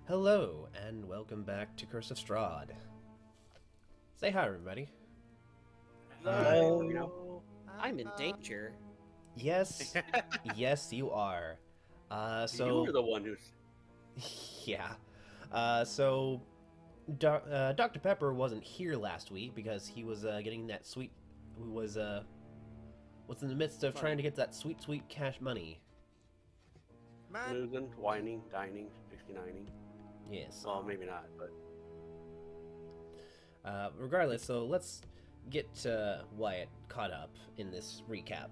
Hello, and welcome back to Curse of Strahd. Say hi, everybody. Hello. I'm in danger. Yes, yes, you are. You were the one who's. Yeah. Dr. Pepper wasn't here last week because he was getting that sweet. Who was in the midst of trying to get that sweet, sweet cash money. Snoozing, whining, dining, 69ing. Yes. Well, maybe not, but. Regardless, so let's get Wyatt caught up in this recap.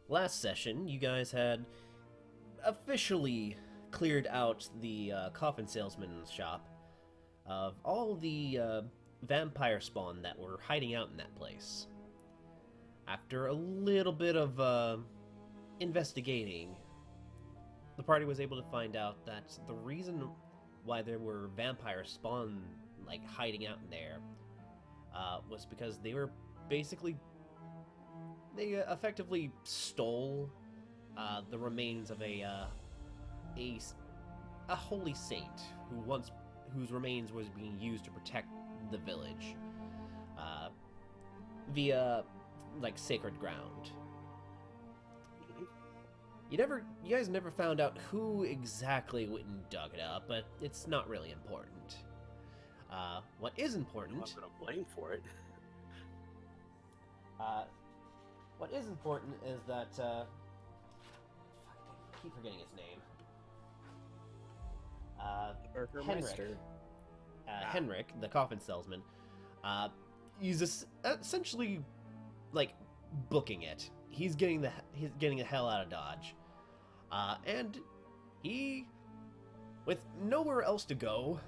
Last session, you guys had officially cleared out the coffin salesman's shop of all the vampire spawn that were hiding out in that place. After a little bit of investigating, the party was able to find out that the reason why there were vampire spawn like hiding out in there was because they were basically effectively stole the remains of a holy saint whose remains was being used to protect the village via like sacred ground. You guys never found out who exactly went and dug it up, but it's not really important. What is important? I'm gonna blame for it. What is important is that I keep forgetting his name. Burgermeister. Henrik, the coffin salesman, he's essentially like booking it. He's getting the hell out of Dodge, and he, with nowhere else to go,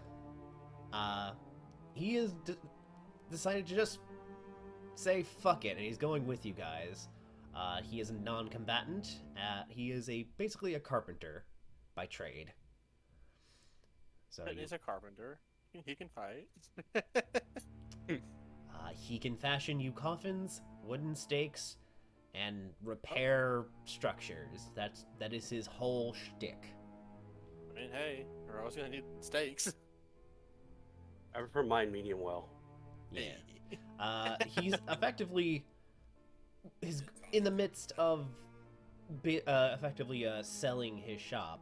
he has decided to just say fuck it, and he's going with you guys. He is a non-combatant. He is basically a carpenter by trade. So He's a carpenter. He can fight. he can fashion you coffins, wooden stakes, and repair structures. That is his whole shtick. I mean, hey, we're always gonna need stakes. I prefer mine medium well. Yeah. He's effectively in the midst of effectively selling his shop,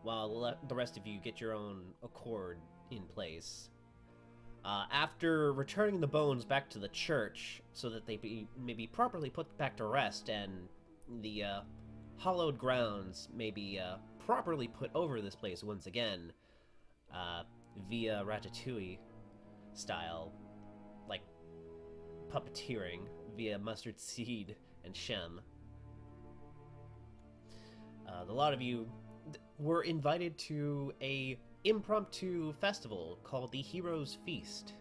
while the rest of you get your own accord in place. After returning the bones back to the church so that they may be properly put back to rest and the hallowed grounds may be properly put over this place once again via Ratatouille style, like puppeteering via Mustard Seed and Shem. A lot of you were invited to a impromptu festival called the Heroes Feast,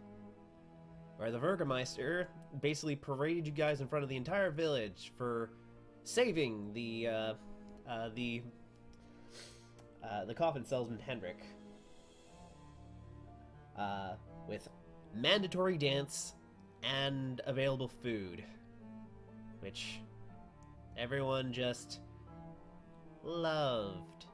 where the Burgermeister basically paraded you guys in front of the entire village for saving the coffin salesman Henrik, with mandatory dance and available food, which everyone just loved.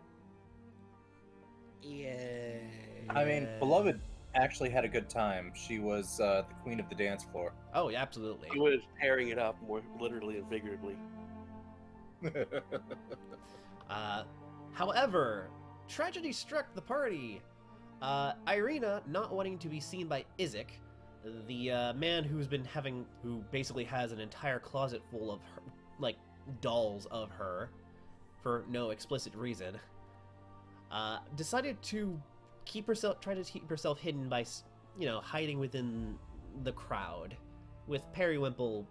Yay. I mean, Beloved actually had a good time. She was the queen of the dance floor. Oh, yeah, absolutely. He was tearing it up more literally and figuratively. However, tragedy struck the party. Irina, not wanting to be seen by Isaac, the man who basically has an entire closet full of her, like dolls of her, for no explicit reason, decided to try to keep herself hidden by, hiding within the crowd, with Periwinkle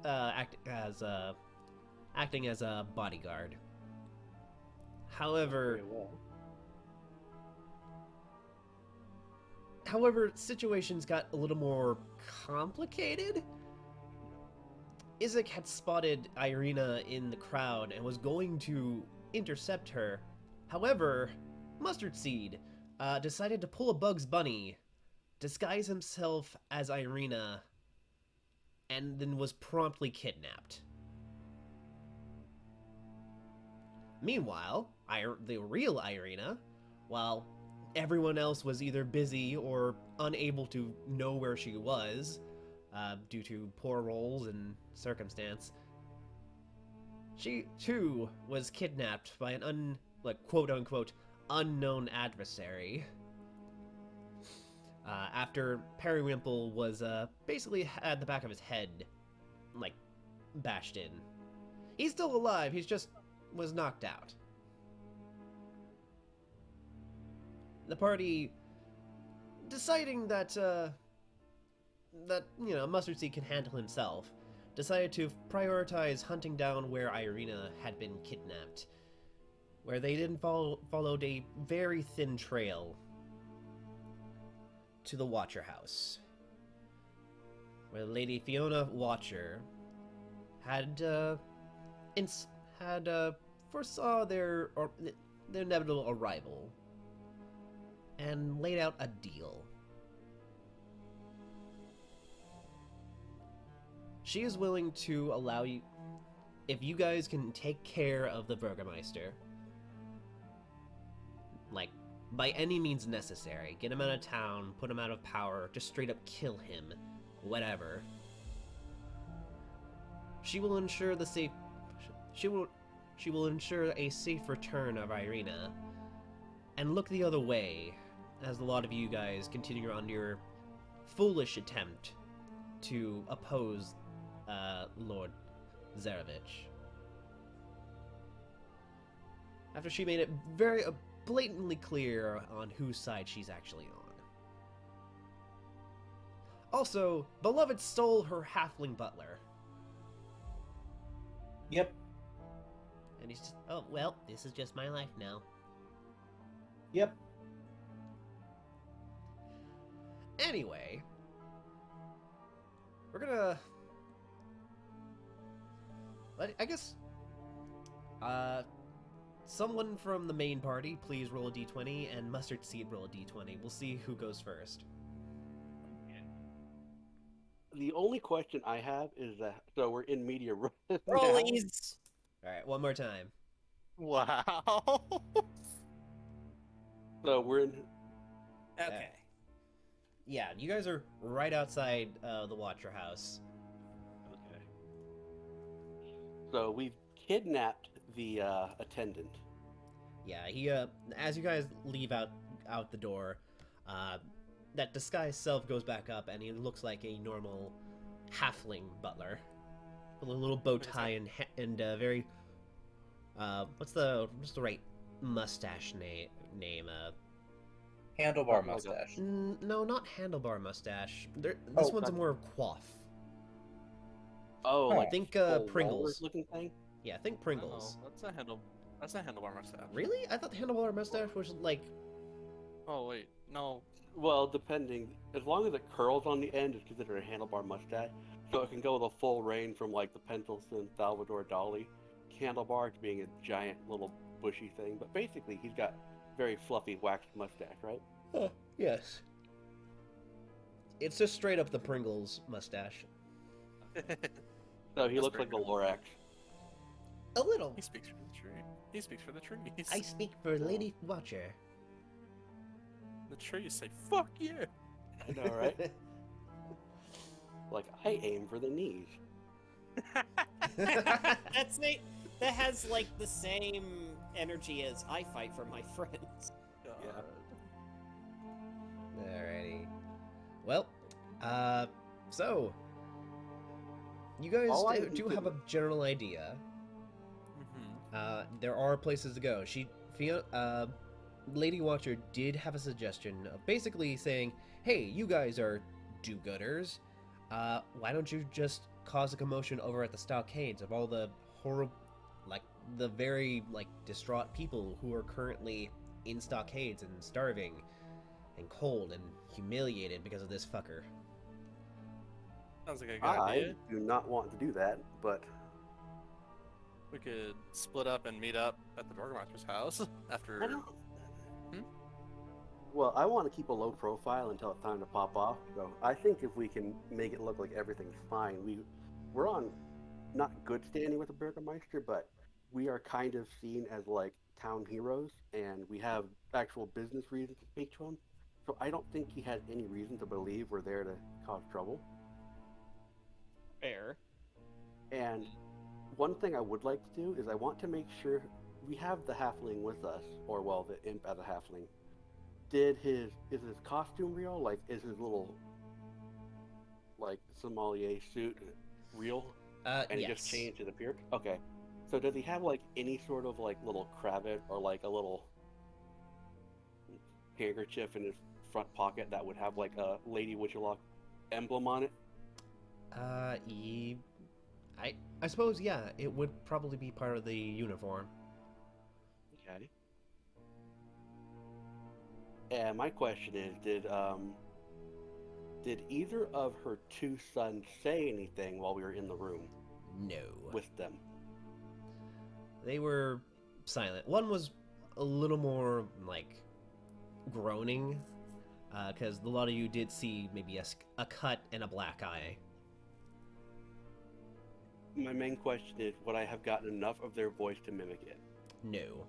acting as a bodyguard. Very well. However, situations got a little more complicated. Isaac had spotted Irina in the crowd and was going to intercept her. However, Mustard Seed decided to pull a Bugs Bunny, disguise himself as Irina, and then was promptly kidnapped. Meanwhile, the real Irina while everyone else was either busy or unable to know where she was due to poor rolls and circumstance. She too was kidnapped by an quote unquote unknown adversary. After Periwinkle was basically had the back of his head bashed in. He's still alive. He's just was knocked out. The party, deciding that Mustard Seed can handle himself, decided to prioritize hunting down where Irina had been kidnapped, where they then followed a very thin trail to the Watcher House, where Lady Fiona Watcher had foresaw their inevitable arrival and laid out a deal. She is willing to allow you, if you guys can take care of the Burgermeister, by any means necessary, get him out of town, put him out of power, just straight up kill him, whatever. She will ensure she will ensure a safe return of Irina, and look the other way as a lot of you guys continue on your foolish attempt to oppose Lord Zarevich. After she made it very blatantly clear on whose side she's actually on. Also, Beloved stole her halfling butler. Yep. And he's just, oh, well, this is just my life now. Yep. Anyway, we're gonna... I guess... someone from the main party, please roll a d20, and Mustard Seed roll a d20. We'll see who goes first. The only question I have is that, so we're in media res now. Rollies. Alright, one more time. Wow. So we're in. Okay. Yeah, you guys are right outside the Watcher House. Okay. So we've kidnapped the attendant. Yeah, he as you guys leave out the door, that disguised self goes back up, and he looks like a normal halfling butler with a little bow tie and very what's the right mustache name? Handlebar Oh my mustache. No, not handlebar mustache. This Oh, one's a that- more coif. Oh, Huh. like I think full Pringles. walrus looking thing. Yeah, I think Pringles. Oh, that's a handlebar mustache. Really? I thought the handlebar mustache was like. Oh wait, no. Well, depending, as long as it curls on the end, it's considered a handlebar mustache. So it can go the full range from like the Pendleton Salvador Dali handlebar to being a giant little bushy thing. But basically, he's got very fluffy waxed mustache, right? Oh, yes. It's just straight up the Pringles mustache. So he That's looks like pretty the Lorax. A little. He speaks for the tree. He speaks for the trees. I speak for Lady Watcher. The trees say, "Fuck you." I know, right? Like, I aim for the knees. That's neat. That has like the same energy as I fight for my friends. God. Alrighty. Well, so you guys All I do need have to- a general idea. There are places to go. Lady Watcher did have a suggestion of basically saying, "Hey, you guys are do-gooders. Why don't you just cause a commotion over at the stockades of all the the very distraught people who are currently in stockades and starving and cold and humiliated because of this fucker." Sounds like a good I idea. do not want to do that, but We could split up and meet up at the Burgermeister's house after. I don't. Hmm? Well, I want to keep a low profile until it's time to pop off. So I think if we can make it look like everything's fine, we're on not good standing with the Burgermeister, but we are kind of seen as like town heroes, and we have actual business reasons to speak to him. So I don't think he has any reason to believe we're there to cause trouble. Fair. And one thing I would like to do is I want to make sure we have the halfling with us, or well, the imp as a halfling. Is his costume real? Like, is his little like sommelier suit real? And he just Yes. changed and appeared? Okay. So does he have like any sort of like little cravat or like a little handkerchief in his front pocket that would have like a Lady Witchlock emblem on it? I suppose, yeah, it would probably be part of the uniform. Okay. And my question is, did either of her two sons say anything while we were in the room No. with them? They were silent. One was a little more, like, groaning, because a lot of you did see maybe a cut and a black eye. My main question is, would I have gotten enough of their voice to mimic it? No.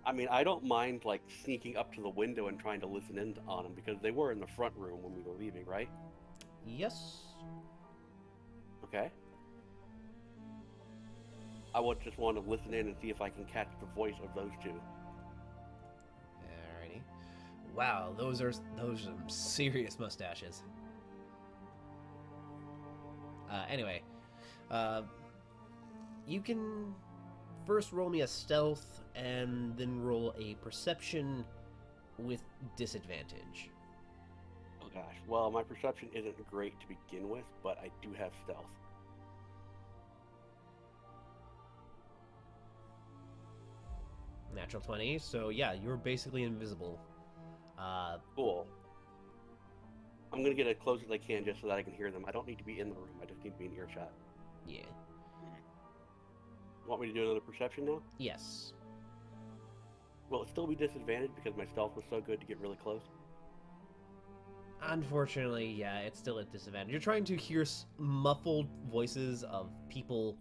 I mean, I don't mind like sneaking up to the window and trying to listen in on them because they were in the front room when we were leaving, right? Yes. Okay. I would just want to listen in and see if I can catch the voice of those two. Alrighty. Wow, those are some serious mustaches. Anyway, you can first roll me a stealth and then roll a perception with disadvantage. Oh gosh. Well, my perception isn't great to begin with, but I do have stealth. Natural 20, so yeah, you're basically invisible. Cool. I'm gonna get as close as I can just so that I can hear them. I don't need to be in the room. I just need to be in earshot. Yeah. Want me to do another perception now? Yes. Will it still be disadvantaged because my stealth was so good to get really close? Unfortunately, yeah, it's still at disadvantage. You're trying to hear muffled voices of people,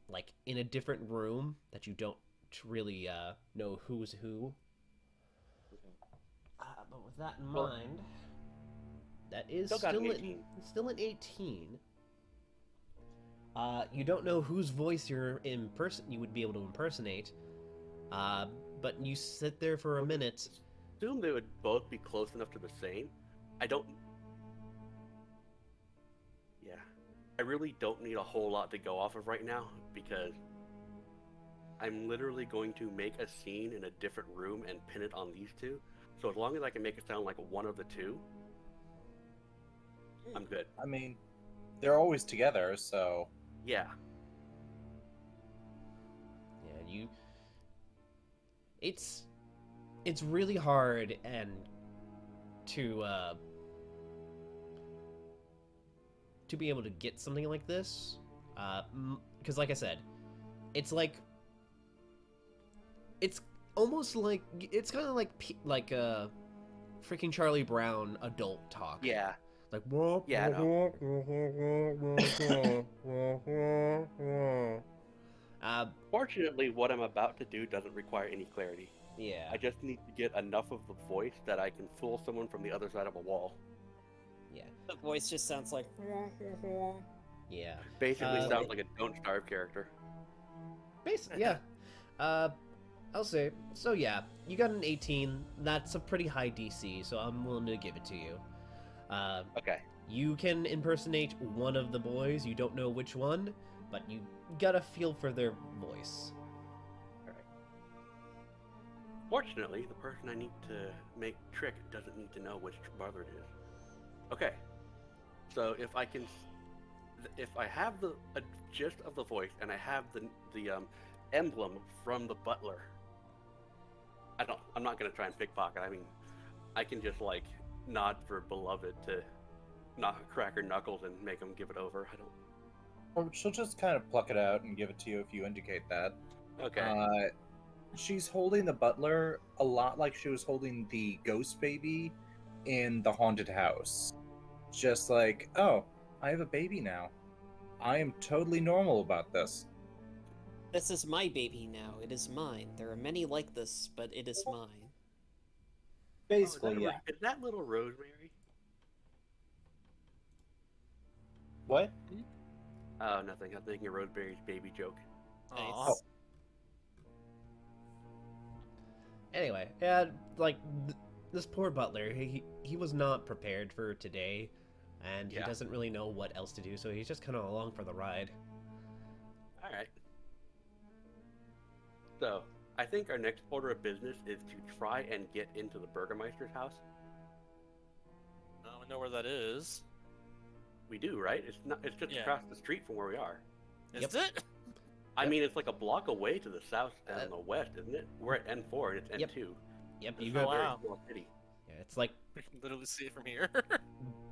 like, in a different room that you don't really know who's who. But with that in Well, mind, that is still got an still an 18. You don't know whose voice you would be able to impersonate. But you sit there for a minute. Assume they would both be close enough to the same. I really don't need a whole lot to go off of right now because I'm literally going to make a scene in a different room and pin it on these two. So as long as I can make it sound like one of the two, I'm good. I mean, they're always together, so Yeah. Yeah, it's really hard and to be able to get something like this, because like I said, it's almost like it's kind of like a freaking Charlie Brown adult talk. Yeah. Like Yeah, I Fortunately, what I'm about to do doesn't require any clarity. yeah. I just need to get enough of the voice that I can fool someone from the other side of a wall. Yeah. The voice just sounds like. Yeah. Basically sounds like a Don't Starve character. Yeah. I'll say. So yeah, you got an 18. That's a pretty high DC, so I'm willing to give it to you. Okay. You can impersonate one of the boys. You don't know which one, but you got a feel for their voice. Alright. Fortunately, the person I need to make trick doesn't need to know which brother it is. Okay. So if I have the gist of the voice and I have the emblem from the butler, I'm not gonna try and pickpocket. I mean, I can just like nod for beloved to crack her knuckles and make him give it over. or she'll just kind of pluck it out and give it to you if you indicate that. Okay. She's holding the butler a lot like she was holding the ghost baby in the haunted house. Just like, oh, I have a baby now. I am totally normal about this. This is my baby now. It is mine. There are many like this, but it is mine. Basically, yeah. Is that little Rosemary? What? Oh, nothing. I'm thinking of Rosemary's Baby joke. Aw. Nice. Anyway, yeah, like this poor butler, he was not prepared for today, and he Yeah. doesn't really know what else to do, so he's just kind of along for the ride. All right. So, I think our next order of business is to try and get into the Burgermeister's house. Now we know where that is. We do, right? It's not. It's just Yeah. across the street from where we are. Is it? I Yep. mean, it's like a block away to the south and on the west, isn't it? We're at N4 and it's Yep. N2. Yep, It's you a got very wow. small city. yeah, it's like We can literally see it from here.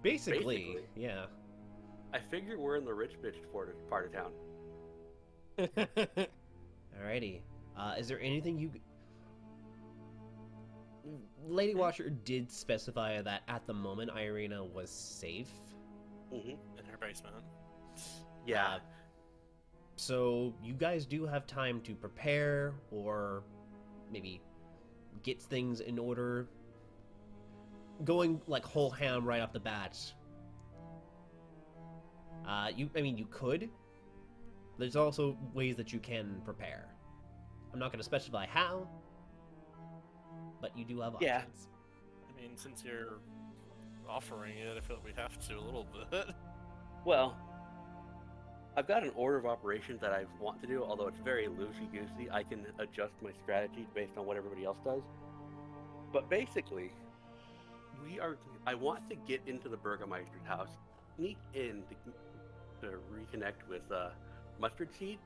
basically, Basically. yeah. I figure we're in the rich bitch part of town. Alrighty. Is there anything you? Lady Watcher did specify that at the moment Irina was safe. Mm-hmm. In her basement. Yeah. Uh, So you guys do have time to prepare or maybe get things in order. Going like whole ham right off the bat. You could. There's also ways that you can prepare. I'm not going to specify how, but you do have options. Yeah. I mean, since you're offering it, I feel like we have to a little bit. Well, I've got an order of operations that I want to do, although it's very loosey-goosey. I can adjust my strategy based on what everybody else does. But basically, I want to get into the Burgermeister's house, sneak in to reconnect with Mustard Seed,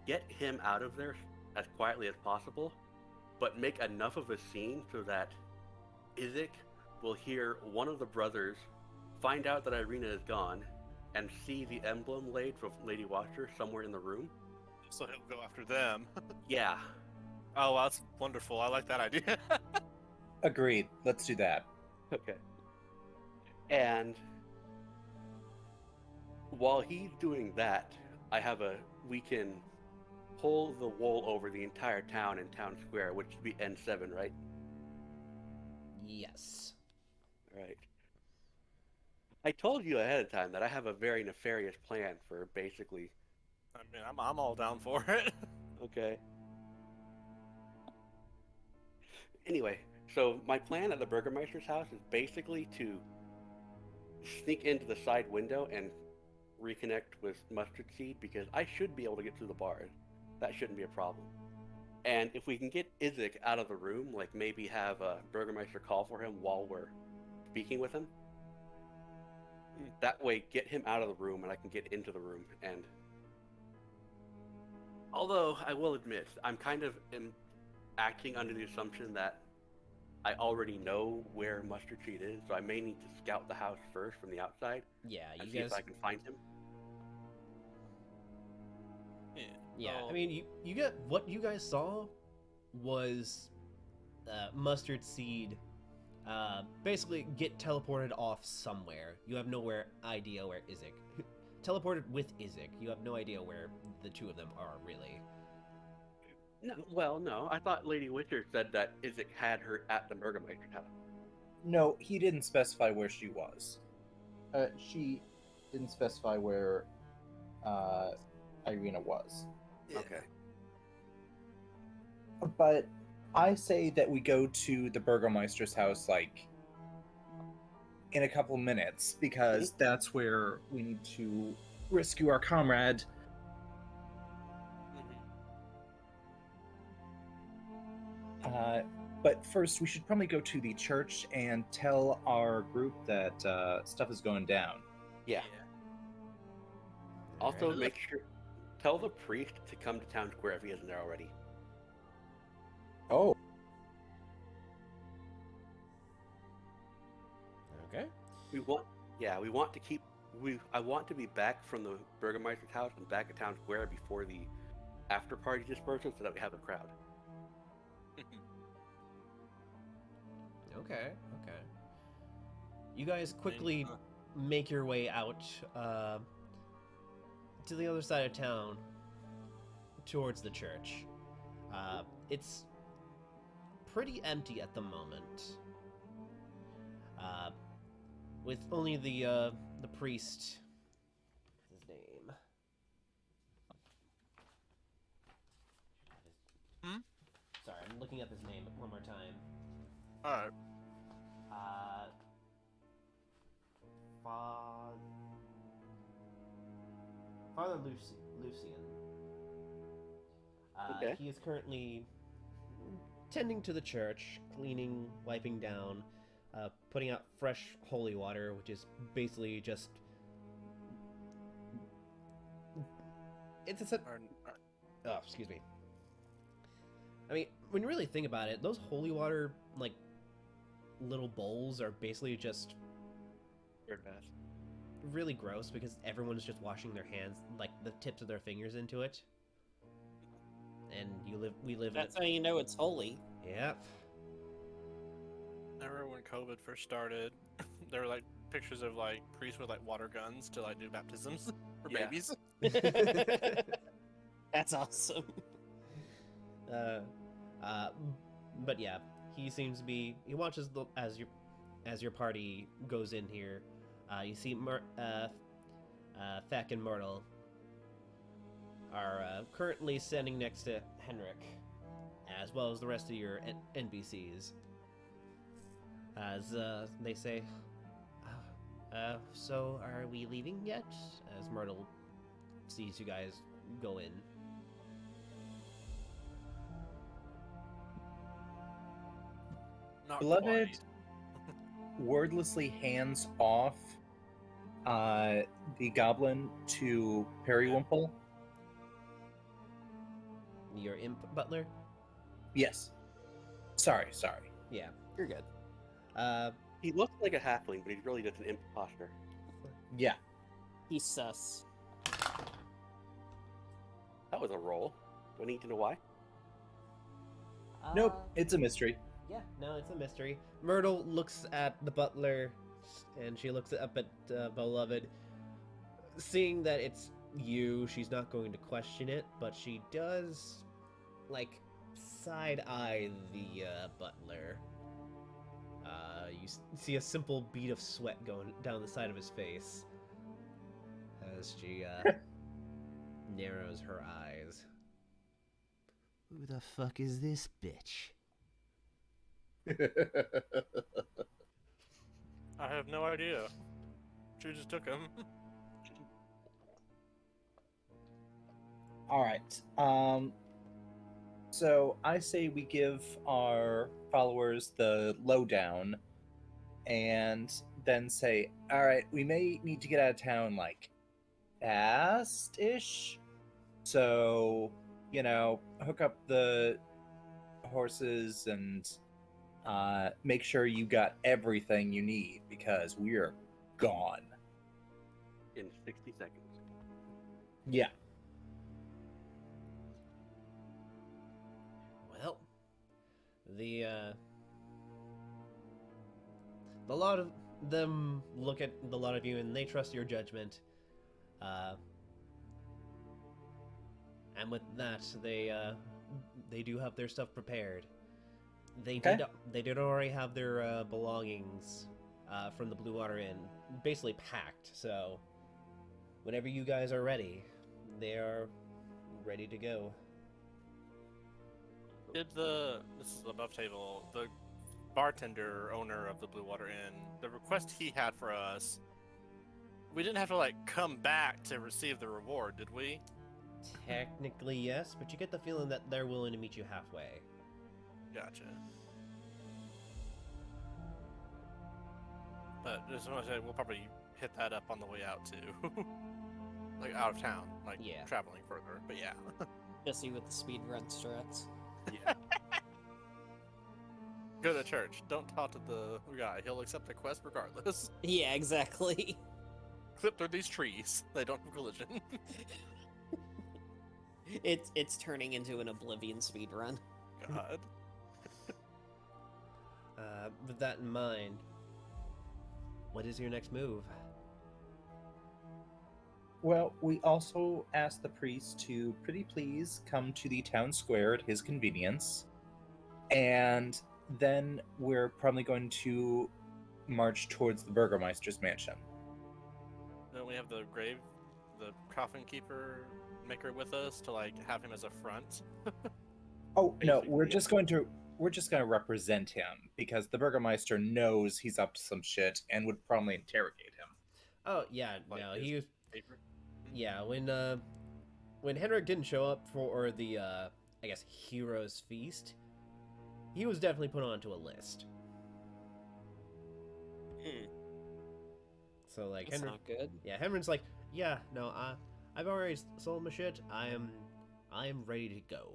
get him out of there as quietly as possible, but make enough of a scene so that Izek will hear one of the brothers find out that Irina is gone, and see the emblem laid for Lady Watcher somewhere in the room. So he'll go after them. Yeah. Oh, well, that's wonderful. I like that idea. Agreed. Let's do that. Okay. And while he's doing that, we can pull the wool over the entire town and town square, which would be N7, right? Yes. Right. I told you ahead of time that I have a very nefarious plan for basically. I mean, I'm all down for it. Okay. Anyway, so my plan at the Burgermeister's house is basically to sneak into the side window and reconnect with Mustard Seed, because I should be able to get through the bars. That shouldn't be a problem. And if we can get Izek out of the room, like maybe have a Burgermeister call for him while we're speaking with him, that way get him out of the room and I can get into the room. And although I will admit, I'm kind of acting under the assumption that I already know where Mustard Seed is, so I may need to scout the house first from the outside Yeah, and you see guys. if I can find him. Yeah, I Oh, mean, you got what you guys saw was Mustard Seed basically get teleported off somewhere. You have nowhere idea where Izek. Teleported with Izek. You have no idea where the two of them are really. No. I thought Lady Witcher said that Izek had her at the Burgermeister's house. No, he didn't specify where she was. She didn't specify where Irina was. yeah. Okay. But I say that we go to the Burgermeister's house, like, in a couple minutes, because that's where we need to rescue our comrade. But first, we should probably go to the church and tell our group that stuff is going down. Yeah. Also, Alright. make sure tell the priest to come to town square if he isn't there already. Oh, Okay. We want to keep. I want to be back from the Burgermeister's house and back at town square before the after party disperses, so that we have a crowd. Okay. You guys quickly make your way out to the other side of town, towards the church. It's pretty empty at the moment, with only the priest. What's his name? Hmm? Sorry, I'm looking up his name one more time. Alright. Father Lucian. Okay. He is currently tending to the church, cleaning, wiping down, putting out fresh holy water, which is basically just. It's a. Oh, excuse me. I mean, when you really think about it, those holy water, like, little bowls are basically just really gross because everyone's just washing their hands, like the tips of their fingers into it. And we live That's in how you know it's holy. Yep. I remember when COVID first started, there were like pictures of like priests with like water guns to like do baptisms for Yeah. babies. That's awesome. But yeah, he seems to be. He watches as your party goes in here. You see, Feck and Myrtle are currently standing next to Henrik, as well as the rest of your NPCs. As they say, so are we leaving yet? As Myrtle sees you guys go in. Not Beloved quite. wordlessly hands off the goblin to Periwinkle. Your imp butler? Yes. Sorry. Yeah. You're good. He looks like a halfling, but he's really just an imposter. Yeah. He's sus. That was a roll. Do I need to know why? Nope. It's a mystery. Yeah, no, it's a mystery. Myrtle looks at the butler, and she looks up at Beloved. Seeing that it's you, she's not going to question it, but she does, like, side-eye the butler. You see a simple bead of sweat going down the side of his face as she narrows her eyes. Who the fuck is this bitch? I have no idea. She just took him. All right. So I say we give our followers the lowdown, and then say, all right, we may need to get out of town like fast-ish. So, hook up the horses and make sure you got everything you need because we're gone. In 60 seconds. Yeah. Well, the lot of them look at the lot of you and they trust your judgment. And with that, they do have their stuff prepared. They did already have their belongings from the Blue Water Inn basically packed. So whenever you guys are ready, they are ready to go. Did this is above table, the bartender owner of the Blue Water Inn, the request he had for us, we didn't have to like come back to receive the reward, did we? Technically, yes, but you get the feeling that they're willing to meet you halfway. Gotcha. But just want to say, we'll probably hit that up on the way out too. Like out of town, like Yeah. traveling further. But yeah. Jesse with the speed run strats. Yeah. Go to church. Don't talk to the guy. He'll accept the quest regardless. Yeah, exactly. Clip through these trees. They don't have collision. It's turning into an Oblivion speed run. God. With that in mind, what is your next move? Well, we also asked the priest to pretty please come to the town square at his convenience, and then we're probably going to march towards the Burgermeister's mansion. Don't we have the coffin keeper maker with us to like have him as a front? Oh no, Basically, we're yeah. just going to represent him because the Burgermeister knows he's up to some shit and would probably interrogate him. Oh yeah, Like no, his he was. paper? Yeah, when Henrik didn't show up for the I guess Heroes Feast, he was definitely put onto a list. Hmm, So like that's Henrik, not good. yeah, Henrik's like, yeah, no, I've already sold my shit. I am ready to go.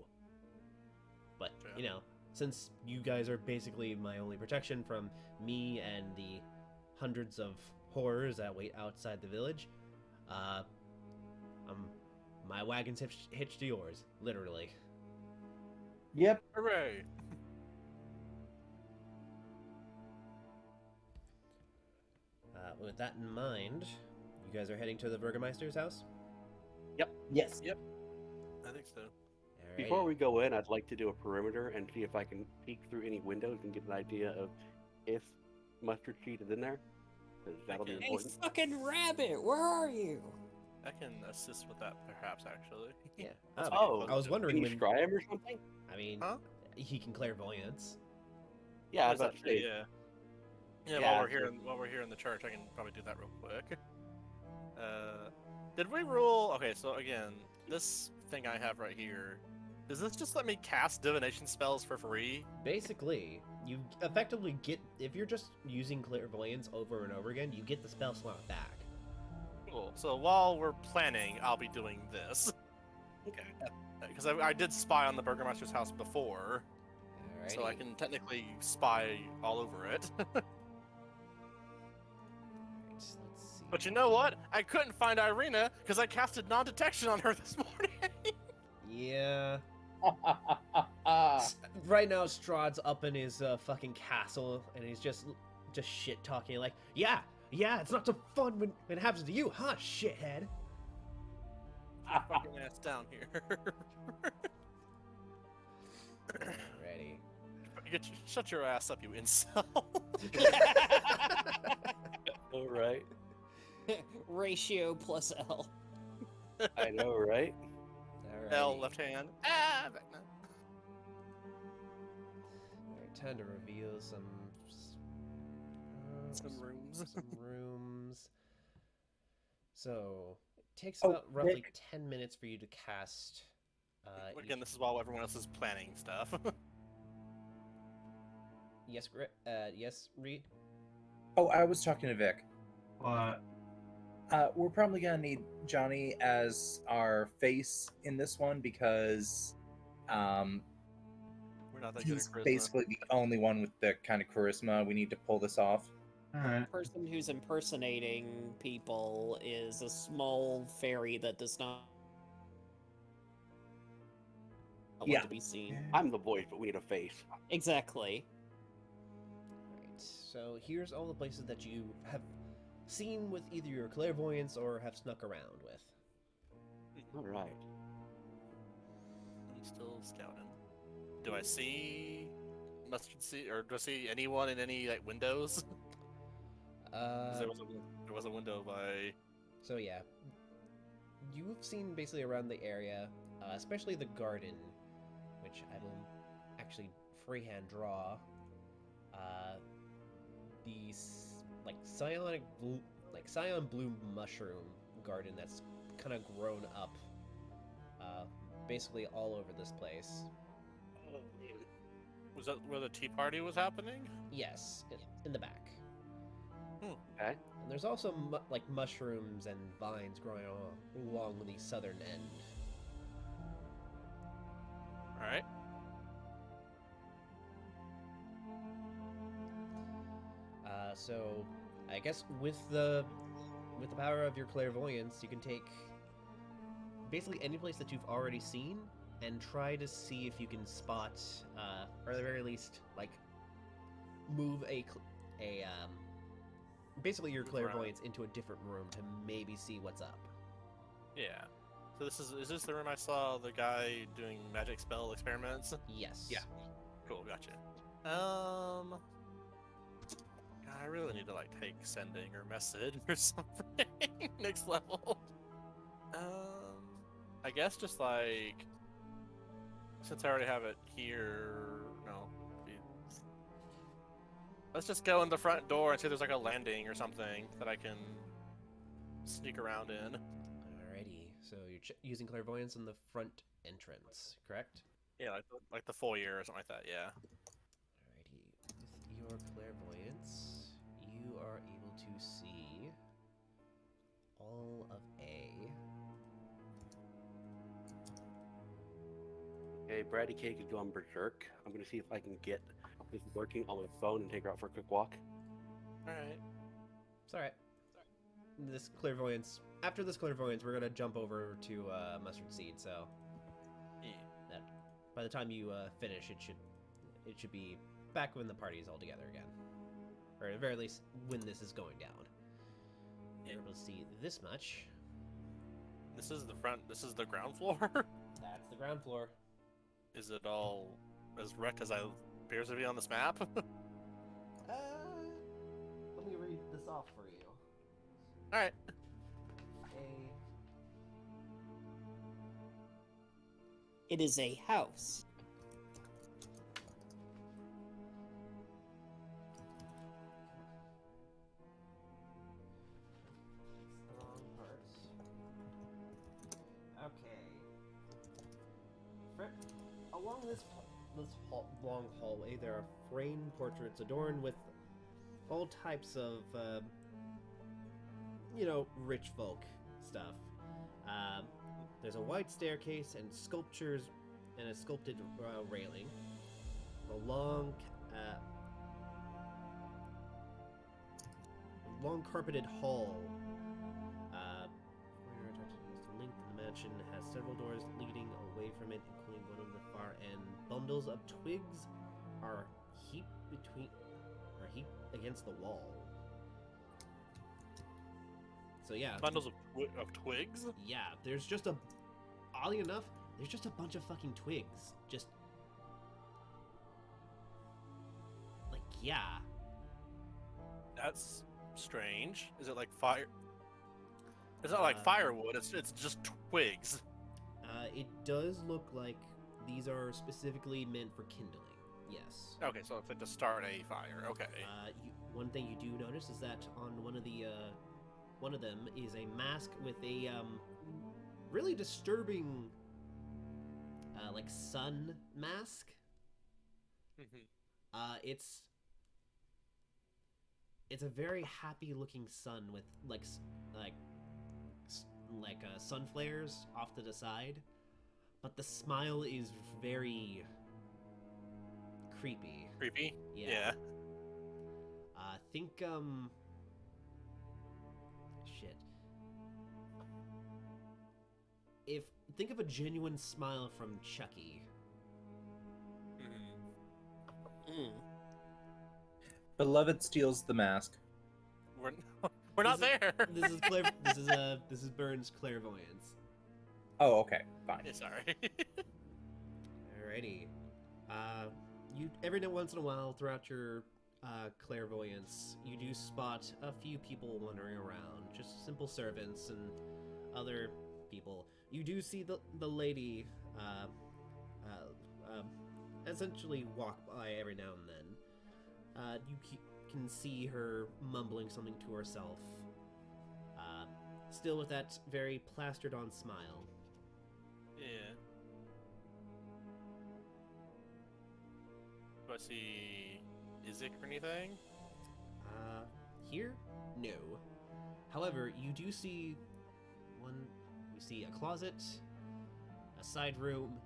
But Sure. you know, since you guys are basically my only protection from me and the hundreds of horrors that wait outside the village, my wagon's hitched to yours, literally. Yep. Hooray! With that in mind, you guys are heading to the Burgermeister's house? Yes. I think so. Alright. Before we go in, I'd like to do a perimeter and see if I can peek through any windows and get an idea of if mustard seed is in there. 'Cause that'll be Okay. Hey, important. fucking rabbit, where are you? I can assist with that, perhaps, actually. Yeah. That's Oh, pretty I was close. wondering Can you when. scry him or something? I mean, Huh? he can clairvoyance. Yeah, I What was does about that to say. say? Yeah. Yeah, Yeah, while we're here in the church, I can probably do that real quick. Did we rule? Okay, so again, this thing I have right here, does this just let me cast divination spells for free? Basically, you effectively get, if you're just using clairvoyance over and over again, you get the spell slot back. Cool. So while we're planning, I'll be doing this. Okay. Because I did spy on the Burgermeister's house before, so I Alrighty. can technically spy all over it. Alright, let's see. But you know what? I couldn't find Irina because I casted non-detection on her this morning. Yeah. Right now, Strahd's up in his fucking castle, and he's just shit talking like, yeah, it's not so fun when it happens to you, huh, shithead? Fucking ass down here. Alrighty. Shut your ass up, you incel. All right. Ratio plus L. I know, right? Alrighty. L left hand. Ah, back now. Alright, time to reveal some Some rooms. some rooms. So it takes Oh, about roughly Nick. 10 minutes for you to cast. Again, this is while everyone else is planning stuff. Yes, yes, Reed. Oh, I was talking to Vic. What? We're probably gonna need Johnny as our face in this one because We're not that good he's at charisma. basically the only one with the kind of charisma we need to pull this off. Alright. The person who's impersonating people is a small fairy that does not want Yeah. to be seen. I'm the voice, but we need a face. Exactly. Right. So here's all the places that you have seen with either your clairvoyance or have snuck around with. All right. I'm still scouting. Do I see mustard seed, or do I see anyone in any like windows? 'Cause there was a window by. So yeah, you've seen basically around the area, especially the garden, which I will actually freehand draw. These like cyan blue mushroom garden that's kind of grown up, basically all over this place. Oh, man. Was that where the tea party was happening? Yes, in the back. Okay. And there's also like mushrooms and vines growing along the southern end. All right. So I guess with the power of your clairvoyance, you can take basically any place that you've already seen and try to see if you can spot, or at the very least, like move basically your Move around. clairvoyance into a different room to maybe see what's up. Yeah. So is this the room I saw the guy doing magic spell experiments? Yes. Yeah. Cool, gotcha. I really need to like take sending or message or something next level. I guess just like since I already have it here, no. Let's just go in the front door and see if there's like a landing or something that I can sneak around in. Alrighty. So you're using clairvoyance in the front entrance, correct? Yeah, like the foyer or something like that. Yeah. Alrighty. With your clairvoyance, you are able to see all of A. Okay, Bratty Cake is going berserk. I'm gonna see if I can get this working on my phone and take her out for a quick walk. All right. It's alright. This clairvoyance. After this clairvoyance, we're gonna jump over to mustard seed. So Yeah. that by the time you finish, it should be back when the party's all together again, or at the very least when this is going down. You're able to see this much. This is the front. This is the ground floor. That's the ground floor. Is it all as wrecked as I appears to be on this map? Let me read this off for you. All right. It is a house. That's the wrong parts. Okay. Along this long hallway, there are framed portraits adorned with all types of, rich folk stuff. There's a white staircase and sculptures and a sculpted railing. A long carpeted hall. Where the length of the mansion has several doors leading away from it, including one on the far end. Bundles of twigs are heaped against the wall. So yeah, Bundles of twigs. yeah. Oddly enough, there's just a bunch of fucking twigs. Just like, yeah. That's strange. Is it like fire? It's not like firewood. It's just twigs. It does look like these are specifically meant for kindling. Yes. Okay, so it's like to start a fire. Okay. One thing you do notice is that on one of them is a mask with a really disturbing like sun mask. Mm-hmm. It's a very happy looking sun with like sun flares off to the side, but the smile is very creepy. Creepy. Yeah. Think shit. Think of a genuine smile from Chucky. Mm-hmm. Beloved steals the mask. We're not This there. This is Burns' clairvoyance. Oh, okay, fine. Yeah, sorry. Alrighty. You every once in a while throughout your clairvoyance, you do spot a few people wandering around, just simple servants and other people. You do see the lady essentially walk by every now and then. You can see her mumbling something to herself, still with that very plastered-on smile. Yeah. Do I see Izik or anything? Here? No. However, you do see you see a closet, a side room,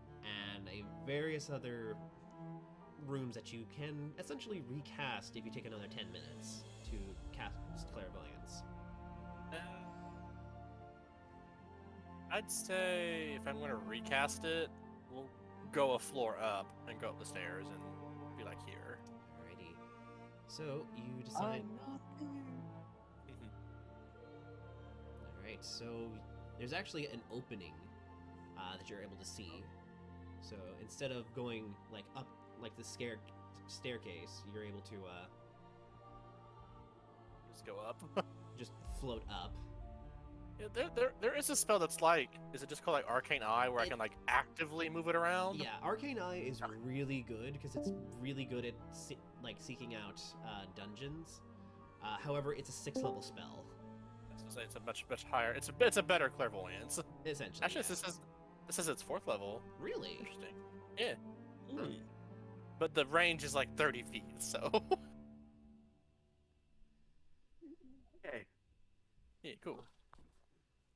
and various other rooms that you can essentially recast if you take another 10 minutes to cast clairvoyance. I'd say if I'm going to recast it, we'll go a floor up and go up the stairs and be like here. Alrighty. So you decide. I'm not there. Alright, so there's actually an opening that you're able to see. So instead of going like up like the staircase, you're able to Just go up. just float up. Yeah, there is a spell that's like, is it just called like Arcane Eye, where I can like actively move it around? Yeah, Arcane Eye is really good because it's really good at seeking out dungeons. However, it's a 6th level spell. It's a much higher. It's a better clairvoyance. Essentially. Actually, yeah. this is its 4th level. Really? Interesting. Yeah, Hmm. but the range is like 30 feet, so. Okay. Yeah, cool.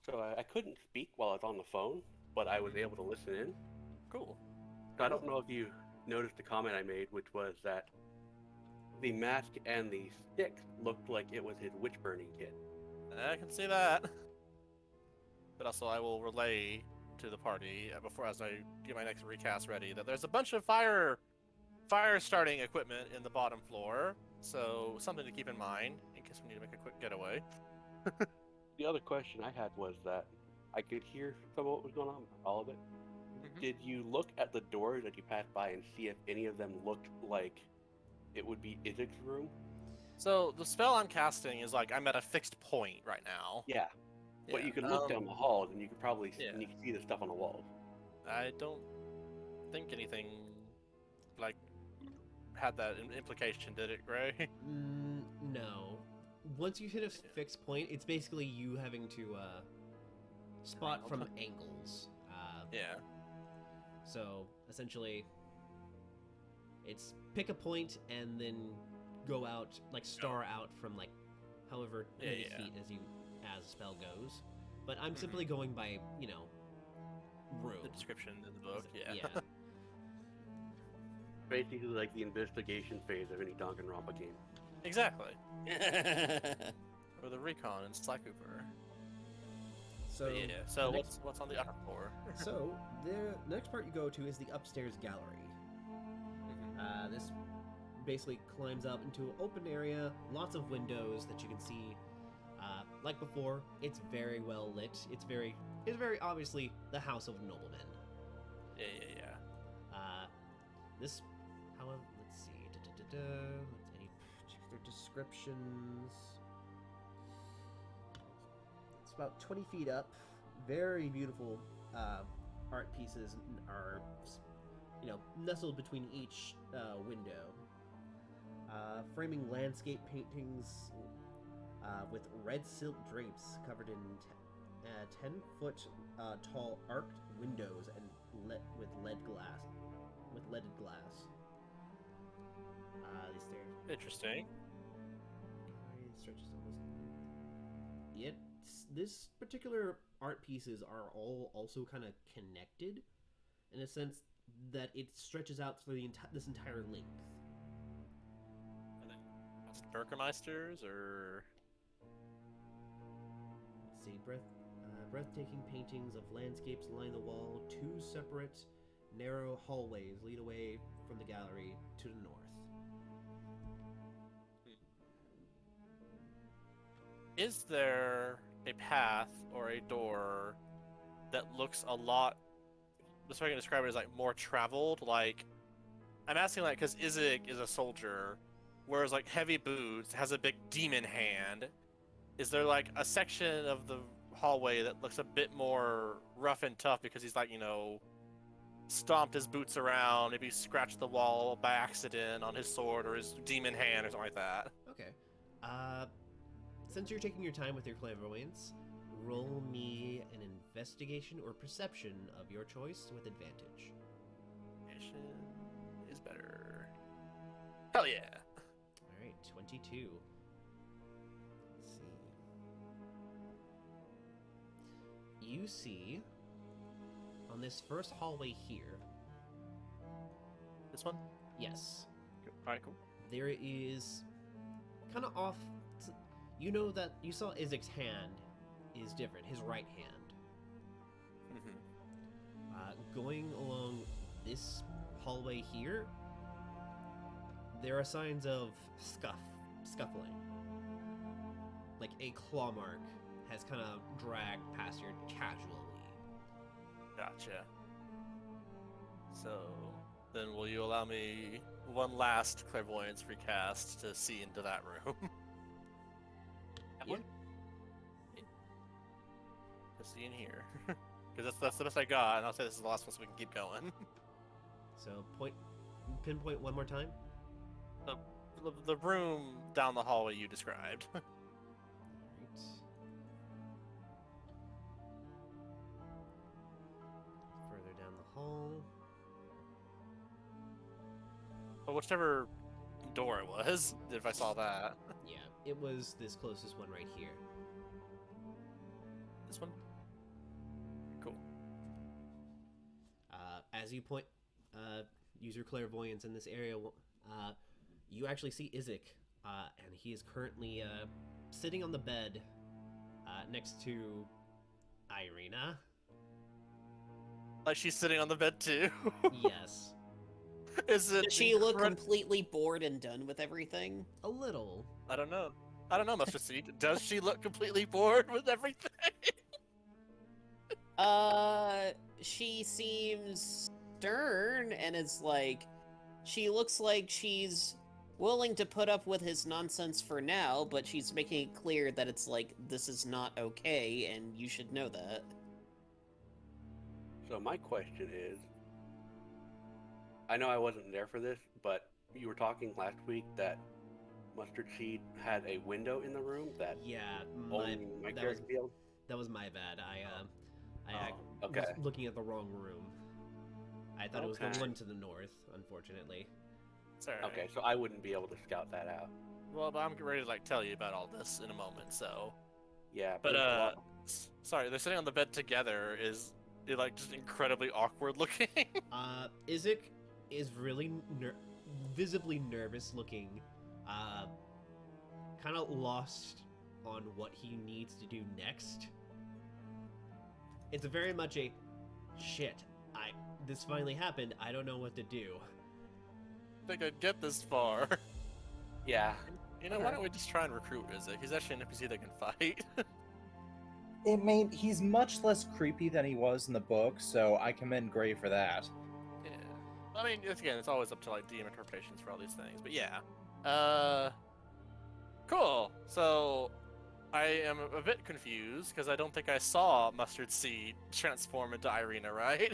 So I couldn't speak while I was on the phone, but I was able to listen in. Cool. So I don't know if you noticed the comment I made, which was that the mask and the stick looked like it was his witch burning kit. I can see that. But also, I will relay to the party as I get my next recast ready that there's a bunch of fire starting equipment in the bottom floor, so something to keep in mind in case we need to make a quick getaway. The other question I had was that I could hear some of what was going on, all of it. Mhm. Did you look at the doors that you passed by and see if any of them looked like it would be Izik's room? So the spell I'm casting is like I'm at a fixed point right now. Yeah. But you could look down the halls and you could probably yeah. and you could see the stuff on the walls. I don't think anything like had that implication, did it, Gray? No. Once you hit a fixed point, it's basically you having to spot from angles. Yeah. So essentially, it's pick a point and then go out, like star out from like however many feet as a spell goes. But I'm simply going by, room. The description in the book, yeah. Yeah. Basically like the investigation phase of any Danganronpa game. Exactly. Or the recon in Sly Cooper. So But yeah. So the next, what's on the upper floor? so the next part you go to is the upstairs gallery. This basically climbs up into an open area, lots of windows that you can see. Like before, it's very well lit. It's very obviously the House of Noblemen. Yeah. This, however, let's see. Any particular descriptions? It's about 20 feet up. Very beautiful art pieces are, nestled between each window. Framing landscape paintings with red silk drapes covered in 10-foot tall arched windows and with leaded glass. These stairs. Interesting. Stretches almost. This particular art pieces are all also kind of connected, in a sense that it stretches out through this entire length. Are they Burgermeisters or? Let's see, breathtaking paintings of landscapes line the wall. 2 separate, narrow hallways lead away from the gallery to the north. Is there a path or a door that looks a lot? This way I can describe it as like more traveled. Like, I'm asking like because Izik is a soldier, wears like heavy boots, has a big demon hand. Is there like a section of the hallway that looks a bit more rough and tough because he's like stomped his boots around, maybe scratched the wall by accident on his sword or his demon hand or something like that? Okay. Since you're taking your time with your clairvoyance, roll me an investigation or perception of your choice with advantage. Investigation is better. Hell yeah! Alright, 22. Let's see. You see, on this first hallway here, This one? yes, Alright, cool. there is kind of off. You know that you saw Izik's hand is different, his right hand. Going along this hallway here, there are signs of scuffling. Like a claw mark has kind of dragged past here casually. Gotcha. So, then will you allow me one last clairvoyance recast to see into that room? Yeah. To see in here. Because that's the best I got, and I'll say this is the last one so we can keep going. So pinpoint one more time. The room down the hallway you described. Right. Further down the hall. But whichever door it was, if I saw that. Yeah, it was this closest one right here. This one? Cool. As you use your clairvoyance in this area, you actually see Isaac, and he is currently sitting on the bed next to Irina. Like she's sitting on the bed too. Yes, Is it? Does she look completely bored and done with everything? a little. I don't know. Mr. Seed. Does she look completely bored with everything? She seems stern and is like, she looks like she's willing to put up with his nonsense for now, but she's making it clear that it's like, this is not okay, and you should know that. So my question is, I know I wasn't there for this, but you were talking last week that Mustard Seed had a window in the room that Yeah, only my that character was that was my bad. I okay. was looking at the wrong room. I thought it was the Okay. one to the north, unfortunately. Sorry. Okay, so I wouldn't be able to scout that out. Well, but I'm ready to tell you about all this in a moment. So, Yeah, but it's a lot. sorry, they're sitting on the bed together. Is it like just incredibly awkward looking? Isaac is really visibly nervous looking, kind of lost on what he needs to do next. It's very much a shit. This finally happened. I don't know what to do. I think I'd get this far. Yeah, You know, why don't we just try and recruit Isaac? He's actually an NPC that can fight. He's much less creepy than he was in the book, so I commend Gray for that. Yeah. I mean, it's always up to like DM interpretations for all these things. But yeah. Cool. So I am a bit confused because I don't think I saw Mustard Seed transform into Irina, right?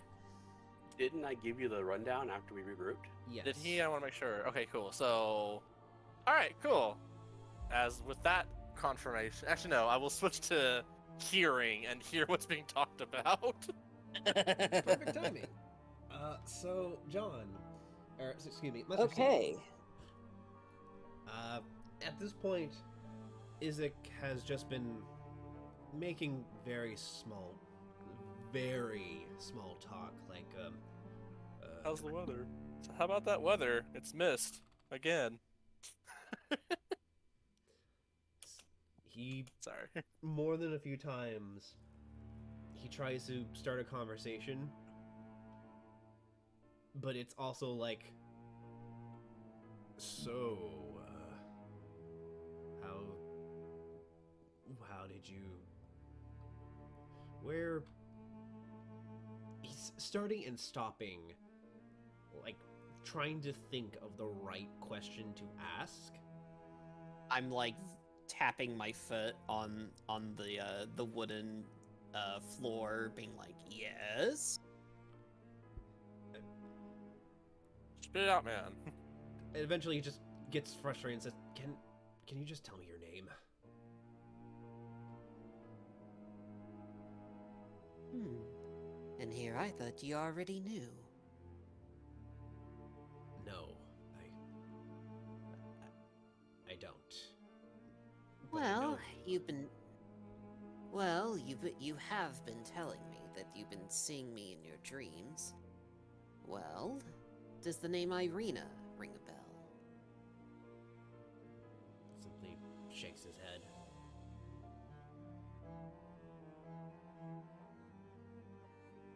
didn't I give you the rundown after we regrouped? Yes. Did he? I want to make sure. Okay, cool. So, all right, cool. As with that confirmation, actually no, I will switch to hearing and hear what's being talked about. Perfect timing. So John, or excuse me, Mustard Seed. Okay. At this point, Isaac has just been making very small talk, like How's the weather? How about that weather? It's mist again. he Sorry. more than a few times he tries to start a conversation, but it's also like, so how did you, where, he's starting and stopping, like trying to think of the right question to ask. I'm like tapping my foot on the wooden floor, being like, yes. Spit it out, man. And eventually he just gets frustrated and says, can you just tell me your name? And here I thought you already knew. No, I don't. But I Well, know. you have been telling me that you've been seeing me in your dreams. Well, does the name Irina ring a bell? Simply shakes his head.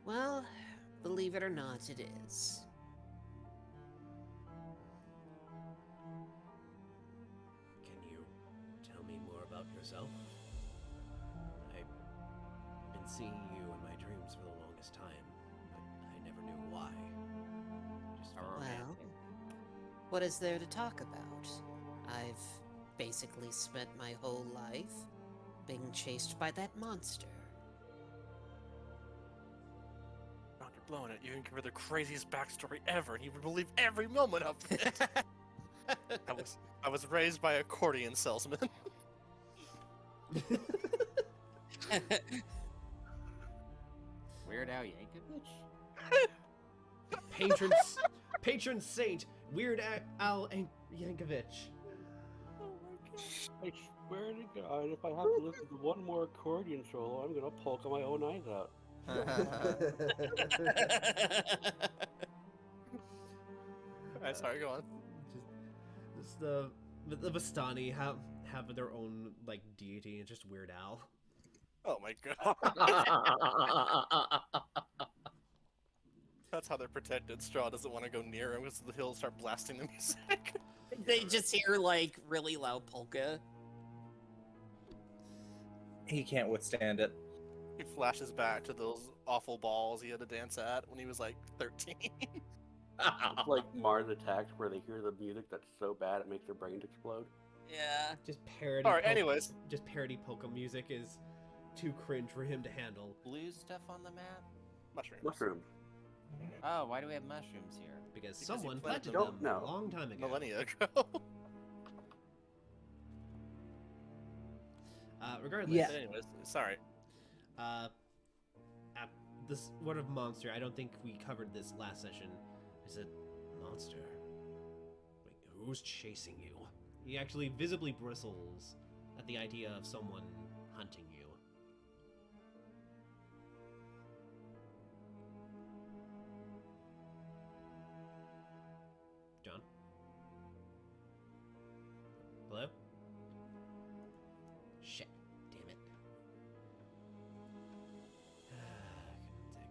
Well, believe it or not, it is. Can you tell me more about yourself? What is there to talk about? I've basically spent my whole life being chased by that monster. Oh, you're blowing it. You can give her the craziest backstory ever, and he would believe every moment of it. I was raised by accordion salesman. Weird Al Yankovic? Patron saint Weird Al Yankovic. Oh my gosh. I swear to God, if I have to listen to one more accordion solo, I'm gonna poke my own eyes out. Sorry, go on. Just the Vistani have their own like deity, and just Weird Al. Oh my god. That's how they're protected. Strahd doesn't want to go near him because he'll start blasting the music. They just hear, like, really loud polka. He can't withstand it. He flashes back to those awful balls he had to dance at when he was like 13. It's like Mars Attacks, where they hear the music that's so bad it makes their brains explode. Yeah. Just parody. Alright, anyways. Just parody polka music is too cringe for him to handle. Blue stuff on the map? Mushrooms. Mushrooms. Oh, why do we have mushrooms here? Because Because someone you planted planted them. them Don't a know. long time ago. Millennia ago. Regardless, Yeah. Anyways, sorry. at this Word of Monster, I don't think we covered this last session. I said, monster. Wait, who's chasing you? He actually visibly bristles at the idea of someone hunting you. John? Hello? Shit. Damn it. Dick.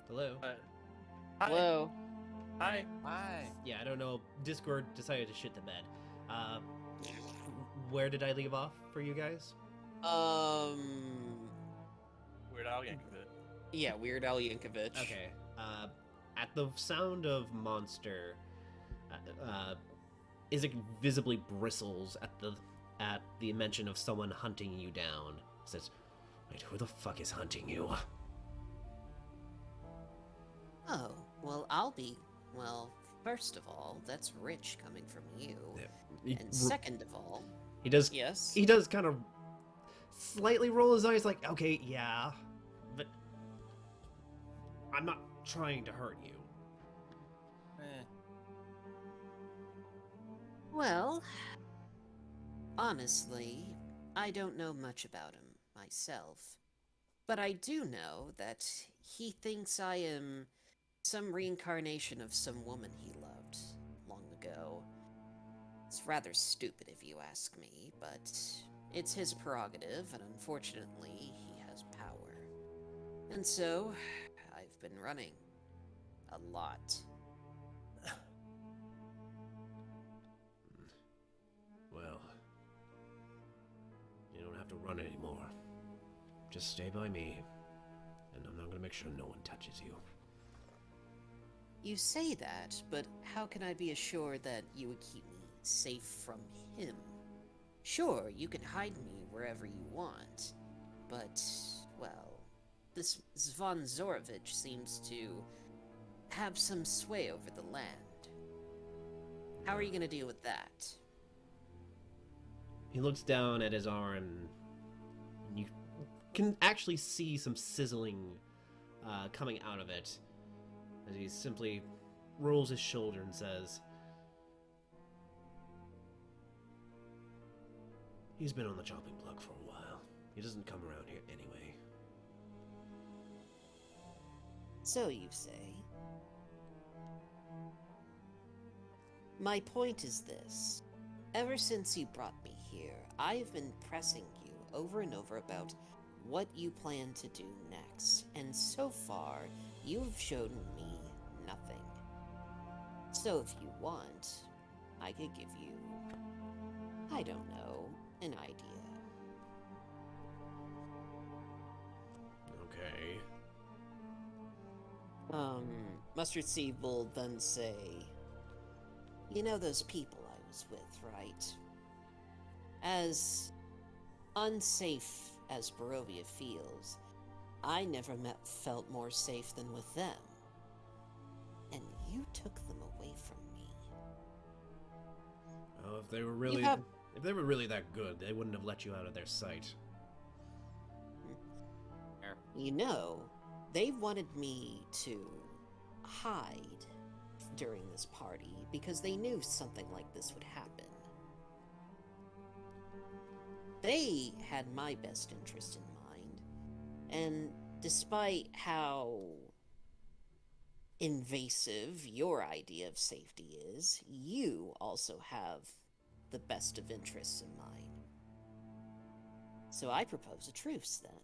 Hello? Hi. Hello. Hi. Why? Yeah, I don't know. Discord decided to shit the bed. Where did I leave off for you guys? Weird Al Yankovic. Yeah, Weird Al Yankovic. Okay. At the sound of monster, Isaac visibly bristles at the mention of someone hunting you down. Says, "Wait, who the fuck is hunting you?" Oh, well, well, first of all, that's rich coming from you. And second of all, He does. yes. He does kind of slightly roll his eyes, like, "Okay, yeah, but I'm not trying to hurt you." Eh. Well, honestly, I don't know much about him myself. But I do know that he thinks I am some reincarnation of some woman he loved long ago. It's rather stupid if you ask me, but it's his prerogative, and unfortunately, he has power. And so, I've been running. A lot. Well, you don't have to run anymore. Just stay by me, and I'm not gonna make sure no one touches you. You say that, but how can I be assured that you would keep me safe from him? Sure, you can hide me wherever you want, but, well, this Von Zorovich seems to have some sway over the land. How are you gonna deal with that? He looks down at his arm, and you can actually see some sizzling coming out of it, as he simply rolls his shoulder and says, "He's been on the chopping block for a while. He doesn't come around here anyway." So you say. My point is this. Ever since you brought me here, I've been pressing you over and over about what you plan to do next, and so far, you've shown me nothing. So if you want, I could give you, I don't know, an idea. Okay. Mustard Seed will then say, you know those people I was with, right? As unsafe as Barovia feels, I never felt more safe than with them. And you took them away from me. Oh, if they were really that good, they wouldn't have let you out of their sight. You know, they wanted me to hide during this party because they knew something like this would happen. They had my best interest in mind, and despite how invasive your idea of safety is, you also have the best of interests in mind. So I propose a truce then.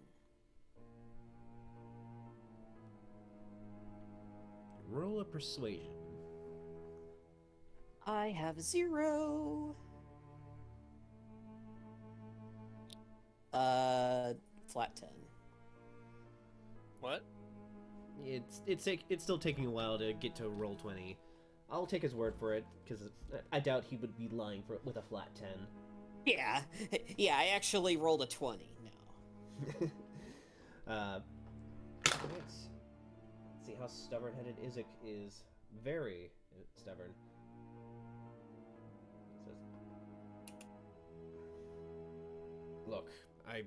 Roll a persuasion. I have 0. Flat 10. What? It's still taking a while to get to roll 20. I'll take his word for it because I doubt he would be lying with a flat 10. Yeah, yeah, I actually rolled a 20. No. Let's see how stubborn-headed Izek is. Very stubborn. Says, look, I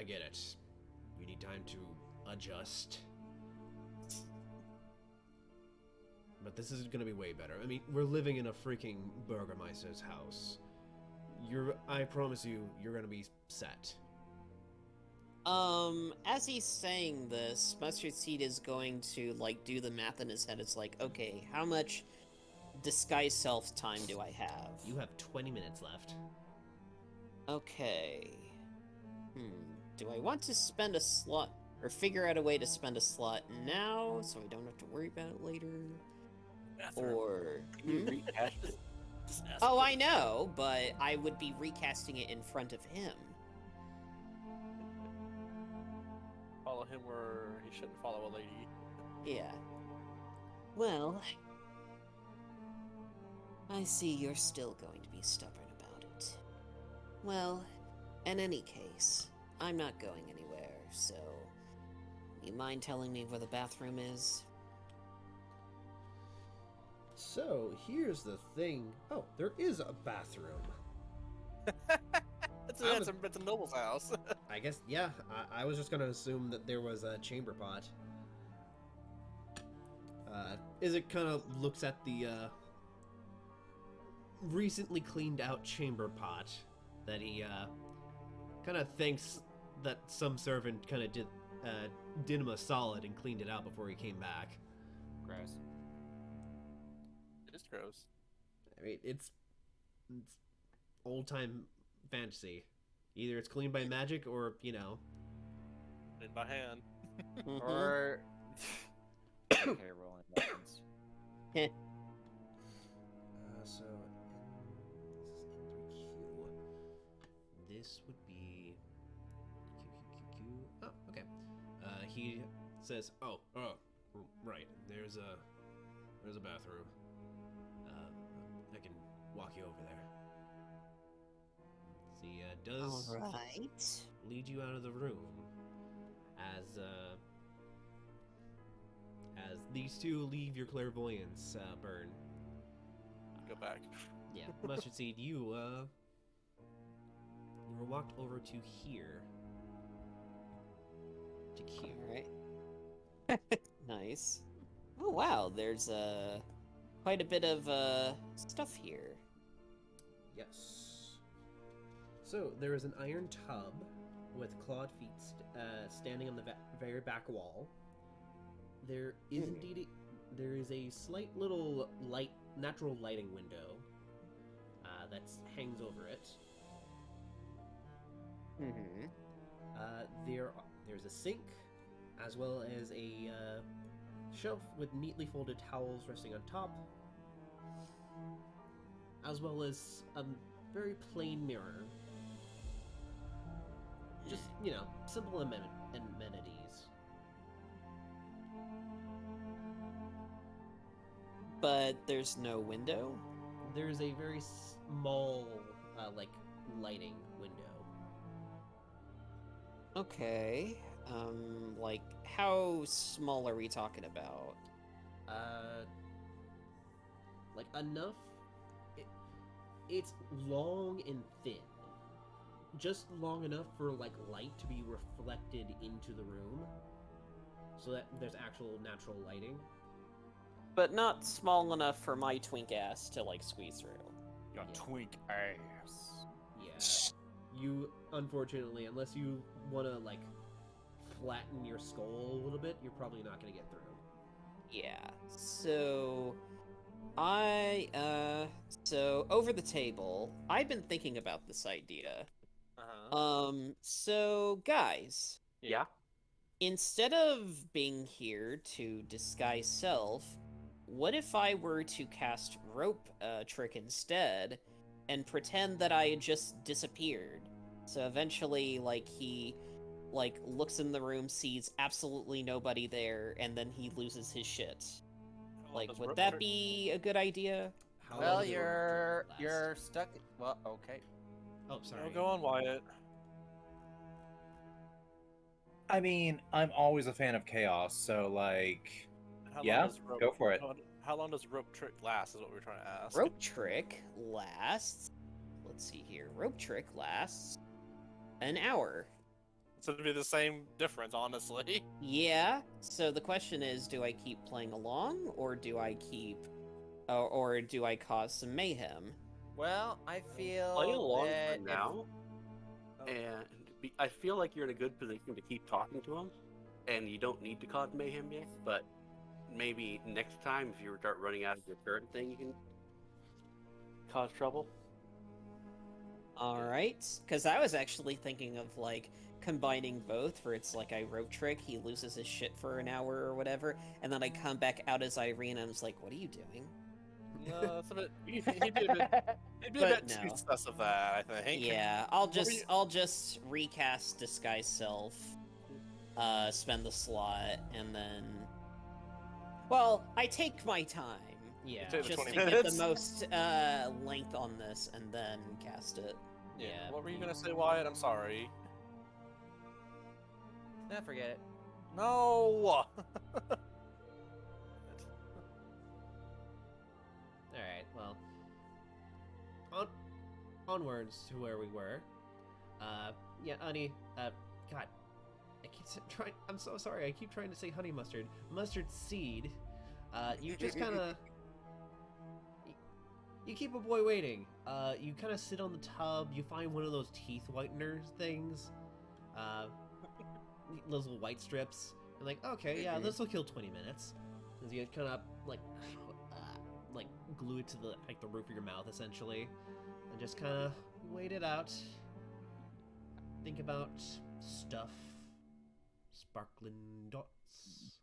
get it. You need time to adjust. But this is gonna be way better. I mean, we're living in a freaking Burgermeister's house. I promise you, you're gonna be set. As he's saying this, Mustard Seed is going to, like, do the math in his head. It's like, okay, how much disguise self time do I have? You have 20 minutes left. Okay. Do I want to spend a slot, or figure out a way to spend a slot now, so I don't have to worry about it later? Or... Can you recast it? Just ask Oh, him. I know, but I would be recasting it in front of him. Follow him where he shouldn't follow a lady. Yeah. Well, I see you're still going to be stubborn about it. Well, in any case, I'm not going anywhere, so you mind telling me where the bathroom is? So, here's the thing. Oh, there is a bathroom. It's a noble's house. I guess, yeah, I was just gonna assume that there was a chamber pot. Izek kind of looks at the recently cleaned out chamber pot that he kind of thinks that some servant kind of did him a solid and cleaned it out before he came back. Gross. It's gross. I mean, it's old time fantasy. Either it's cleaned by magic or, you know. In by hand. Mhm. Or okay, rolling weapons. So, this is N3Q. This would be Q. Oh, okay. He says, "Oh, right. There's a bathroom. I can walk you over there." See, does All right. lead you out of the room as these two leave your clairvoyance burn. Go back. Yeah, Mustard Seed, you were walked over to here. To Q. All right. Nice. Oh wow, there's quite a bit of stuff here. Yes. So there is an iron tub with clawed feet standing on the very back wall. There is indeed there is a slight little natural lighting window that hangs over it. Mm-hmm. There's a sink, as well as a shelf with neatly folded towels resting on top, as well as a very plain mirror. Just, simple amenities. But there's no window? There's a very small, lighting window. Okay. Like, how small are we talking about? Enough. It's long and thin. Just long enough for, light to be reflected into the room. So that there's actual natural lighting. But not small enough for my twink ass to, squeeze through. Your Yeah. twink ass. Yeah. You, unfortunately, unless you want to, flatten your skull a little bit, you're probably not going to get through. Yeah. So so over the table, I've been thinking about this idea. So guys, Yeah. instead of being here to disguise self, what if I were to cast rope trick instead and pretend that I had just disappeared? So eventually, he looks in the room, sees absolutely nobody there, and then he loses his shit. Would that be a good idea? How Well, long does a rope trick last? you're stuck. Well, okay. Oh, sorry. No, go on, Wyatt. I mean, I'm always a fan of chaos, so How Yeah, long does go for it. How long does rope trick last? Is what we're trying to ask. Rope trick lasts. Let's see here. Rope trick lasts an hour. So it'd be the same difference, honestly. Yeah. So the question is, do I keep playing along, or do I or do I cause some mayhem? Well, I feel Play along that for now, and I feel like you're in a good position to keep talking to him, and you don't need to cause mayhem yet. But maybe next time, if you start running out of your current thing, you can cause trouble. All right. Because I was actually thinking of combining both, where it's I rope trick, he loses his shit for an hour or whatever, and then I come back out as Irene, and I was like, "What are you doing?" No, that's a bit. He'd be a bit But too no. sus of that, I think. Yeah, I'll just recast disguise self, spend the slot, and then. Well, I take my time. Yeah. Take the Just 20 to get minutes. the most length on this, and then cast it. Yeah. What were you gonna say, Wyatt? I'm sorry. Nah, forget it. No. Alright, well. Onwards to where we were. Yeah, honey, God. I'm so sorry, I keep trying to say honey mustard. Mustard seed. You just kinda... You keep a boy waiting. You kind of sit on the tub, you find one of those teeth whitener things. Those little white strips. And okay, yeah, this will kill 20 minutes. As you kind of, glue it to the roof of your mouth, essentially. And just kind of wait it out. Think about stuff. Sparkling dots.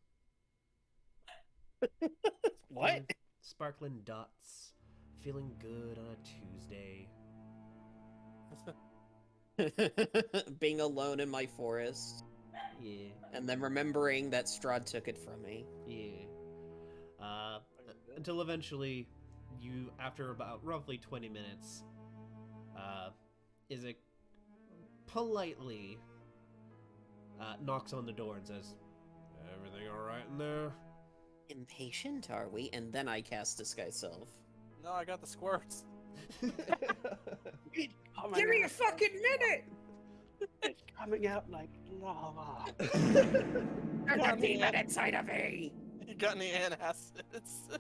What? Sparkling dots. Feeling good on a Tuesday. Being alone in my forest, Yeah, and then remembering that Strahd took it from me. yeah. Until eventually, you, after about roughly 20 minutes, Isaac politely knocks on the door and says, "Everything all right in there?" Impatient, are we? And then I cast disguise self. No, I got the squirts. Give me a fucking minute! It's coming out like lava. There's a demon inside of me! You got any antacids?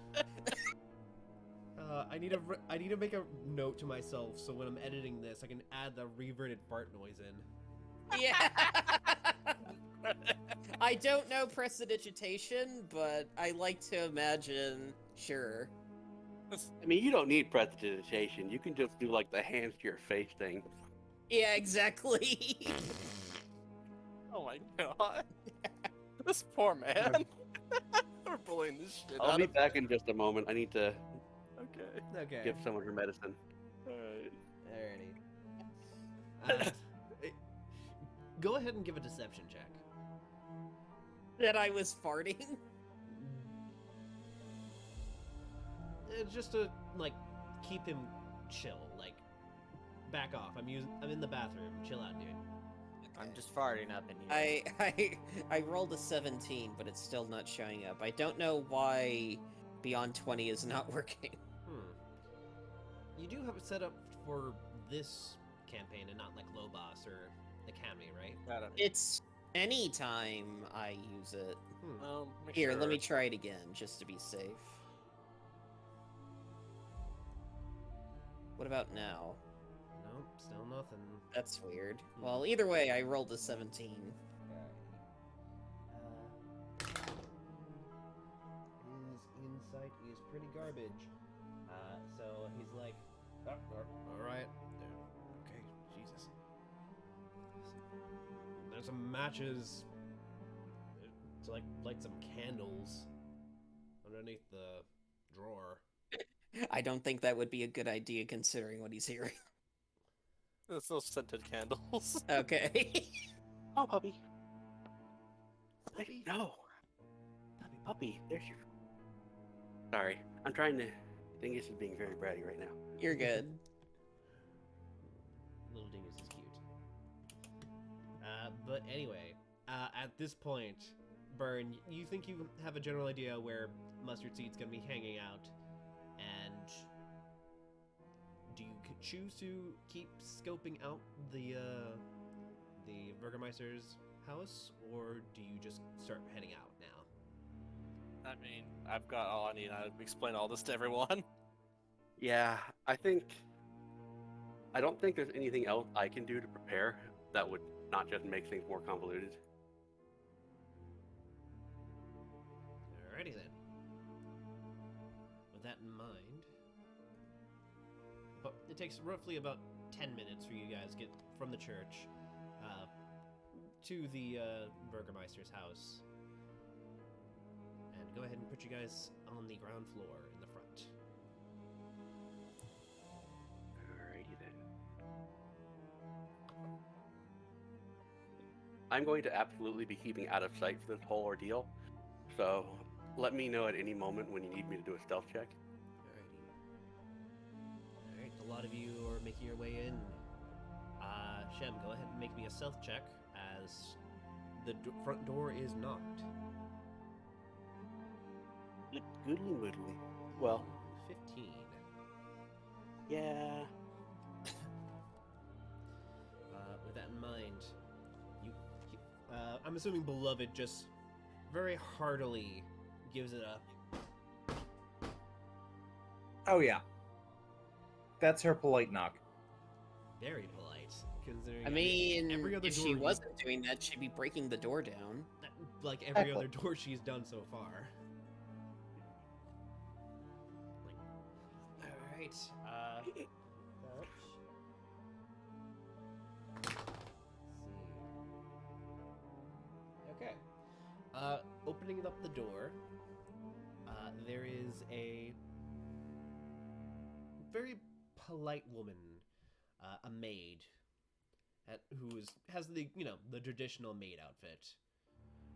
I need to make a note to myself so when I'm editing this, I can add the reverted fart noise in. Yeah! I don't know prestidigitation, but I like to imagine, sure. I mean, you don't need prestidigitation. You can just do the hands to your face thing. Yeah, exactly. Oh my god. This poor man. We're pulling this shit I'll out be of- back in just a moment. I need to Okay. Okay. give someone her medicine. Alright. Alrighty. Eh, go ahead and give a deception check. That I was farting? Just to like keep him chill, like back off. I'm in the bathroom. Chill out, dude. I'm just farting up in here. I rolled a 17, but it's still not showing up. I don't know why Beyond 20 is not working. You do have it set up for this campaign and not like Lobos or Academy, right? I don't know. It's anytime I use it. Well, make Here, let me sure. try it again, just to be safe. What about now? Nope, still nothing. That's weird. Well, either way, I rolled a 17. His insight is pretty garbage. So he's like, all right, okay, Jesus. There's some matches. To like light some candles underneath the drawer. I don't think that would be a good idea considering what he's hearing. It's those scented candles. Okay. Oh, puppy. Puppy? No. Puppy, there's your... Sorry, I'm trying to... Dingus is being very bratty right now. You're good. Little Dingus is cute. But anyway, at this point, Burn, you think you have a general idea where Mustard Seed's gonna be hanging out, and do you choose to keep scoping out the Burgermeister's house, or do you just start heading out now? I mean, I've got all I need. I explain all this to everyone. Yeah, I don't think there's anything else I can do to prepare that would not just make things more convoluted. Alrighty then. With that in mind, but it takes roughly about 10 minutes for you guys to get from the church to the Burgermeister's house. And go ahead and put you guys on the ground floor in the front. Alrighty then. I'm going to absolutely be keeping out of sight for this whole ordeal, so let me know at any moment when you need me to do a stealth check. Alrighty. Alright, a lot of you are making your way in. Shem, go ahead and make me a stealth check as the front door is knocked. Goodly moodly. Well, 15. yeah. With that in mind, I'm assuming Beloved just very heartily gives it a... Oh yeah. That's her polite knock. Very polite, considering I mean, every other if door she you- wasn't doing that, she'd be breaking the door down. like every Exactly. other door she's done so far. Like, all right. Okay. Opening up the door, there is a very polite woman, a maid, has the the traditional maid outfit,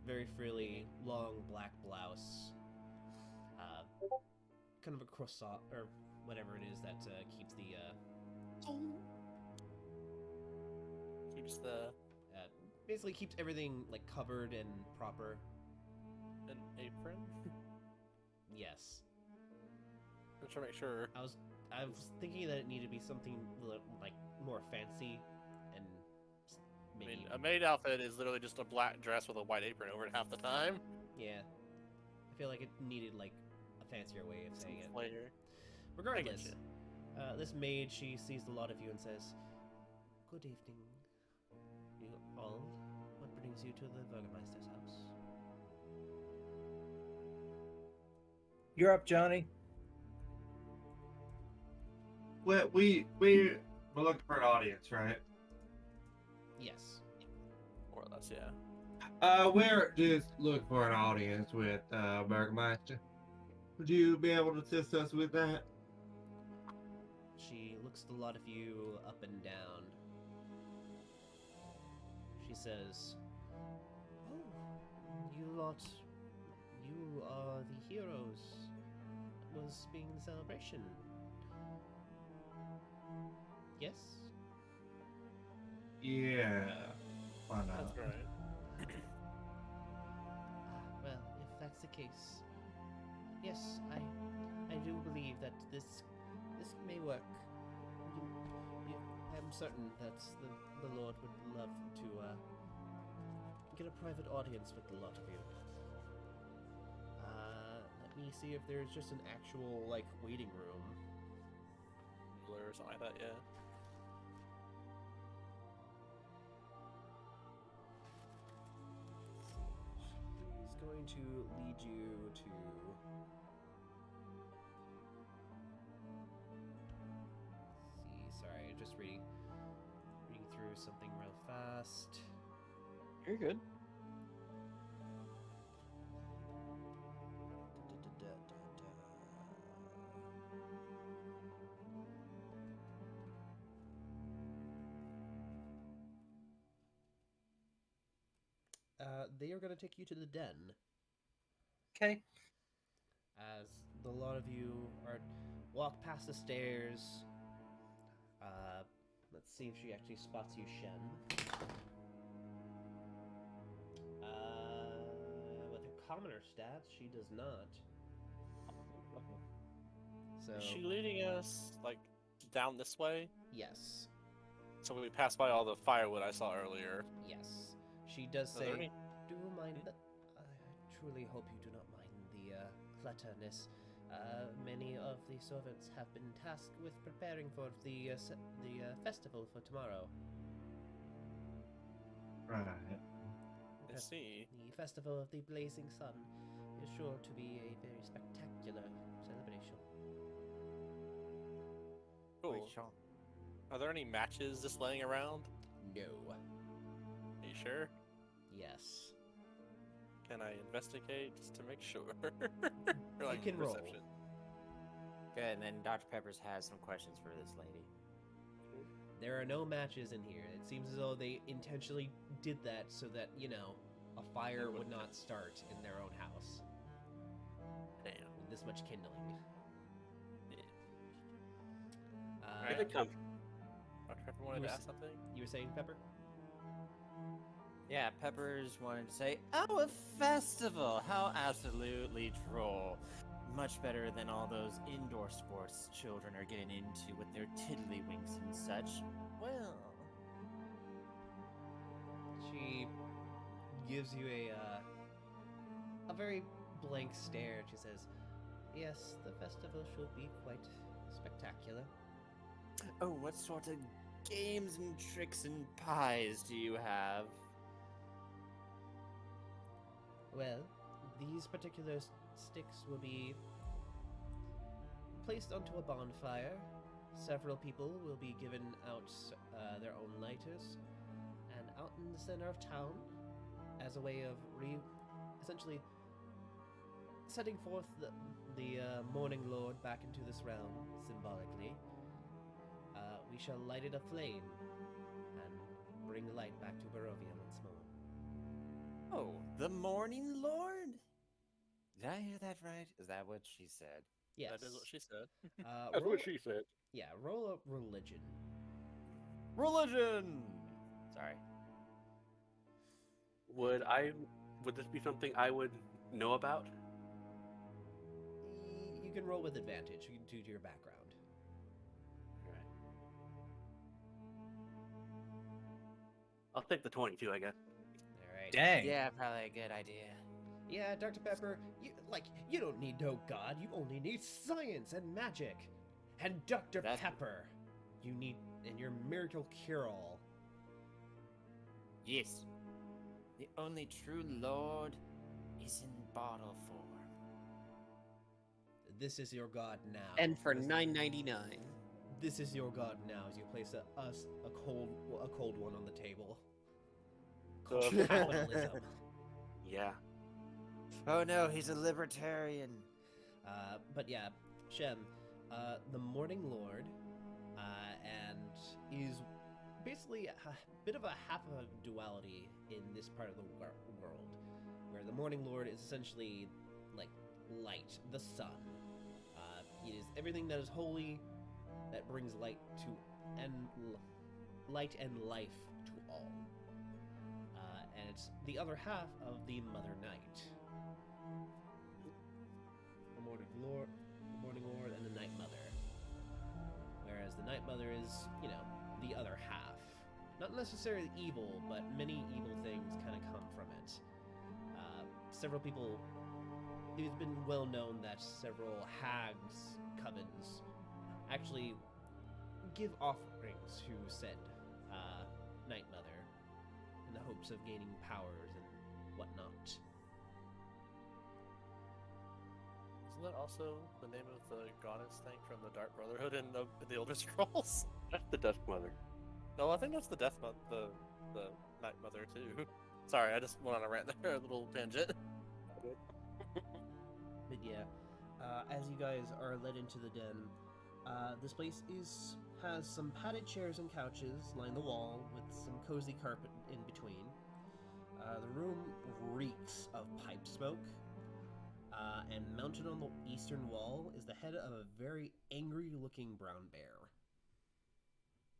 very frilly, long black blouse, kind of a croissant or whatever it is that keeps the Keeps the basically keeps everything like covered and proper. an apron. Yes, I'm trying to make sure. I was thinking that it needed to be something like more fancy and I maybe mean, a maid outfit is literally just a black dress with a white apron over it half the time. yeah. I feel like it needed like a fancier way of saying it. Later. Regardless, you. this maid, she sees a lot of you and says, "Good evening, you all. What brings you to the Burgermeister's house?" You're up, Johnny. We're looking for an audience, right? Yes. More or less, yeah. We're just looking for an audience with Burgermeister. Would you be able to assist us with that? She looks at a lot of you up and down. She says, "Oh, you are the heroes. Was being the celebration. Yes? Yeah. Why not? That's right. Well, if that's the case, yes, I do believe that this may work. I'm certain that the Lord would love to get a private audience with the lot of you. Let me see if there's just an actual like waiting room. Or something like that, yeah. He's going to lead you to. See, sorry, just reading through something real fast. You're good. They are going to take you to the den. Okay. As the lot of you are walk past the stairs. Let's see if she actually spots you, Shen. With her commoner stats, she does not. So Is she leading us, like, down this way? yes, So we passed by all the firewood I saw earlier. yes, she does Are there say. any- Do mind that? I truly hope you do not mind the clutterness. Many of the servants have been tasked with preparing for the festival for tomorrow. Right. I see. The festival of the blazing sun is sure to be a very spectacular celebration. Cool. Wait, Sean. Are there any matches just laying around? No. Are you sure? Yes. Can I investigate just to make sure? Or like can roll. perception? Good, and then Dr. Peppers has some questions for this lady. There are no matches in here. It seems as though they intentionally did that so that, you know, a fire would not start in their own house Damn. with this much kindling. Yeah. Here they come. Dr. Pepper wanted to ask something? You were saying, Pepper? Yeah, Peppers wanted to say, "Oh, a festival! How absolutely droll. Much better than all those indoor sports children are getting into with their tiddlywinks and such. Well, She gives you a very blank stare. She says, "Yes, the festival should be quite spectacular." oh, what sort of games and tricks and pies do you have?" Well, these particular sticks will be placed onto a bonfire. Several people will be given out their own lighters, and out in the center of town, as a way of essentially setting forth the Morning Lord back into this realm symbolically. We shall light it aflame and bring light back to Barovia once more. Oh, the Morning Lord? Did I hear that right? Is that what she said? Yes. That is what she said. That's roll, what she said. Yeah, roll a religion. Religion! Sorry. Would this be something I would know about? You can roll with advantage due to your background. Alright. I'll take the 22, I guess. All right. Dang. Yeah, probably a good idea. Yeah, Dr. Pepper, you don't need no god, you only need science and magic. And Dr. That's- Pepper, you need and your miracle cure-all. Yes. The only true Lord is in bottle form. This is your god now. And for This- $9.99. This is your god now as you place a cold one on the table. So- Capitalism. Yeah. Oh no, he's a libertarian. But yeah, Shem, the Morning Lord, and is basically a bit of a half of a duality in this part of the world, where the Morning Lord is essentially like light, the sun. It is everything that is holy, that brings light to light and life to all. And it's the other half of the Mother Night. The Morning Lord, and the Night Mother. Whereas the Night Mother is, the other half. Not necessarily evil, but many evil things kind of come from it. Several people. It's been well known that several hags' covens actually give offerings to said Night Mother in the hopes of gaining powers and whatnot. Isn't that also the name of the goddess thing from the Dark Brotherhood in the Elder Scrolls? That's the Dusk Mother. No, I think that's the Death Mother, the Night Mother too. Sorry, I just went on a rant there, a little tangent. But yeah, as you guys are led into the den, this place has some padded chairs and couches line the wall with some cozy carpet in between. The room reeks of pipe smoke, and mounted on the eastern wall is the head of a very angry-looking brown bear.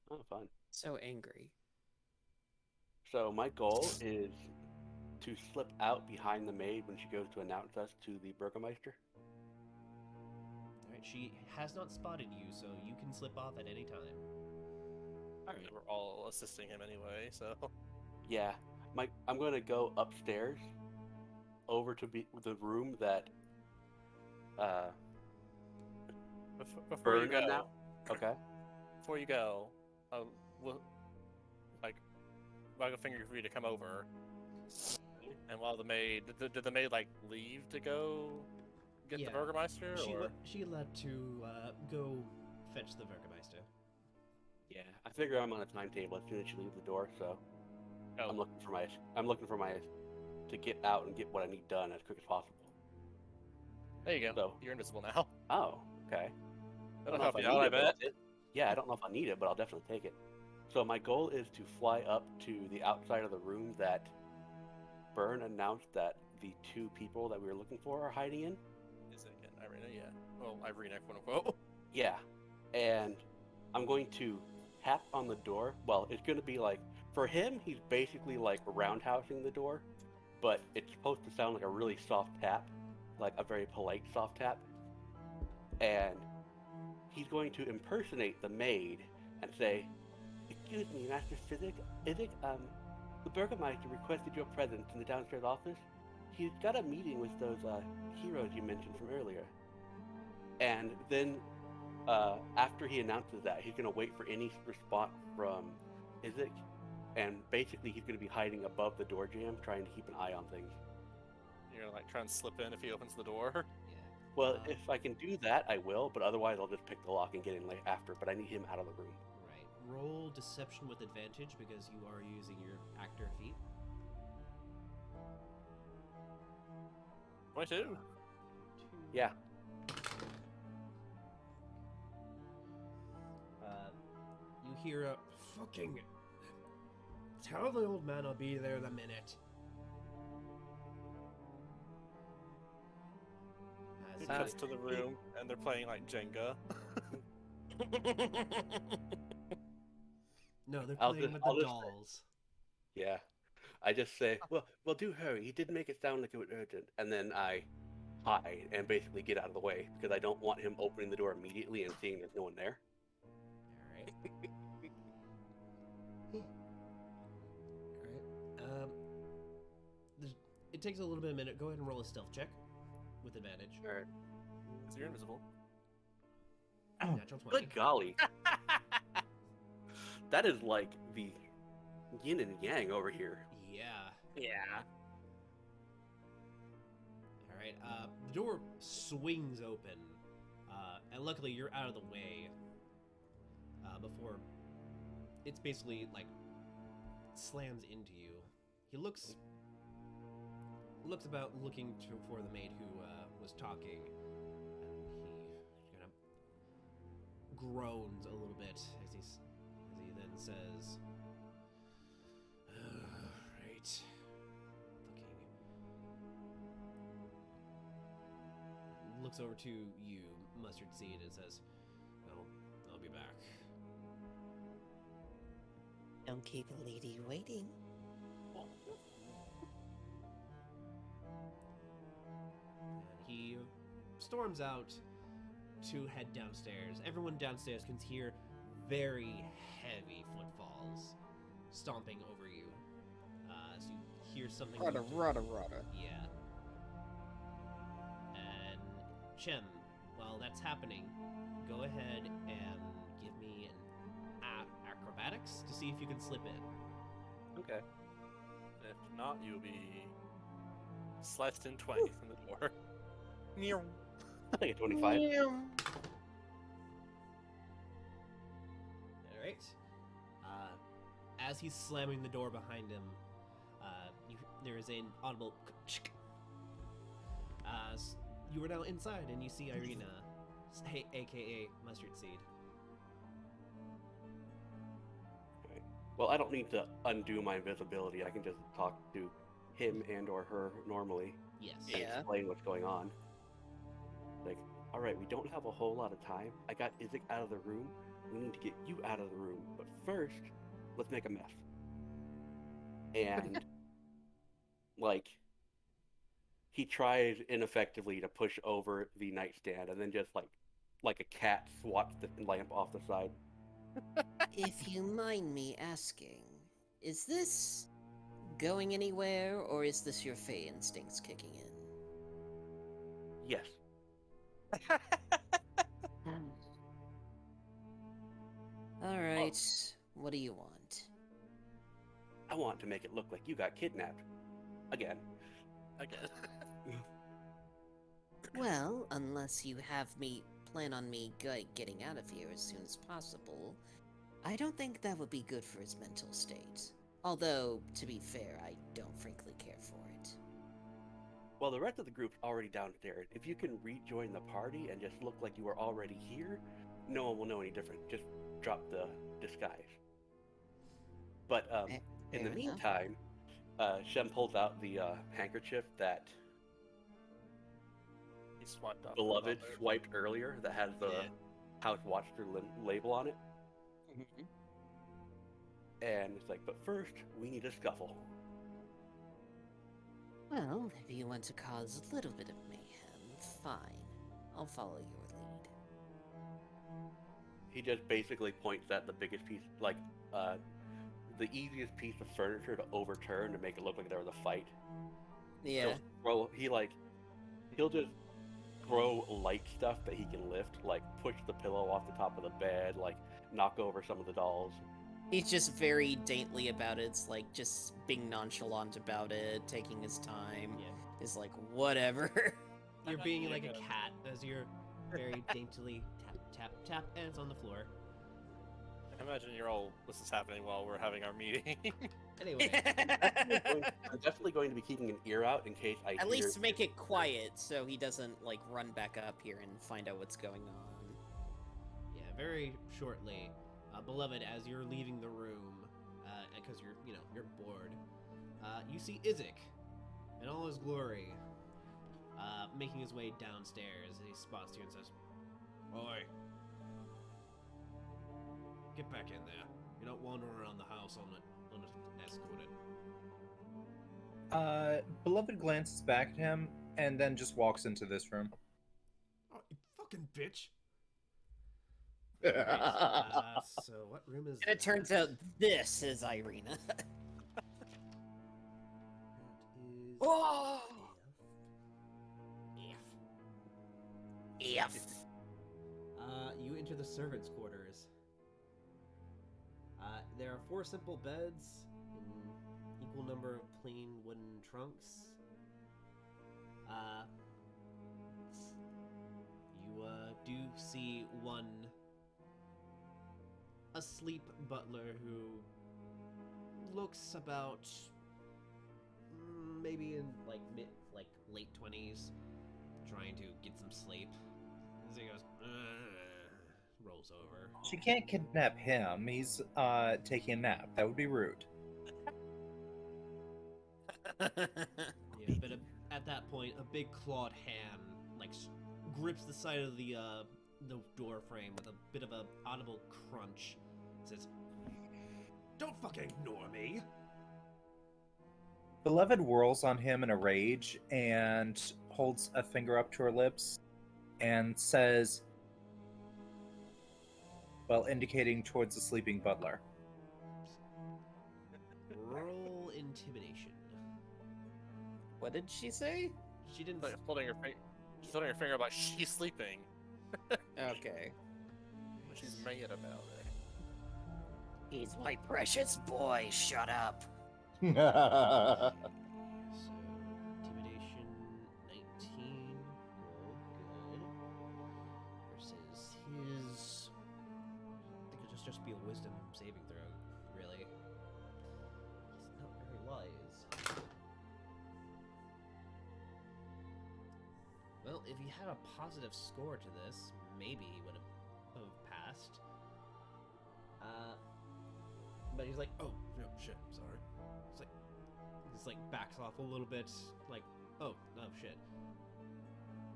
Oh, fun. So angry. So my goal is to slip out behind the maid when she goes to announce us to the Burgermeister. Alright, she has not spotted you, so you can slip off at any time. Alright, we're all assisting him anyway, so. Yeah, I'm going to go upstairs over to the room that Before you Burn go, now. Okay. before you go, we'll, wag a finger for you to come over. And while the maid, did the maid like leave to go get Yeah, the Burgermeister, or? She led to go fetch the Burgermeister. Yeah, I figure I'm on a timetable as soon as she leaves the door, so Oh, I'm looking for my to get out and get what I need done as quick as possible. there you go. So- You're invisible now. Oh, okay. That'll know if help you need out, I it, but I'll bet. yeah, I don't know if I need it, but I'll definitely take it. So my goal is to fly up to the outside of the room that Byrne announced that the two people that we were looking for are hiding in. Is it again? Irina, yeah. Well, Irina, quote unquote. Yeah, and I'm going to tap on the door. Well, it's going to be like, for him, he's basically like roundhousing the door, but it's supposed to sound like a really soft tap, like a very polite soft tap. And he's going to impersonate the maid and say, "Excuse me, Master Physic, the Burgermeister requested your presence in the downstairs office. He's got a meeting with those heroes you mentioned from earlier." And then after he announces that, he's going to wait for any response from Isaac, and basically he's going to be hiding above the door jamb, trying to keep an eye on things. You're gonna like try and slip in if he opens the door. Yeah. Well, if I can do that, I will, but otherwise I'll just pick the lock and get in after, but I need him out of the room. Right. Roll deception with advantage because you are using your actor feat. 22. Yeah. You hear a fucking. Tell the old man I'll be there in a minute. He As cuts to the room and they're playing like Jenga. no, they're I'll playing just- with I'll the just- dolls. Yeah. I just say, well, do hurry. He did make it sound like it was urgent. And then I hide and basically get out of the way because I don't want him opening the door immediately and seeing there's no one there. Alright. Alright. It takes a little bit of a minute. Go ahead and roll a stealth check with advantage. Alright. So you're invisible. Natural 20. Good golly. That is like the yin and yang over here. Yeah. Yeah. Alright, the door swings open, and luckily you're out of the way, before it's basically, like, slams into you. He looks looks about looking for the maid who was talking, and he kind of groans a little bit as he then says, "Right." Looks over to you, Mustard Seed, and says, I'll be back. Don't keep a lady waiting. And he storms out to head downstairs. Everyone downstairs can hear very heavy footfalls stomping over you. So you hear something. Rudder. Yeah. And Chem, while that's happening, go ahead and give me an acrobatics to see if you can slip in. Okay. If not, you'll be sliced in twain from the door. I think a 25. All right. As he's slamming the door behind him, there is an audible. You are now inside, and you see Irina, aka Mustard Seed. Okay. Well, I don't need to undo my invisibility. I can just talk to him and or her normally Yes. and Yeah. explain what's going on. Like, all right, we don't have a whole lot of time. I got Isaac out of the room. We need to get you out of the room. But first, let's make a mess. And, like, he tries ineffectively to push over the nightstand and then just, like a cat swats the lamp off the side. If you mind me asking, is this going anywhere, or is this your Fey instincts kicking in? Yes. All right, what do you want? I want to make it look like you got kidnapped. Again. Again. Well, unless you have me plan on me getting out of here as soon as possible, I don't think that would be good for his mental state. Although, to be fair, I don't frankly care for it. Well, the rest of the group's already downstairs. If you can rejoin the party and just look like you were already here, no one will know any different. Just drop the disguise. But in the Fair enough. meantime, Shem pulls out the handkerchief that He swiped off. Beloved the butler. swiped earlier that has the Yeah. House Watcher label on it. Mhm. And it's like, but first, we need a scuffle. Well, if you want to cause a little bit of mayhem, fine. I'll follow your lead. He just basically points at the biggest piece, like, the easiest piece of furniture to overturn to make it look like there was a fight. Yeah. He'll just throw light stuff that he can lift, like push the pillow off the top of the bed, like knock over some of the dolls. He's just very daintily about it. It's like just being nonchalant about it, taking his time. Yeah. Is like, whatever. You're being Yeah, like a good. cat as you're very daintily tap, tap, tap, and it's on the floor. I imagine this is happening while we're having our meeting. Anyway, I'm definitely going to be keeping an ear out in case I At hear... least make it quiet so he doesn't like run back up here and find out what's going on. yeah, very shortly, Beloved, as you're leaving the room, because you're bored, you see Isaac in all his glory, making his way downstairs. He spots you and says, "Oi, get back in there. You're not wandering around the house unescorted." Beloved glances back at him and then just walks into this room. Oh, you fucking bitch! Right, so what room is And it turns out this is Irina. That is Oh! F. F. You enter the servants' quarters. There are 4 simple beds in equal number of plain wooden trunks. You do see one asleep butler who looks about maybe in like late 20s, trying to get some sleep. As he goes, rolls over. She can't kidnap him. He's taking a nap. That would be rude. Yeah, but at that point, a big clawed hand grips the side of the door frame with a bit of a audible crunch. Says, "Don't fucking ignore me." Beloved whirls on him in a rage and holds a finger up to her lips and says, while indicating towards the sleeping butler, Roll intimidation. What did she say? She didn't. Like holding her finger. She's holding her finger about she's sleeping. Okay. She's mad about it. He's my precious boy, shut up. So, intimidation 19. Good. Versus his. I think it'll just be a wisdom saving throw, really. He's not very wise. Well, if he had a positive score to this, maybe he would have passed. But he's like, oh, no, shit, sorry. He's like backs off a little bit, like, oh shit.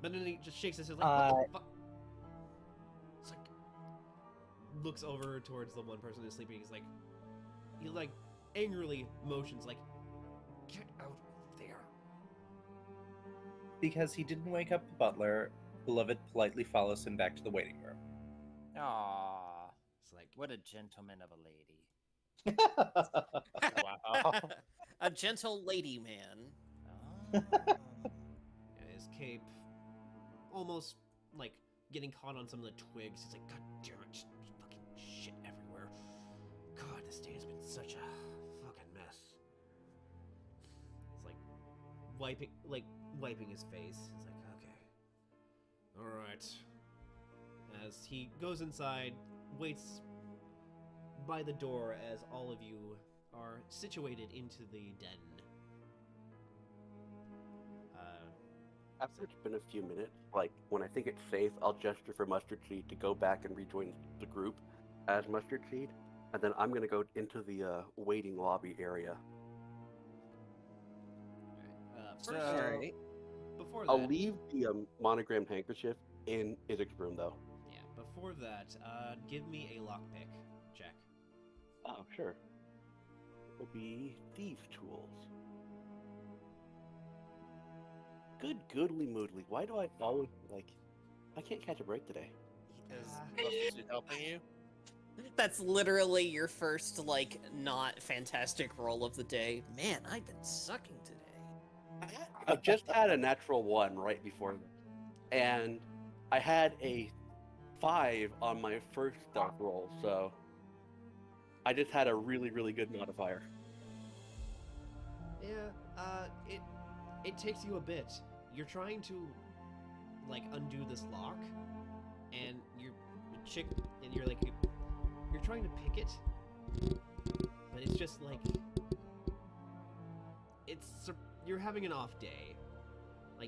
But then he just shakes his head like, what the fuck? It's like, looks over towards the one person who's sleeping. He like angrily motions like, get out of there. because he didn't wake up the butler, Beloved politely follows him back to the waiting room. Aww, It's like, what a gentleman of a lady. Wow. A gentle lady man. Oh. his cape almost like getting caught on some of the twigs. He's like, God damn it, just fucking shit everywhere. God, this day has been such a fucking mess. It's like wiping his face. He's like, okay. Alright. As he goes inside, waits by the door as all of you are situated into the den. After it's been a few minutes, like when I think it's safe, I'll gesture for Mustard Seed to go back and rejoin the group as Mustard Seed, and then I'm gonna go into the waiting lobby area. First, So- Alright. before that, I'll leave the monogrammed handkerchief in Isaac's room, though. yeah, before that, give me a lockpick check. Oh, sure. It'll be Thieves' Tools. Good goodly moodly. Why do I always, I can't catch a break today. Is Mustard Seed helping you? That's literally your first, not fantastic roll of the day. Man, I've been sucking today. I just had a natural 1 right before this, and I had a 5 on my first stealth roll, so I just had a really, really good modifier. Yeah, it takes you a bit. You're trying to undo this lock, and you're trying to pick it, but it's just you're having an off day.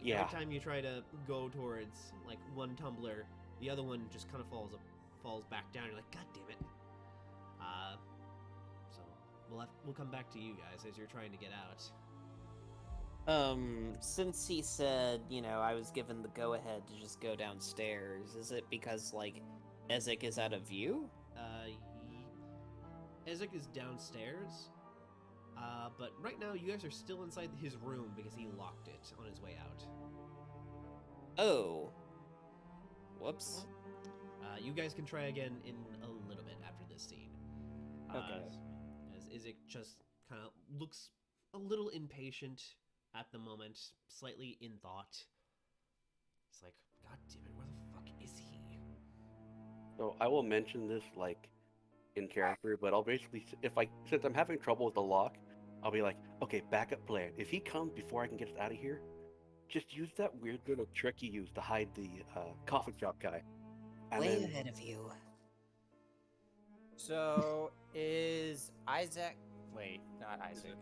Yeah. Every time you try to go towards one tumbler, the other one just kind of falls back down. You're like, God damn it. So we'll come back to you guys as you're trying to get out. Since he said, I was given the go-ahead to just go downstairs, is it because, Ezek is out of view? Ezek is downstairs, but right now you guys are still inside his room because he locked it on his way out. Oh. Whoops. You guys can try again in a little bit after this scene. Okay. As Izek just kind of looks a little impatient at the moment, slightly in thought. It's like, God damn it, where the fuck is he? So I will mention this in character, but I'll basically, since I'm having trouble with the lock, I'll be like, okay, backup plan. If he comes before I can get us out of here, just use that weird little trick you use to hide the coffin shop guy. And Way then, ahead of you. So is Isaac? Wait, not Isaac.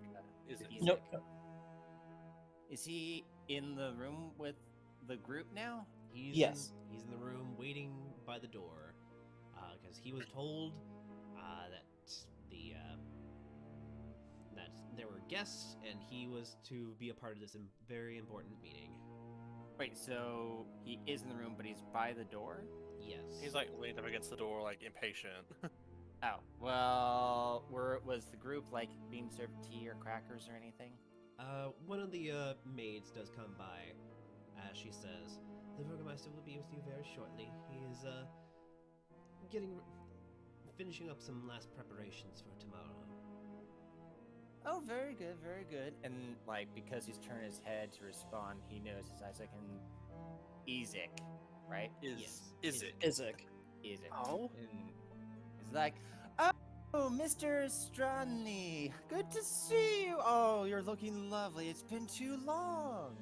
Is it? Isaac. Nope. Is he in the room with the group now? Yes. He's in the room waiting by the door, because he was told that that there were guests and he was to be a part of this very important meeting. Wait, so he is in the room, but he's by the door? Yes. He's like leaned up against the door, like impatient. Oh, well, was the group like being served tea or crackers or anything? One of the maids does come by, as she says, "The Burgermeister will be with you very shortly. He is finishing up some last preparations for tomorrow." Oh, very good, very good. And like because he's turned his head to respond, he knows it's Isaac and Ezek, right? Yes. Is it? Isaac. Ezek. Oh. And he's like, "Oh, Mr. Strahd, good to see you. Oh, you're looking lovely. It's been too long."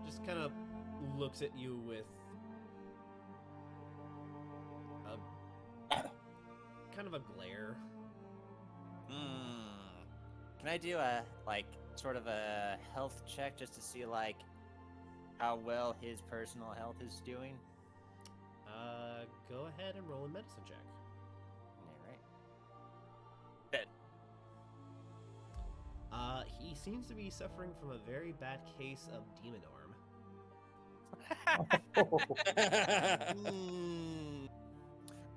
Just kind of looks at you with a kind of a glare. Can I do a like sort of a health check just to see like how well his personal health is doing? Go ahead and roll a medicine check. Yeah, right. He seems to be suffering from a very bad case of demon arm.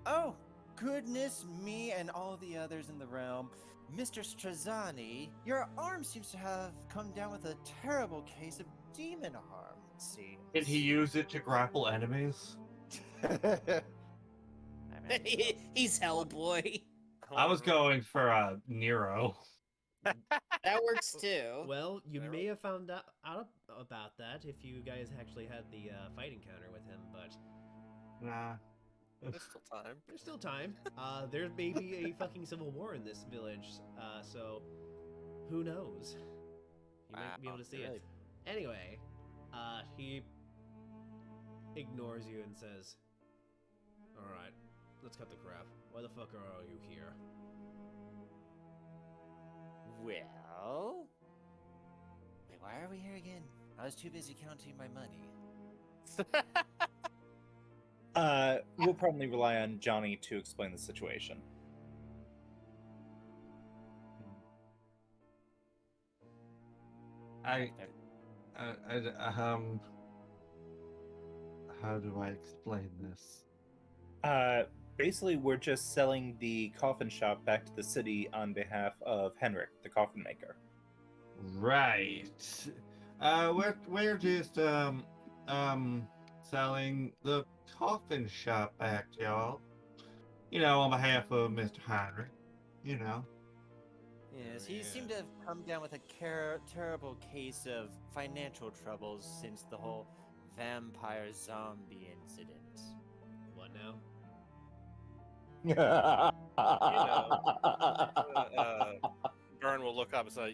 Oh, goodness me and all the others in the realm. Mr. Strahd, your arm seems to have come down with a terrible case of demon arm, it seems. Did he use it to grapple enemies? He's Hellboy. I was going for Nero. That works too. Well, you There may have found out about that if you guys actually had the fight encounter with him, but Nah. There's still time. there's still time. There may be a fucking civil war in this village, so who knows? You might be able to see it. Anyway, he ignores you and says, "Alright, let's cut the crap. Why the fuck are you here?" Well, wait, why are we here again? I was too busy counting my money. We'll probably rely on Johnny to explain the situation. How do I explain this? Basically, we're just selling the coffin shop back to the city on behalf of Henrik, the coffin maker. Right. We're just selling the coffin shop back to y'all. You know, on behalf of Mr. Heinrich. You know. Yes, he seemed to have come down with a terrible case of financial troubles since the whole vampire zombie incident. What now? Byrne will look up and say,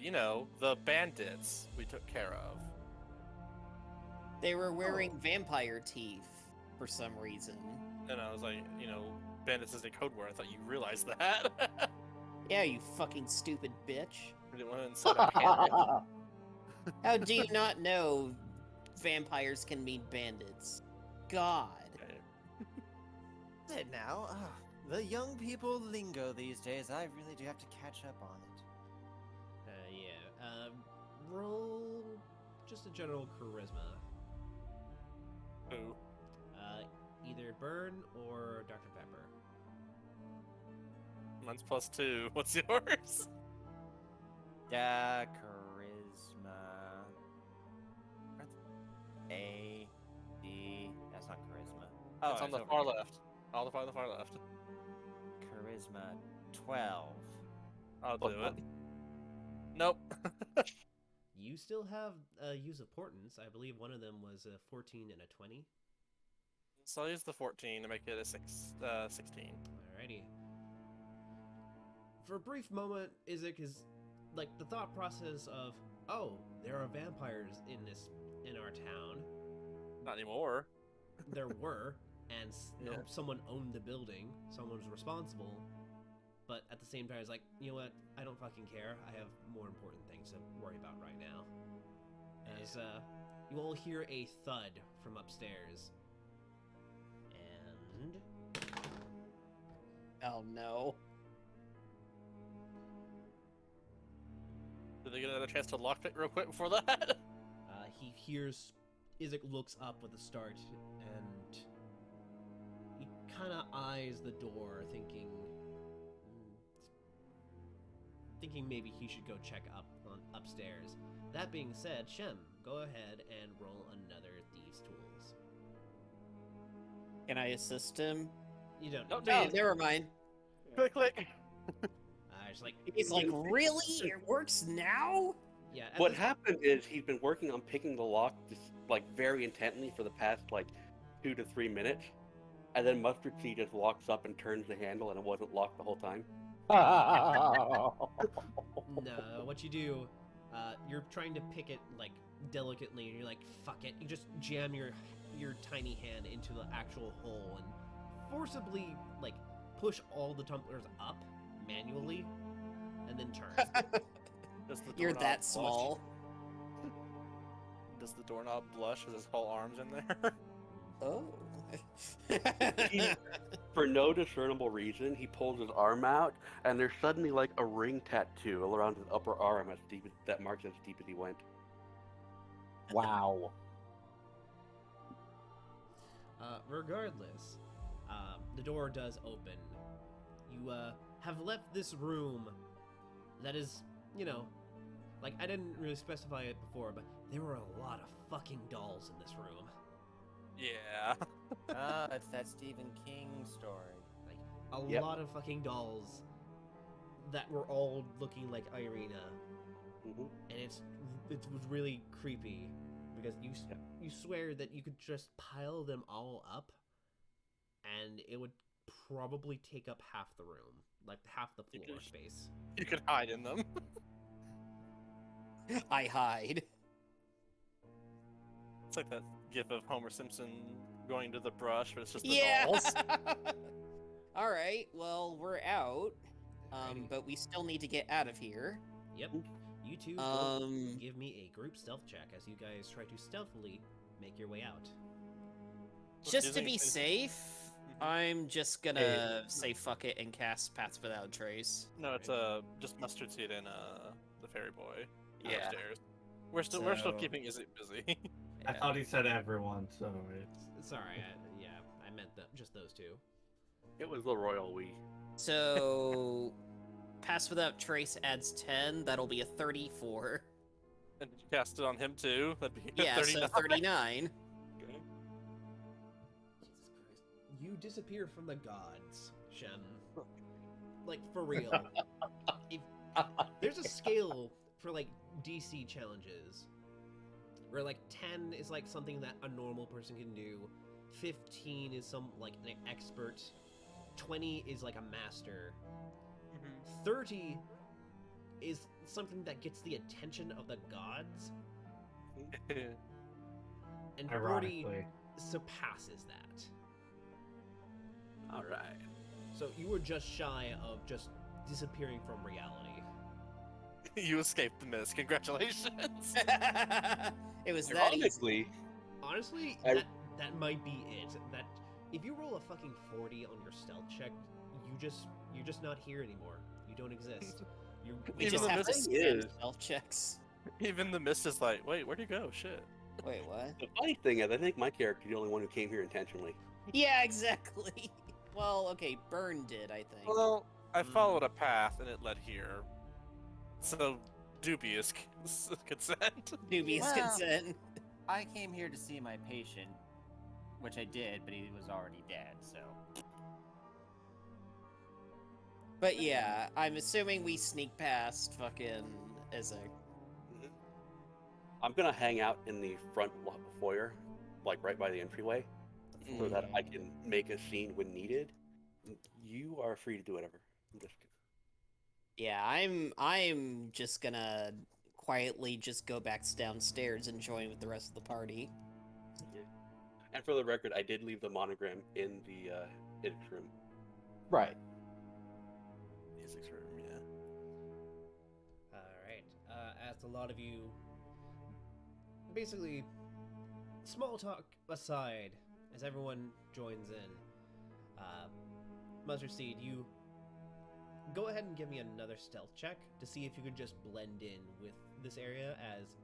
the bandits we took care of. They were wearing vampire teeth for some reason. And I was like, bandits is a code word. I thought you realized that. Yeah, you fucking stupid bitch. I didn't want to inside a panic. How do you not know vampires can mean bandits? God. It now. The young people lingo these days. I really do have to catch up on it. Roll just a general charisma. Who? Either Burn or Dr. Pepper. Mine's +2. What's yours? Charisma. A, D. That's not charisma. Oh, It's on the over far here. left. All the far on the far left. Charisma 12. I'll do it. Nope. You still have use of portents. I believe one of them was a 14 and a 20. So I'll use the 14 to make it a 16. Alrighty. For a brief moment, Isaac is like the thought process of, oh, there are vampires in our town. Not anymore. There were, and Yeah. someone owned the building. Someone was responsible. but at the same time, it's like, you know what? I don't fucking care. I have more important things to worry about right now. As you all hear a thud from upstairs, and Oh no. Did they get another chance to lockpick real quick before that? he hears Isaac looks up with a start, and he kind of eyes the door, thinking maybe he should go check upstairs. That being said, Shem, go ahead and roll another Thieves' Tools. Can I assist him? You don't. Don't Oh, Please. never mind. Click, click. Just like He's like, really? It works now? yeah. What happened is he's been working on picking the lock just like very intently for the past like 2 to 3 minutes, and then Mustard Seed just walks up and turns the handle, and it wasn't locked the whole time. No, what you do, you're trying to pick it like delicately, and you're like, fuck it. You just jam your tiny hand into the actual hole and forcibly like push all the tumblers up manually, and then turn. Does the You're doorknob that blush? small. Does the doorknob blush with his whole arms in there? Oh. For no discernible reason, he pulls his arm out, and there's suddenly like a ring tattoo all around his upper arm that marks as deep as he went. Wow. Regardless, the door does open. You have left this room that is, you know, like I didn't really specify it before, but there were a lot of fucking dolls in this room. Yeah. It's that Stephen King story. Like a Yep. lot of fucking dolls that were all looking like Irina, Mm-hmm. and it was really creepy because you swear that you could just pile them all up, and it would probably take up half the room, like half the You floor could- space. You could hide in them. I hide. It's like that gif of Homer Simpson going to the brush, but it's just the Yeah. dolls. All right. Well, we're out. Alrighty. But we still need to get out of here. Yep. You two give me a group stealth check as you guys try to stealthily make your way out. Just to Using be things- safe, Mhm. I'm just gonna say fuck it and cast Paths Without a Trace. No, it's just Mustard Seed and the fairy boy Yeah. upstairs. We're still So- keeping Izzy busy. I thought he said everyone, so it's... Sorry, I meant just those two. It was the royal we. So, Pass Without Trace adds 10. That'll be a 34. And you cast it on him too. That'd be Yeah, 39. so 39. Okay. Jesus Christ. You disappear from the gods, Shem. Like, for real. There's a scale for, like, DC challenges. Where, like, 10 is, like, something that a normal person can do. 15 is like, an expert. 20 is, like, a master. 30 is something that gets the attention of the gods. And 40 Ironically. surpasses that. All right. So you were just shy of just disappearing from reality. You escaped the mist. Congratulations. It was that easy. Ironically, Honestly, I- that might be it. That if you roll a fucking 40 on your stealth check, you're just not here anymore. You don't exist. You We Even just the have to mist spam is- stealth checks. Even the mist is like, wait, where'd he go? Shit. Wait, what? the funny thing is, I think my character is the only one who came here intentionally. Yeah, exactly. Well, okay, Burn did, I think. Well, I followed a path and it led here. So dubious consent. Dubious Well. consent. I came here to see my patient, which I did, but he was already dead, so. But yeah, I'm assuming we sneak past fucking Isaac. I'm gonna hang out in the front foyer, like right by the entryway, so that I can make a scene when needed. You are free to do whatever. I'm just Yeah, I'm just gonna quietly just go back downstairs and join with the rest of the party. And for the record, I did leave the monogram in the room. Right. Isaac's room, yeah. Alright. As a lot of you. Basically, small talk aside, as everyone joins in, Mustard Seed, you go ahead and give me another stealth check to see if you could just blend in with this area as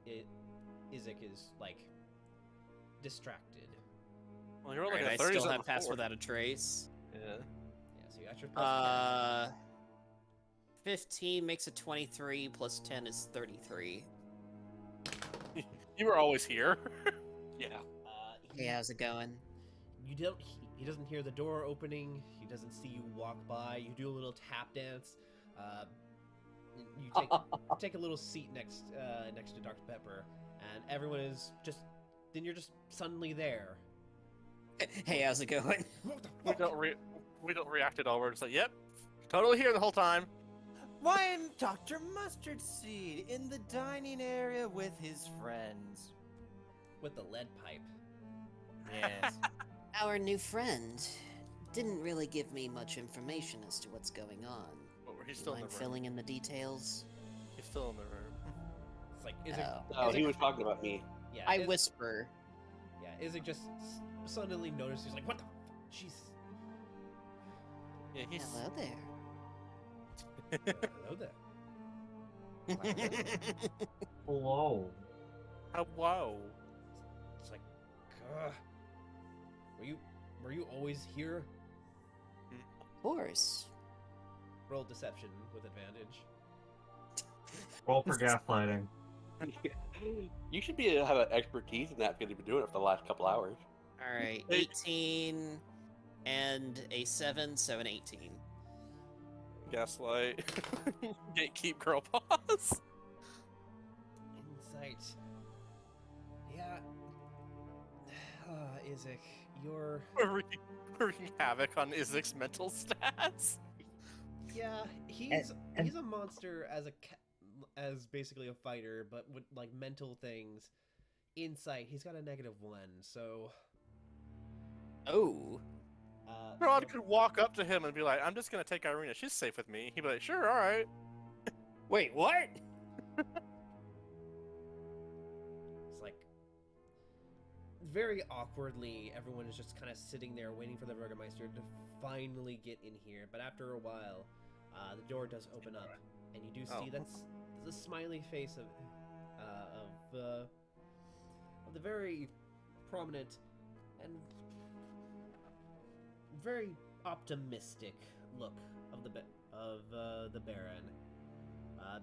Isaac is, like, distracted. Well, you're like Alright, a I 30 still on have the pass floor. without a trace. Yeah. Yeah, so you got your plus 15 makes it 23, plus 10 is 33. You were always here. Yeah. 10. Hey, how's it going? You don't. He doesn't hear the door opening. He doesn't see you walk by. You do a little tap dance. You take a little seat next to Dr. Pepper, and everyone is just. Then you're just suddenly there. Hey, how's it going? What the We fuck? we don't react at all. We're just like, yep, totally here the whole time. Why, I'm Dr. Mustard Seed in the dining area with his friends. With the lead pipe. Yes. Our new friend didn't really give me much information as to what's going on. But he's still in Mind the room. filling in the details? He's still in the room. It's like Isaac. Oh. Oh, he was talking about me. Yeah. I whisper. Yeah, Isaac just suddenly noticed. He's like, "What the? Jeez." Yeah, he's. Hello there. Hello there. Hello. Hello. It's like, were you always here? Of course. Roll deception with advantage. Roll for gaslighting. You should be have an expertise in that because you've been doing it for the last couple hours. Alright, Hey. 18 and a 7, so an 18. Gaslight. Gatekeep girl paws. Insight. Yeah. Isaac, you're. We're wreaking havoc on Isaac's mental stats. Yeah, he's a monster as basically a fighter, but with like mental things. Insight, he's got a -1, so. Oh. Rod could walk up to him and be like, I'm just gonna take Irina, she's safe with me. He'd be like, sure, alright. Wait, what? It's like very awkwardly, everyone is just kind of sitting there waiting for the Burgermeister to finally get in here. But after a while, the door does open up, and you do see that's the smiley face of the very prominent and very optimistic look of the Baron.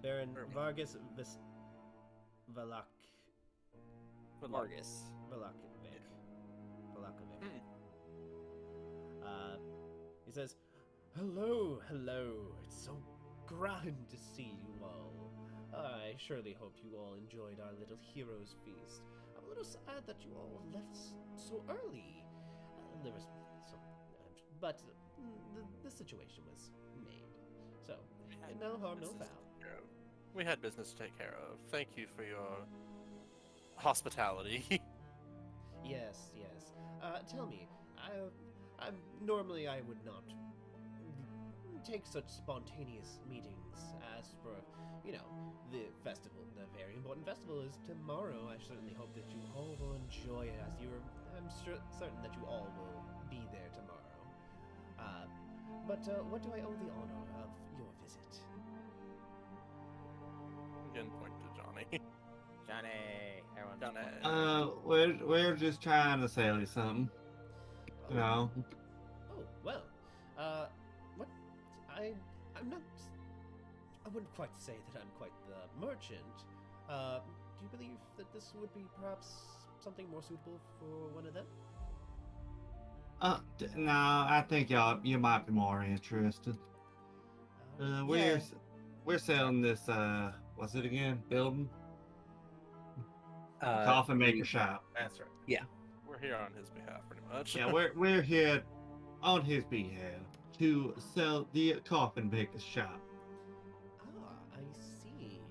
Baron Vargas Valakovic. Vargas. Valakovic. Hmm. He says, hello. It's so grand to see you all. I surely hope you all enjoyed our little heroes feast. I'm a little sad that you all left so early. There was some, but the situation was made. So, no harm, no foul. We had business to take care of. Thank you for your hospitality. Yes. Tell me, normally I would not take such spontaneous meetings as for, the festival. The very important festival is tomorrow. I certainly hope that you all will enjoy it, I'm certain that you all will be there tomorrow. But what do I owe the honor of your visit? Again, point to Johnny. Johnny. Everyone. Johnny. We're just trying to sell you something. You know. Oh, well, what? I'm not. I wouldn't quite say that I'm quite the merchant. Do you believe that this would be perhaps something more suitable for one of them? No, I think you might be more interested. We're selling this. What's it again? Building. Coffin maker shop. That's right. We're here on his behalf, pretty much. Yeah, we're here on his behalf to sell the coffin maker shop. I see.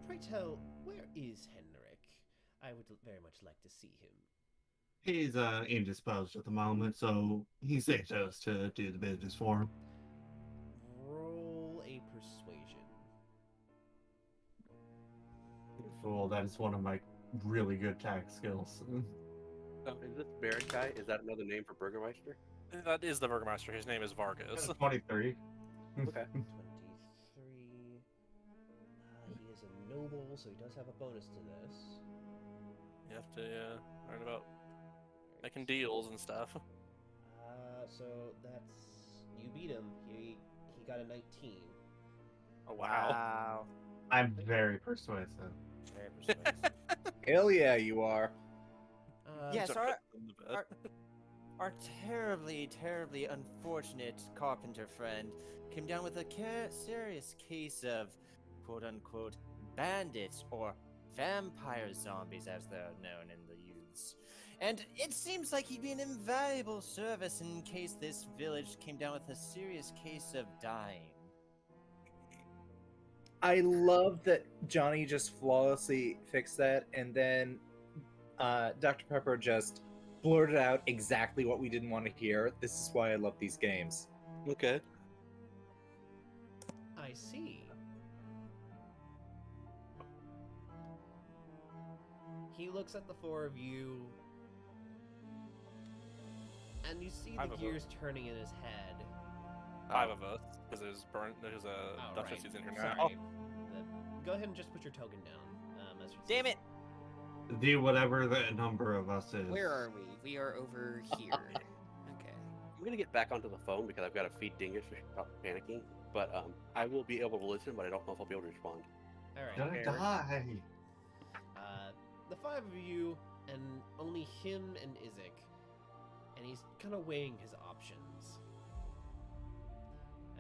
Pray tell, where is Henrik? I would very much like to see him. He's indisposed at the moment, so he sent us to do the business for him. fool. That is one of my really good tag skills. So is this Baron guy? Is that another name for Burgermeister? That is the Burgermeister. His name is Vargas. 23. Okay. 23. He is a noble, so he does have a bonus to this. You have to learn about making deals and stuff. So that's you beat him. He got a 19. Oh wow. Wow. I'm very persuasive. Very persuasive. Hell yeah, you are. Yes, So- our terribly, terribly unfortunate carpenter friend came down with a serious case of quote-unquote bandits or vampire zombies as they're known in the youths. And it seems like he'd be an invaluable service in case this village came down with a serious case of dying. I love that Johnny just flawlessly fixed that, and then Dr. Pepper just blurted out exactly what we didn't want to hear. This is why I love these games. Okay. I see. He looks at the four of you, and you see Five the of gears turning in his head. 5 of us, because there's a Oh, Duchess right. who's in here now. Sorry. Go ahead and just put your token down. As you Damn it! Do whatever the number of us is. Where are we? We are over here. Okay. I'm gonna get back onto the phone because I've got to feed Dingus so she stop panicking. But I will be able to listen, but I don't know if I'll be able to respond. All right. Gonna die. The five of you, and only him and Izek, and he's kind of weighing his options.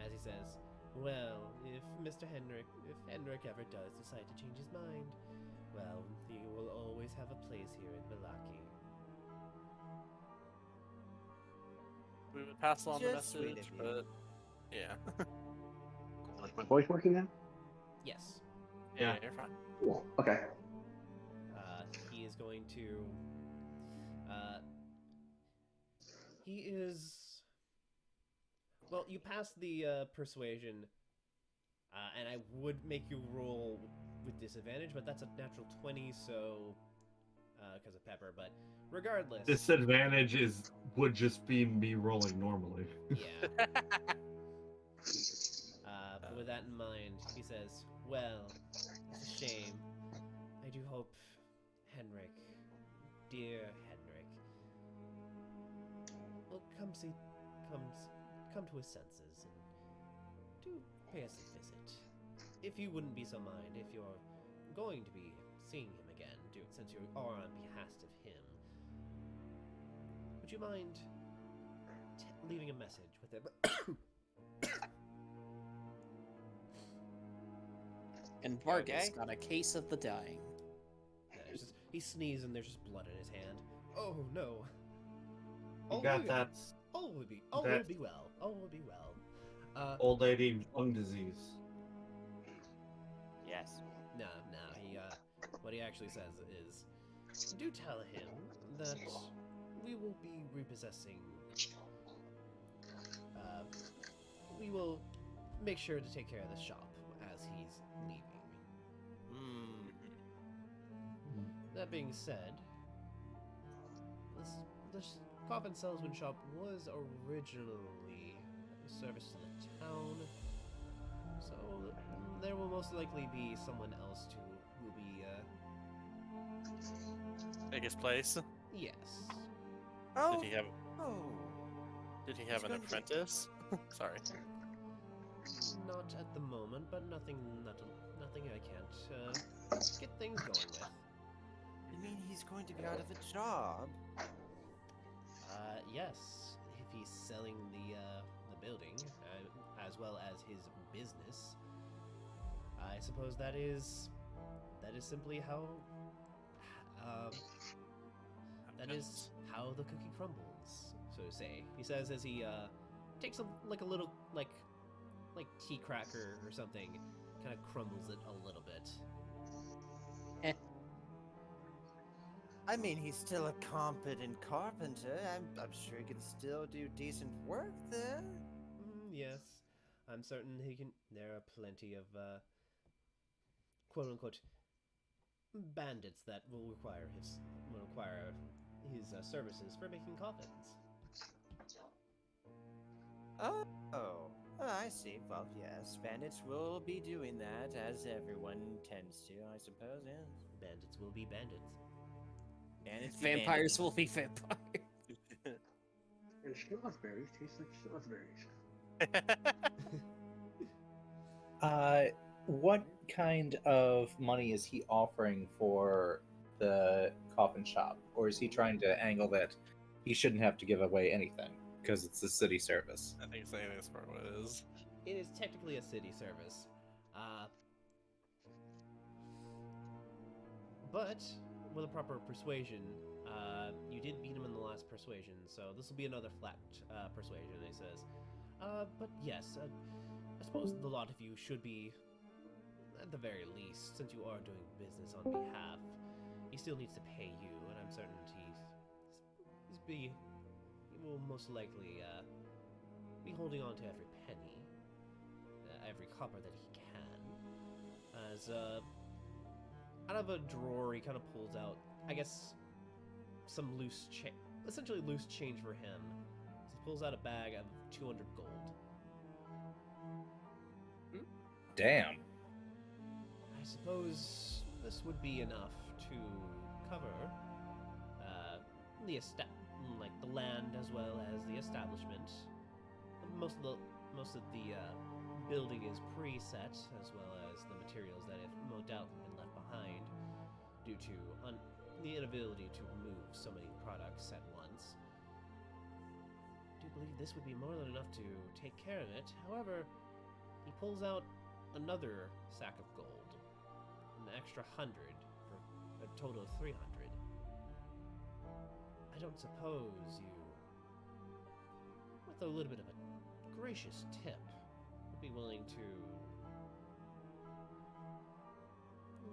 As he says, well, if Henrik ever does decide to change his mind, well, he will always have a place here in Balaki. We would pass along the Just sweet message, of you. but yeah. Is my voice working then? Yes. Yeah. You're fine. Cool. Okay. He is going to. He is. Well, you passed the persuasion, and I would make you roll with disadvantage, but that's a natural 20, so. Because of Pepper, but regardless. Disadvantage would just be me rolling normally. Yeah. But with that in mind, he says, well, it's a shame. I do hope Henrik, dear Henrik, will come to his senses and do pay us a visit. If you wouldn't be so mind, if you're going to be seeing him again, since you are on behalf of him, would you mind leaving a message with him? And Vargas Okay. got a case of the dying. He sneezes and there's just blood in his hand. Oh no! You got that All will be well. All will be well. old lady lung disease. Yes. No. He what he actually says is, do tell him that we will be repossessing. We will make sure to take care of the shop as he's leaving. That being said, this coffin salesman shop was originally a service to the town, so there will most likely be someone else who will be, Take his place. yes. Oh. Did he have He's an going to- apprentice? Sorry. Not at the moment, but nothing I can't, get things going with. You mean he's going to be out of a job? Yes, if he's selling the building, as well as his business, I suppose that is simply how, that is how the cookie crumbles, so to say. He says as he, takes a little, like tea cracker or something, kind of crumbles it a little bit. I mean, he's still a competent carpenter. I'm sure he can still do decent work there. Yes, I'm certain he can. There are plenty of quote unquote bandits that will require his services for making coffins. Oh, I see. Well, yes, bandits will be doing that, as everyone tends to, I suppose, yes. Bandits will be bandits. Bandits be Vampires bandits. will be vampires. And strawberries taste like strawberries. What kind of money is he offering for the coffin shop? Or is he trying to angle that he shouldn't have to give away anything because it's a city service? I think saying this part was. It is technically a city service. But with a proper persuasion, you did beat him in the last persuasion, so this will be another flat persuasion, he says. But yes, I suppose the lot of you should be, at the very least, since you are doing business on behalf, he still needs to pay you, and I'm certain he will most likely be holding on to every penny, every copper that he can. As out of a drawer, he kind of pulls out, I guess, some essentially loose change for him. He pulls out a bag of 200 gold. Damn. I suppose this would be enough to cover the land as well as the establishment. Most of the building is preset, as well as the materials that have no doubt been left behind due to the inability to remove so many products at once. I do believe this would be more than enough to take care of it. However, he pulls out another sack of gold, an extra 100 for a total of 300. I don't suppose you, with a little bit of a gracious tip, would be willing to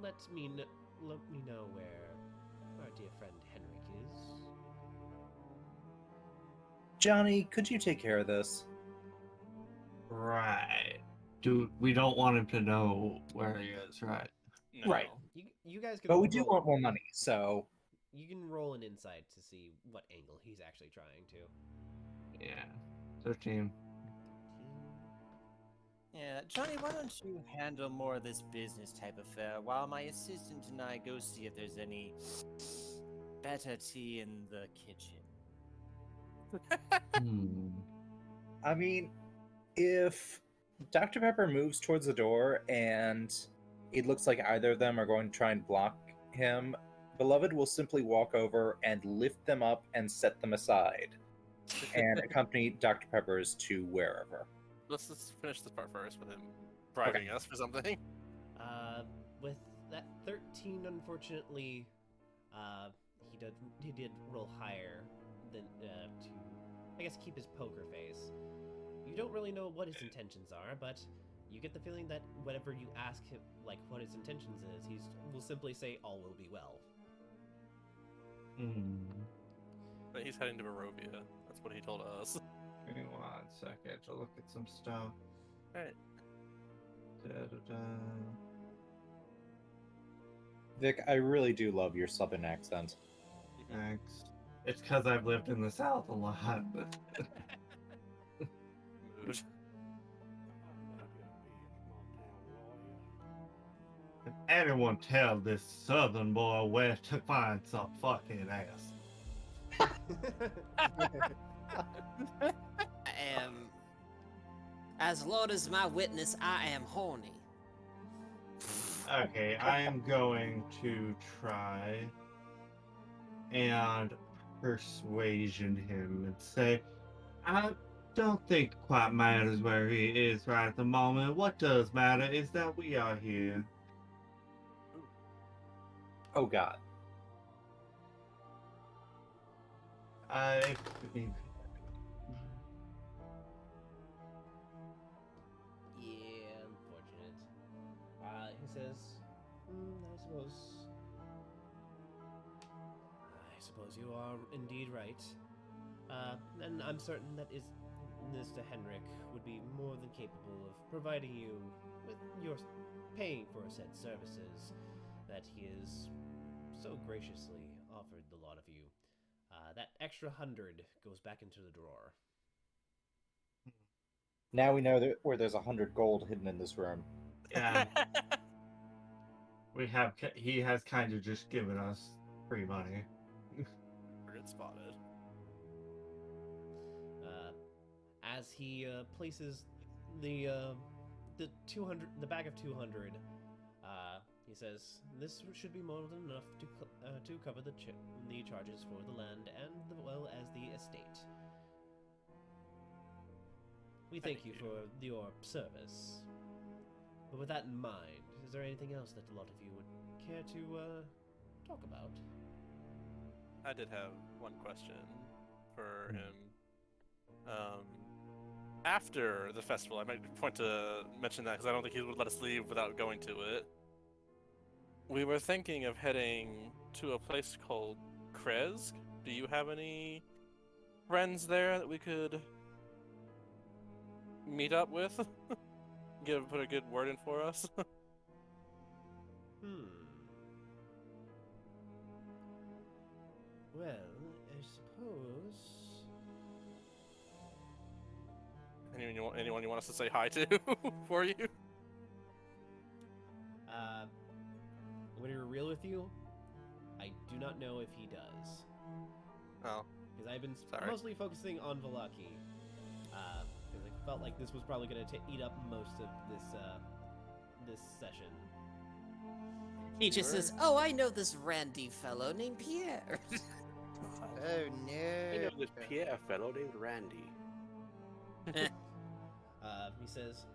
let me know where our dear friend Henrik is. Johnny, could you take care of this? Right. We don't want him to know where he is, right? No. Right. You guys can. But we do roll- want more money, so You can roll an insight to see what angle he's actually trying to. Yeah. 13. Yeah, Johnny, why don't you handle more of this business type affair while my assistant and I go see if there's any better tea in the kitchen? I mean, if Dr. Pepper moves towards the door and it looks like either of them are going to try and block him, Beloved will simply walk over and lift them up and set them aside and accompany Dr. Pepper's to wherever. Let's finish this part first with him bribing us for something. With that 13, unfortunately, he did roll higher than to, I guess, keep his poker face. You don't really know what his intentions are, but you get the feeling that whatever you ask him, like what his intentions is, he will simply say, "All will be well." But he's heading to Barovia. That's what he told us. Give me 1 second to look at some stuff. Alright. Vic, I really do love your southern accent. Thanks. It's because I've lived in the South a lot. Mood. If anyone tell this Southern boy where to find some fucking ass. I am, as Lord is my witness, I am horny. Okay, I am going to try and persuasion him and say, I don't think it quite matters where he is right at the moment. What does matter is that we are here. Oh God. I Yeah, unfortunate. He says, I suppose you are indeed right. And I'm certain that Mr. Henrik would be more than capable of providing you with your paying for said services, that he has so graciously offered the lot of you. That extra 100 goes back into the drawer. Now we know that where there's 100 gold hidden in this room. Yeah, he has kind of just given us free money. Target spotted. As he places the 200, the bag of 200, he says, "This should be more than enough to cover the charges for the land and well as the estate. We thank you for your service. But with that in mind, is there anything else that a lot of you would care to talk about?" I did have one question for him. After the festival, I might point to mention that because I don't think he would let us leave without going to it. We were thinking of heading to a place called Krezk. Do you have any friends there that we could meet up with? Put a good word in for us? Well, I suppose... Anyone you want us to say hi to for you? I'm gonna be real with you. I do not know if he does. Oh. Because I've been Sorry. mostly focusing on Velaki. Because I felt like this was probably gonna eat up most of this session. He just says, "Oh, I know this randy fellow named Pierre." Oh no. I know this Pierre fellow named Randy. He says,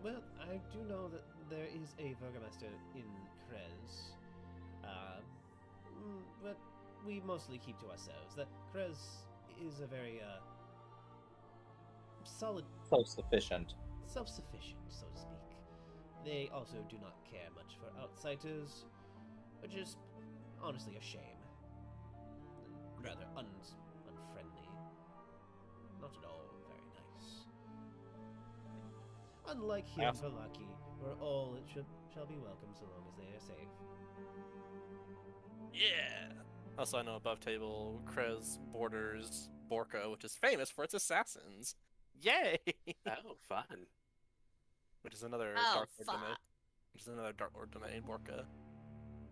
well, I do know that there is a Burgomaster in Krez. But we mostly keep to ourselves. That Krez is a very, solid... Self-sufficient. Self-sufficient, so to speak. They also do not care much for outsiders, which is honestly a shame. Rather unfriendly. Not at all very nice. Unlike here in Velaki, where all shall be welcome so long as they are safe. Yeah. Also, I know above table, Krez borders Borka, which is famous for its assassins. Yay! Oh, fun. Which is another Oh, Dark Lord fuck. domain. Which is another Dark Lord domain, Borka.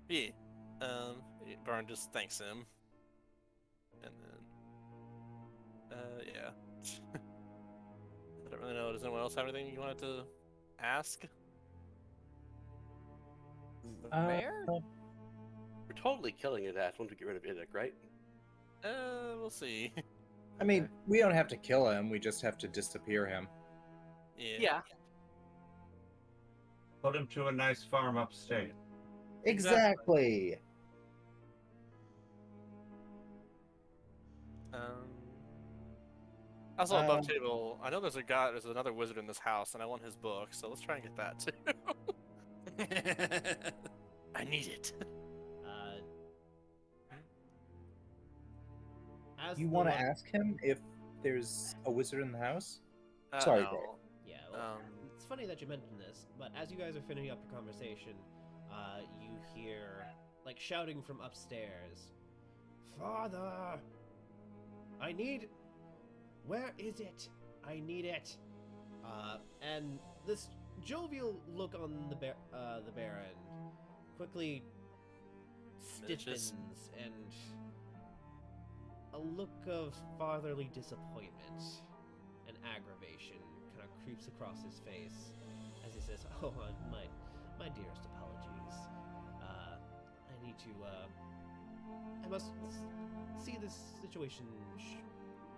Yeah. Byrne just thanks him. And then, yeah. I don't really know. Does anyone else have anything you wanted to ask? Where? We're totally killing his ass once we get rid of Izek, right? We'll see. I mean, we don't have to kill him, we just have to disappear him. Yeah. Put him to a nice farm upstate. Exactly! Also, above table, I know there's another wizard in this house, and I want his book, so let's try and get that too. I need it. You want to ask him if there's a wizard in the house? Sorry, no. Greg. Yeah, well, it's funny that you mentioned this, but as you guys are finishing up your conversation, you hear, like, shouting from upstairs. "Father! I need... Where is it? I need it!" And this jovial look on the Baron quickly stiffens, and a look of fatherly disappointment and aggravation kind of creeps across his face as he says, "Oh, my dearest apologies. I need to, I must see this situation,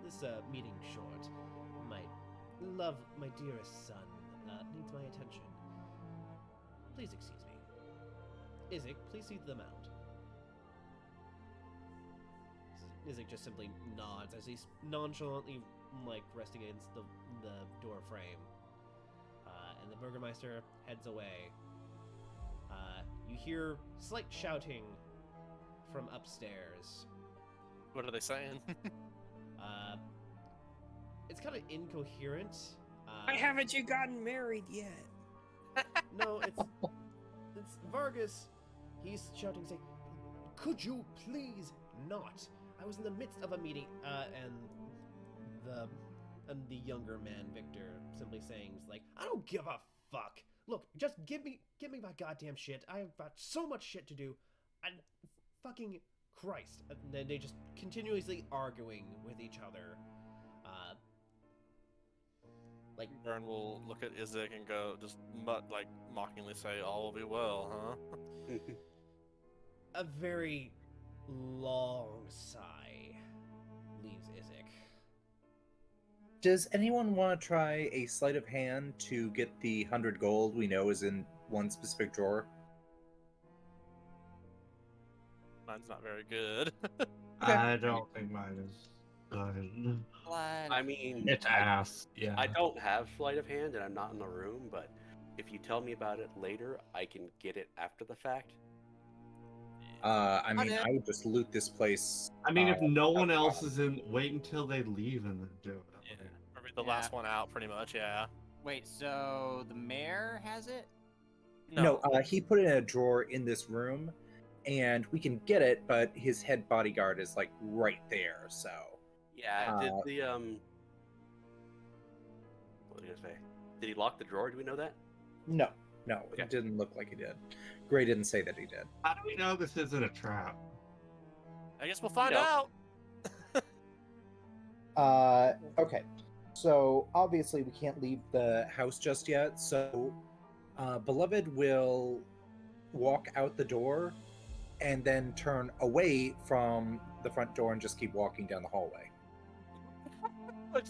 this meeting short. My dearest son, needs my attention. Please excuse me. Izek, please see them out." Izek just simply nods as he's nonchalantly, like, resting against the door frame. And the Burgermeister heads away. You hear slight shouting from upstairs. What are they saying? It's kind of incoherent. Why haven't you gotten married yet? No, it's Argus! He's shouting, saying, "Could you please not? I was in the midst of a meeting," and the younger man, Victor, simply saying, like, "I don't give a fuck. Look, just give me my goddamn shit. I've got so much shit to do. And fucking Christ." And then they just continuously arguing with each other. Like, Vern will look at Izek and go, just mockingly say, "All will be well, huh?" a very long sigh leaves Izek. Does anyone want to try a sleight of hand to get the 100 gold we know is in one specific drawer? Mine's not very good. I don't think mine is good. I mean, It's ass. Yeah. I don't have sleight of hand and I'm not in the room, but if you tell me about it later, I can get it after the fact. I mean, I would just loot this place. I mean, if no one out else bottom. is in, wait until they leave and then do it. Yeah. Or be the last one out, pretty much, yeah. Wait, so the mayor has it? No, he put it in a drawer in this room, and we can get it, but his head bodyguard is like right there. So Yeah, did the what was I gonna say? Did he lock the drawer? Do we know that? no, Okay. it didn't look like he did. Gray didn't say that he did. How do we know this isn't a trap? I guess we'll find Yeah. out. Okay. So obviously we can't leave the house just yet. So Beloved will walk out the door and then turn away from the front door and just keep walking down the hallway. But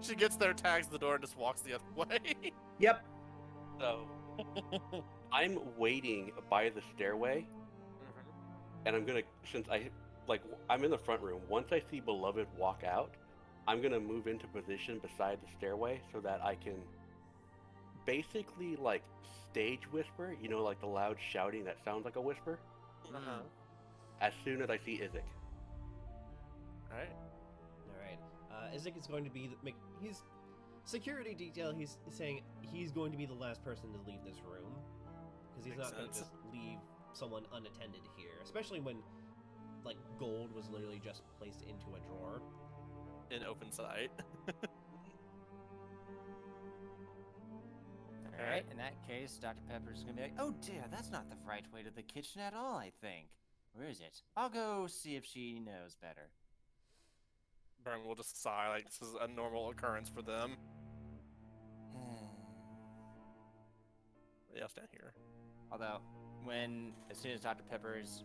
she gets there, tags the door, and just walks the other way. Yep. So I'm waiting by the stairway, and I'm gonna, since I'm in the front room. Once I see Beloved walk out, I'm gonna move into position beside the stairway so that I can basically like stage whisper, like the loud shouting that sounds like a whisper. As soon as I see Izek. Alright. Izek is going to be he's security detail. He's saying he's going to be the last person to leave this room because he's Makes not going to sense. just leave someone unattended here, especially when like gold was literally just placed into a drawer. In open sight. Alright, in that case, Dr. Pepper's gonna be like, "Oh dear, that's not the right way to the kitchen at all, I think. Where is it? I'll go see if she knows better." Vern will just sigh, like this is a normal occurrence for them. Yeah, I'll stand here. Although, as soon as Dr. Pepper's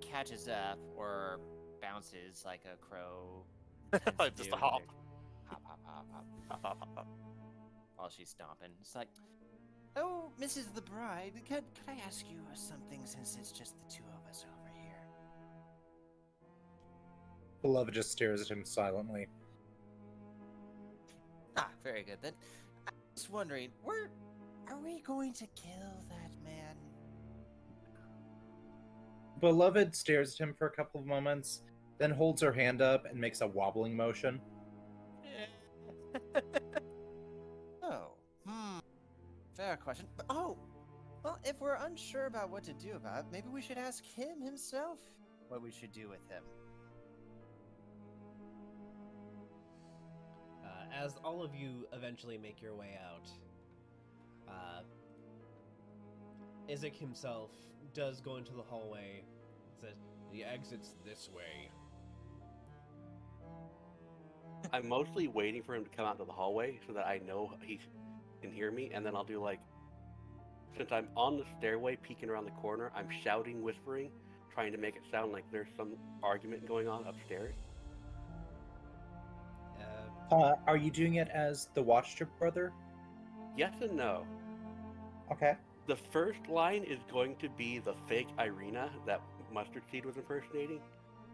catches up or bounces like a crow, tends to Just do, a hop. hop, hop, hop, hop, Hop, hop, hop, hop. while she's stomping, it's like, "Oh, Mrs. the Bride, could I ask you something since it's just the two of us over here?" Beloved just stares at him silently. Ah, very good then. I was wondering, are we going to kill that man? Beloved stares at him for a couple of moments, then holds her hand up and makes a wobbling motion. Oh, fair question. But, well, if we're unsure about what to do about it, maybe we should ask him himself what we should do with him. As all of you eventually make your way out, Izek himself does go into the hallway. Says, "The exit's this way." I'm mostly waiting for him to come out to the hallway so that I know he can hear me, and then I'll do since I'm on the stairway peeking around the corner, I'm shouting, whispering, trying to make it sound like there's some argument going on upstairs. Are you doing it as the Watcher brother? Yes and no. Okay. The first line is going to be the fake Irina that Mustard Seed was impersonating.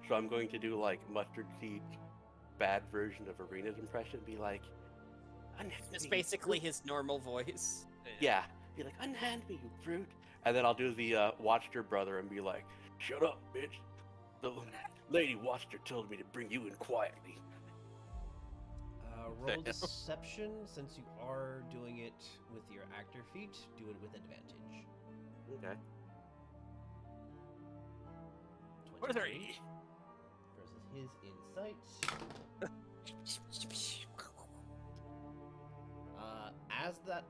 So I'm going to do Mustard Seed's bad version of Irina's impression, be like, It's basically his normal voice. yeah, be like, unhand me, you brute. And then I'll do the Watcher brother and be like, shut up, bitch. The Lady Watcher told me to bring you in quietly. Roll deception, since you are doing it with your actor feat. Do it with advantage. Okay. 23 versus his insight. As that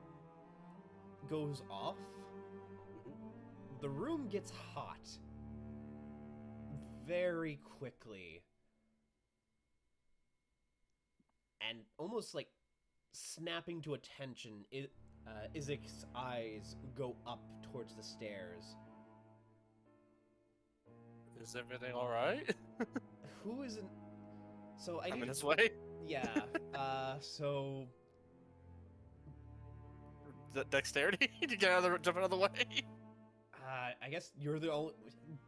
goes off, the room gets hot very quickly. And almost like snapping to attention, Izik's eyes go up towards the stairs. Is everything all right? Who isn't? So I I'm need. in his way. Yeah. So Dexterity to get jump out of the way. I guess you're the only,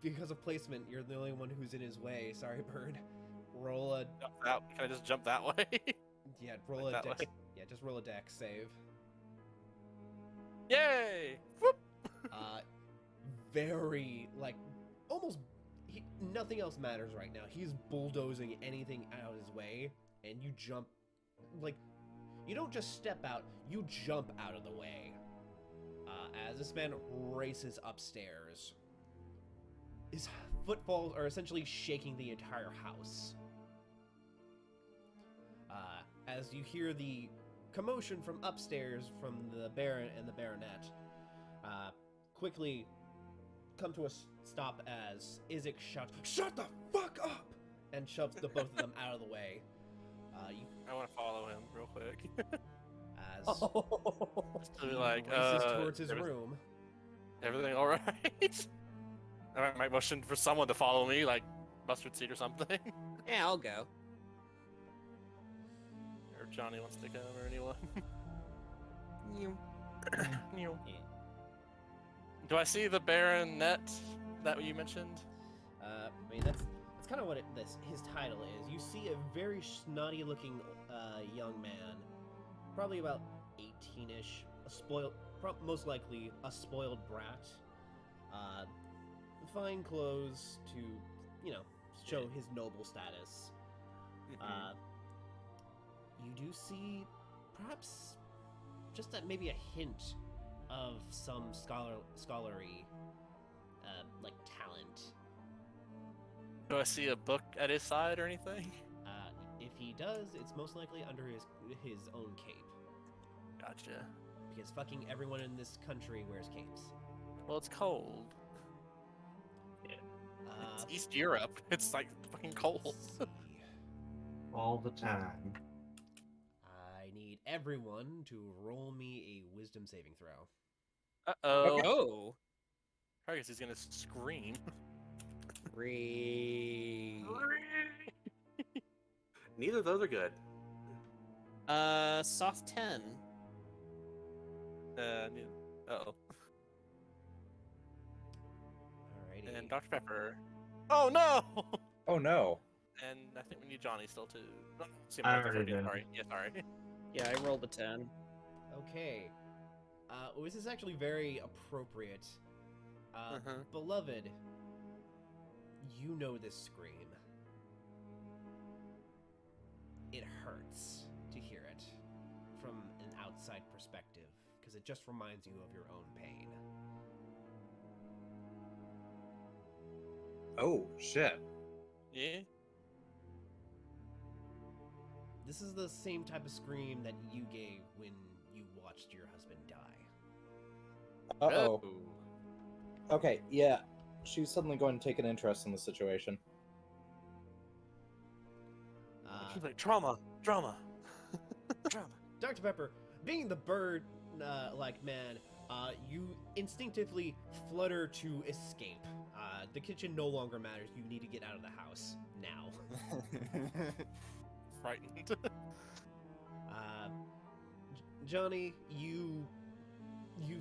because of placement, you're the only one who's in his way. Sorry, Bird. Roll a Can I just jump that way? yeah. Roll Like a that dex. way? Yeah, just roll a dex save. Yay! Whoop! Very like almost nothing else matters right now. He's bulldozing anything out of his way, and you jump like you don't just step out, you jump out of the way. As this man races upstairs, his footfalls are essentially shaking the entire house. As you hear the commotion from upstairs from the Baron and the Baronet, quickly come to a stop as Izik shouts, "Shut the fuck up!" and shoves the both of them out of the way. I want to follow him real quick. As Just to he be like, races towards his everything- room. Everything all right? I might motion for someone to follow me, like mustard seed or something. Yeah, I'll go. Or Johnny wants to come, or anyone. You. Do I see the baronet that you mentioned? I mean, that's kind of what his title is. You see a very snotty-looking young man, probably about 18-ish, most likely a spoiled brat. Fine clothes to, show his noble status. You do see, perhaps, just maybe a hint of some scholarly, like talent. Do I see a book at his side or anything? If he does, it's most likely under his own cape. Gotcha. Because fucking everyone in this country wears capes. Well, it's cold. It's East Europe. It's like fucking cold. Let's see. All the time. I need everyone to roll me a wisdom saving throw. Uh-oh. Oh. I guess he's gonna scream. 3. Neither of those are good. Soft 10. Uh-oh. Alrighty. And Dr. Pepper. Oh no! Oh no. And I think we need Johnny still too. No, see, I I'm already did. sorry. Yeah, sorry. Yeah, I rolled a 10. Okay. This is actually very appropriate. Beloved, you know this scream. It hurts to hear it from an outside perspective, because it just reminds you of your own pain. Oh shit. Yeah? This is the same type of scream that you gave when you watched your husband die. Uh-oh. Okay, yeah. She's suddenly going to take an interest in the situation. She's like, drama. Drama. Dr. Pepper, being the bird like man, you instinctively flutter to escape. The kitchen no longer matters. You need to get out of the house now. Frightened. Johnny, you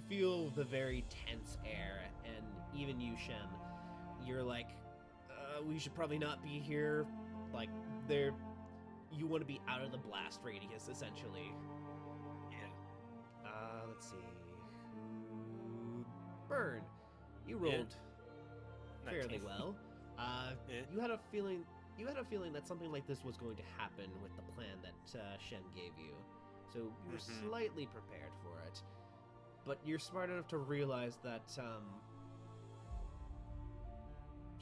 feel the very tense air, and even you, Shem, you're like, we should probably not be here. Like, you want to be out of the blast radius, essentially. Yeah. Let's see. Burn, you rolled fairly 19. well. Yeah. You had a feeling that something like this was going to happen with the plan that Shem gave you, so you were slightly prepared for it. but you're smart enough to realize that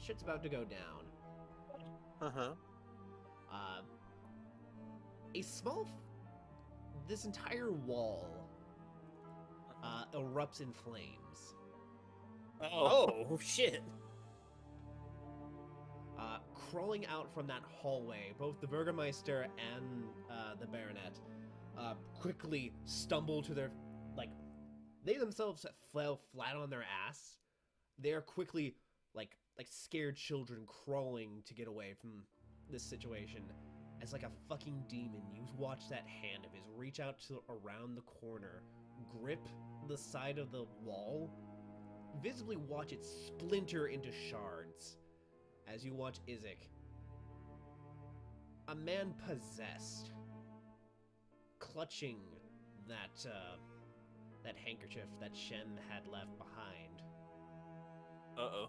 shit's about to go down. Uh-huh. A this entire wall erupts in flames. Oh shit! Crawling out from that hallway, both the Burgermeister and the Baronet quickly stumble to their, they themselves fell flat on their ass. They are quickly, like scared children crawling to get away from this situation. As like a fucking demon, you watch that hand of his reach out to around the corner, grip the side of the wall, visibly watch it splinter into shards. As you watch Izek, a man possessed, clutching that that handkerchief that Shen had left behind, Uh-oh.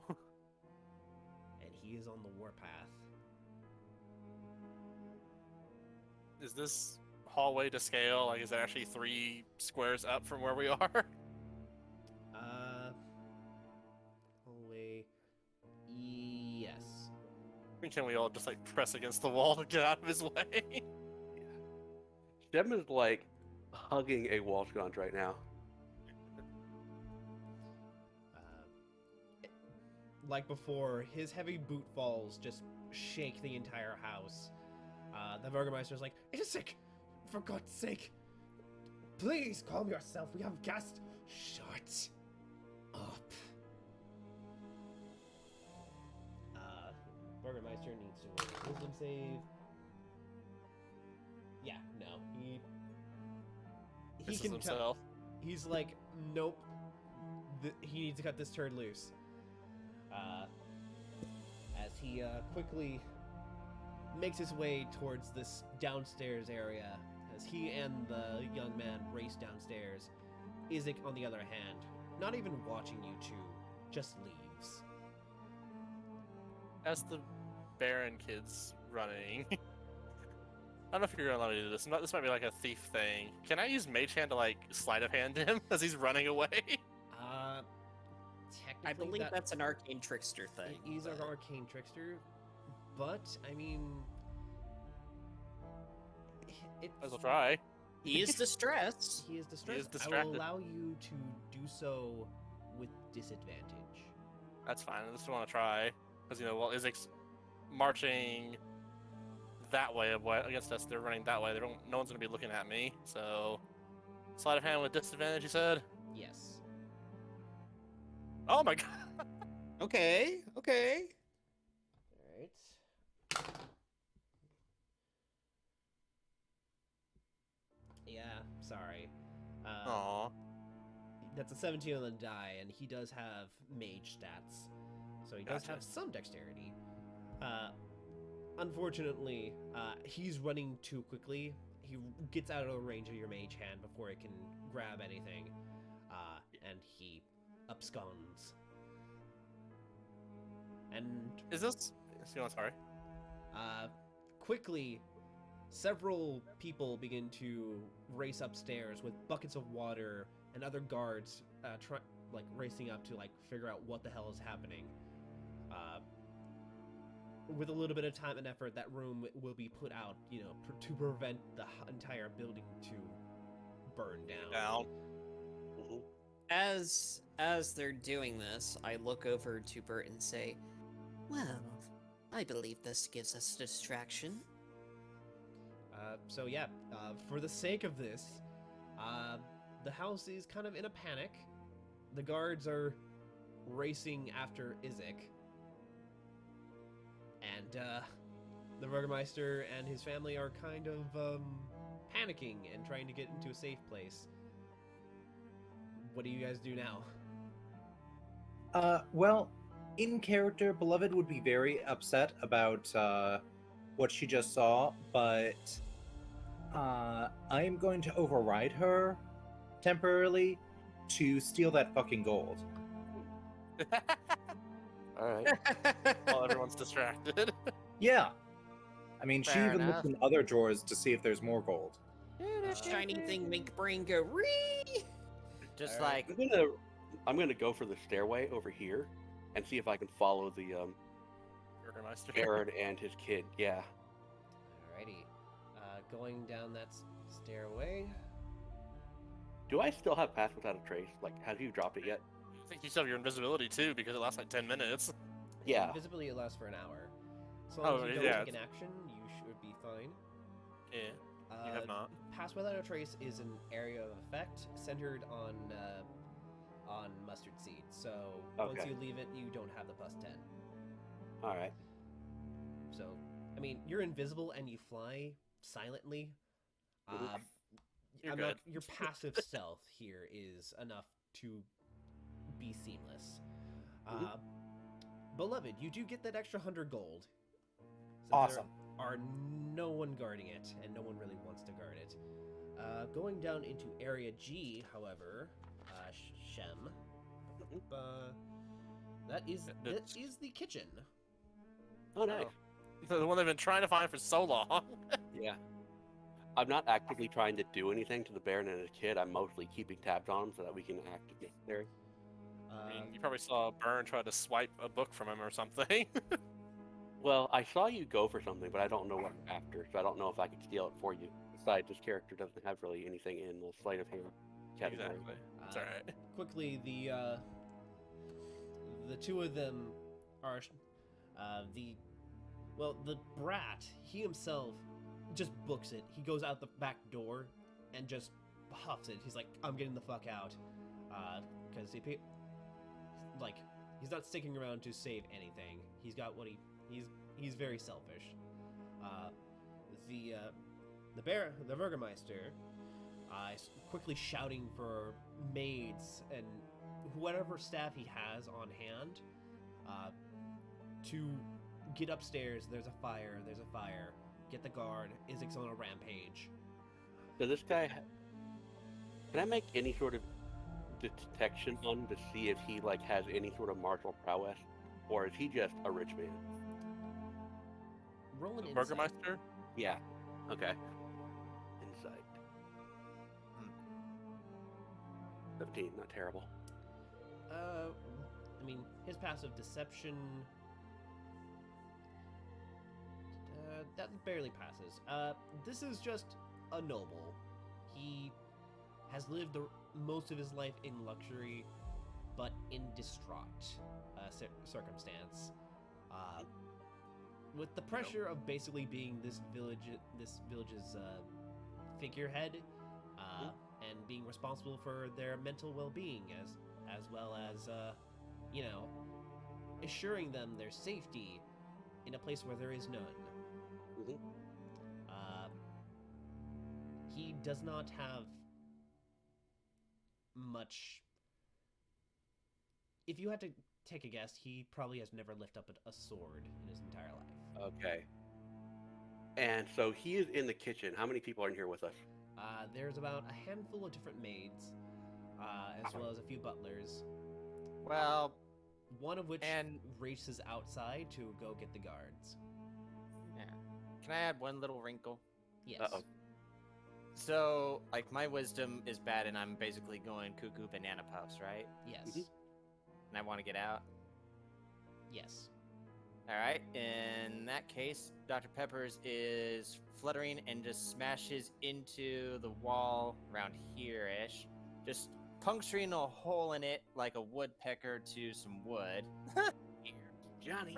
and he is on the warpath. Is this hallway to scale? Like, is it actually 3 squares up from where we are? Hallway. Yes. Can we all just, like, press against the wall to get out of his way? Shem is like hugging a wall sconce right now. Like before, his heavy boot falls just shake the entire house. The Burgermeister's like, Isaac, for God's sake, please calm yourself. We have guests. Shut up. Burgermeister needs to roll a wisdom save. Yeah, no, he This can is tell. himself. He's like, nope. He needs to cut this turd loose. As he quickly makes his way towards this downstairs area, as he and the young man race downstairs, Izek, on the other hand, not even watching you two, just leaves. As the Baron kid's running. I don't know if you're gonna allow me to do this. This might be like a thief thing. Can I use Mage Hand to like sleight of hand him as he's running away? Technically, I believe that's an arcane trickster thing. He's an but- arcane trickster, but I mean, it's, Might as well try. He is distressed. He is distressed. I will distracted. allow you to do so with disadvantage. That's fine. I just want to try. Because, while Izek's marching that way against us, they're running that way. No one's going to be looking at me. So, sleight of hand with disadvantage, you said? Yes. Oh my god! Okay. All right. Yeah, sorry. Aww. That's a 17 on the die, and he does have mage stats, so he does Gotcha. have some dexterity. Unfortunately, he's running too quickly. He gets out of the range of your mage hand before it can grab anything, and he absconds. And Is this... Sorry. quickly, several people begin to race upstairs with buckets of water and other guards racing up to figure out what the hell is happening. With a little bit of time and effort, that room will be put out, to prevent the entire building to burn down. Mhm. As they're doing this, I look over to Bert and say, "Well, I believe this gives us a distraction." So yeah, for the sake of this, the house is kind of in a panic. The guards are racing after Izek. And the Burgermeister and his family are kind of panicking and trying to get into a safe place. What do you guys do now? Well, in character, Beloved would be very upset about what she just saw, but I am going to override her temporarily to steal that fucking gold. Alright. While everyone's distracted. Yeah. I mean, she Fair even looks enough. in other drawers to see if there's more gold. Shiny thing make brain go ree. Just Alright. like I'm gonna go for the stairway over here, and see if I can follow the Burgermeister. Baron and his kid. Yeah. Alrighty. Going down that stairway. Do I still have Pass Without a Trace? Like, have you dropped it yet? I think you still have your invisibility too, because it lasts like 10 minutes. Yeah. Invisibility lasts for an hour. So long Oh, as you don't yeah, take an action, you should be fine. Yeah, you have not. Pass Without a Trace is an area of effect centered on mustard seed. So once Okay. you leave it, you don't have the +10. All right. So, I mean, you're invisible and you fly silently. Mhm. You're I'm good. not, your passive stealth here is enough to be seamless. Mhm. Beloved, you do get that extra 100 gold. Since Awesome. There are no one guarding it, and no one really wants to guard it. Going down into Area G, however, Shem, that is the kitchen. Oh, nice. The one they've been trying to find for so long. Yeah. I'm not actively trying to do anything to the Baron and his kid. I'm mostly keeping tabs on him so that we can act against there. I mean, you probably saw Burn try to swipe a book from him or something. Well, I saw you go for something, but I don't know what you're after, so I don't know if I can steal it for you. Besides, this character doesn't have really anything in the sleight of hand category. Exactly. It's alright. Quickly, the two of them are the brat. He himself just books it. He goes out the back door and just huffs it. He's like, "I'm getting the fuck out," because he's not sticking around to save anything. He's got what he's very selfish. The Burgermeister is quickly shouting for maids and whatever staff he has on hand to get upstairs. There's a fire. Get the guard. Isaac's on a rampage. So this guy, can I make any sort of detection on him to see if he has any sort of martial prowess, or is he just a rich man? Roll an The insight. Burgermeister? Yeah. Okay. Insight. 15, not terrible. I mean, his passive deception. That barely passes. This is just a noble. He has lived most of his life in luxury, but in distraught circumstance. With the pressure of basically being this village's figurehead, and being responsible for their mental well-being, as well as assuring them their safety in a place where there is none. Mhm. He does not have much. If you had to take a guess, he probably has never lifted up a sword in his entire life. Okay. And so he is in the kitchen. How many people are in here with us? There's about a handful of different maids, as well as a few butlers. well, One of which And- races outside to go get the guards. yeah. Can I add one little wrinkle? Yes. Uh-oh. So, like, my wisdom is bad, and I'm basically going cuckoo banana puffs, right? Yes. Mhm. And I want to get out. Yes. All right. In that case, Dr. Peppers is fluttering and just smashes into the wall around here-ish, just puncturing a hole in it like a woodpecker to some wood. Johnny.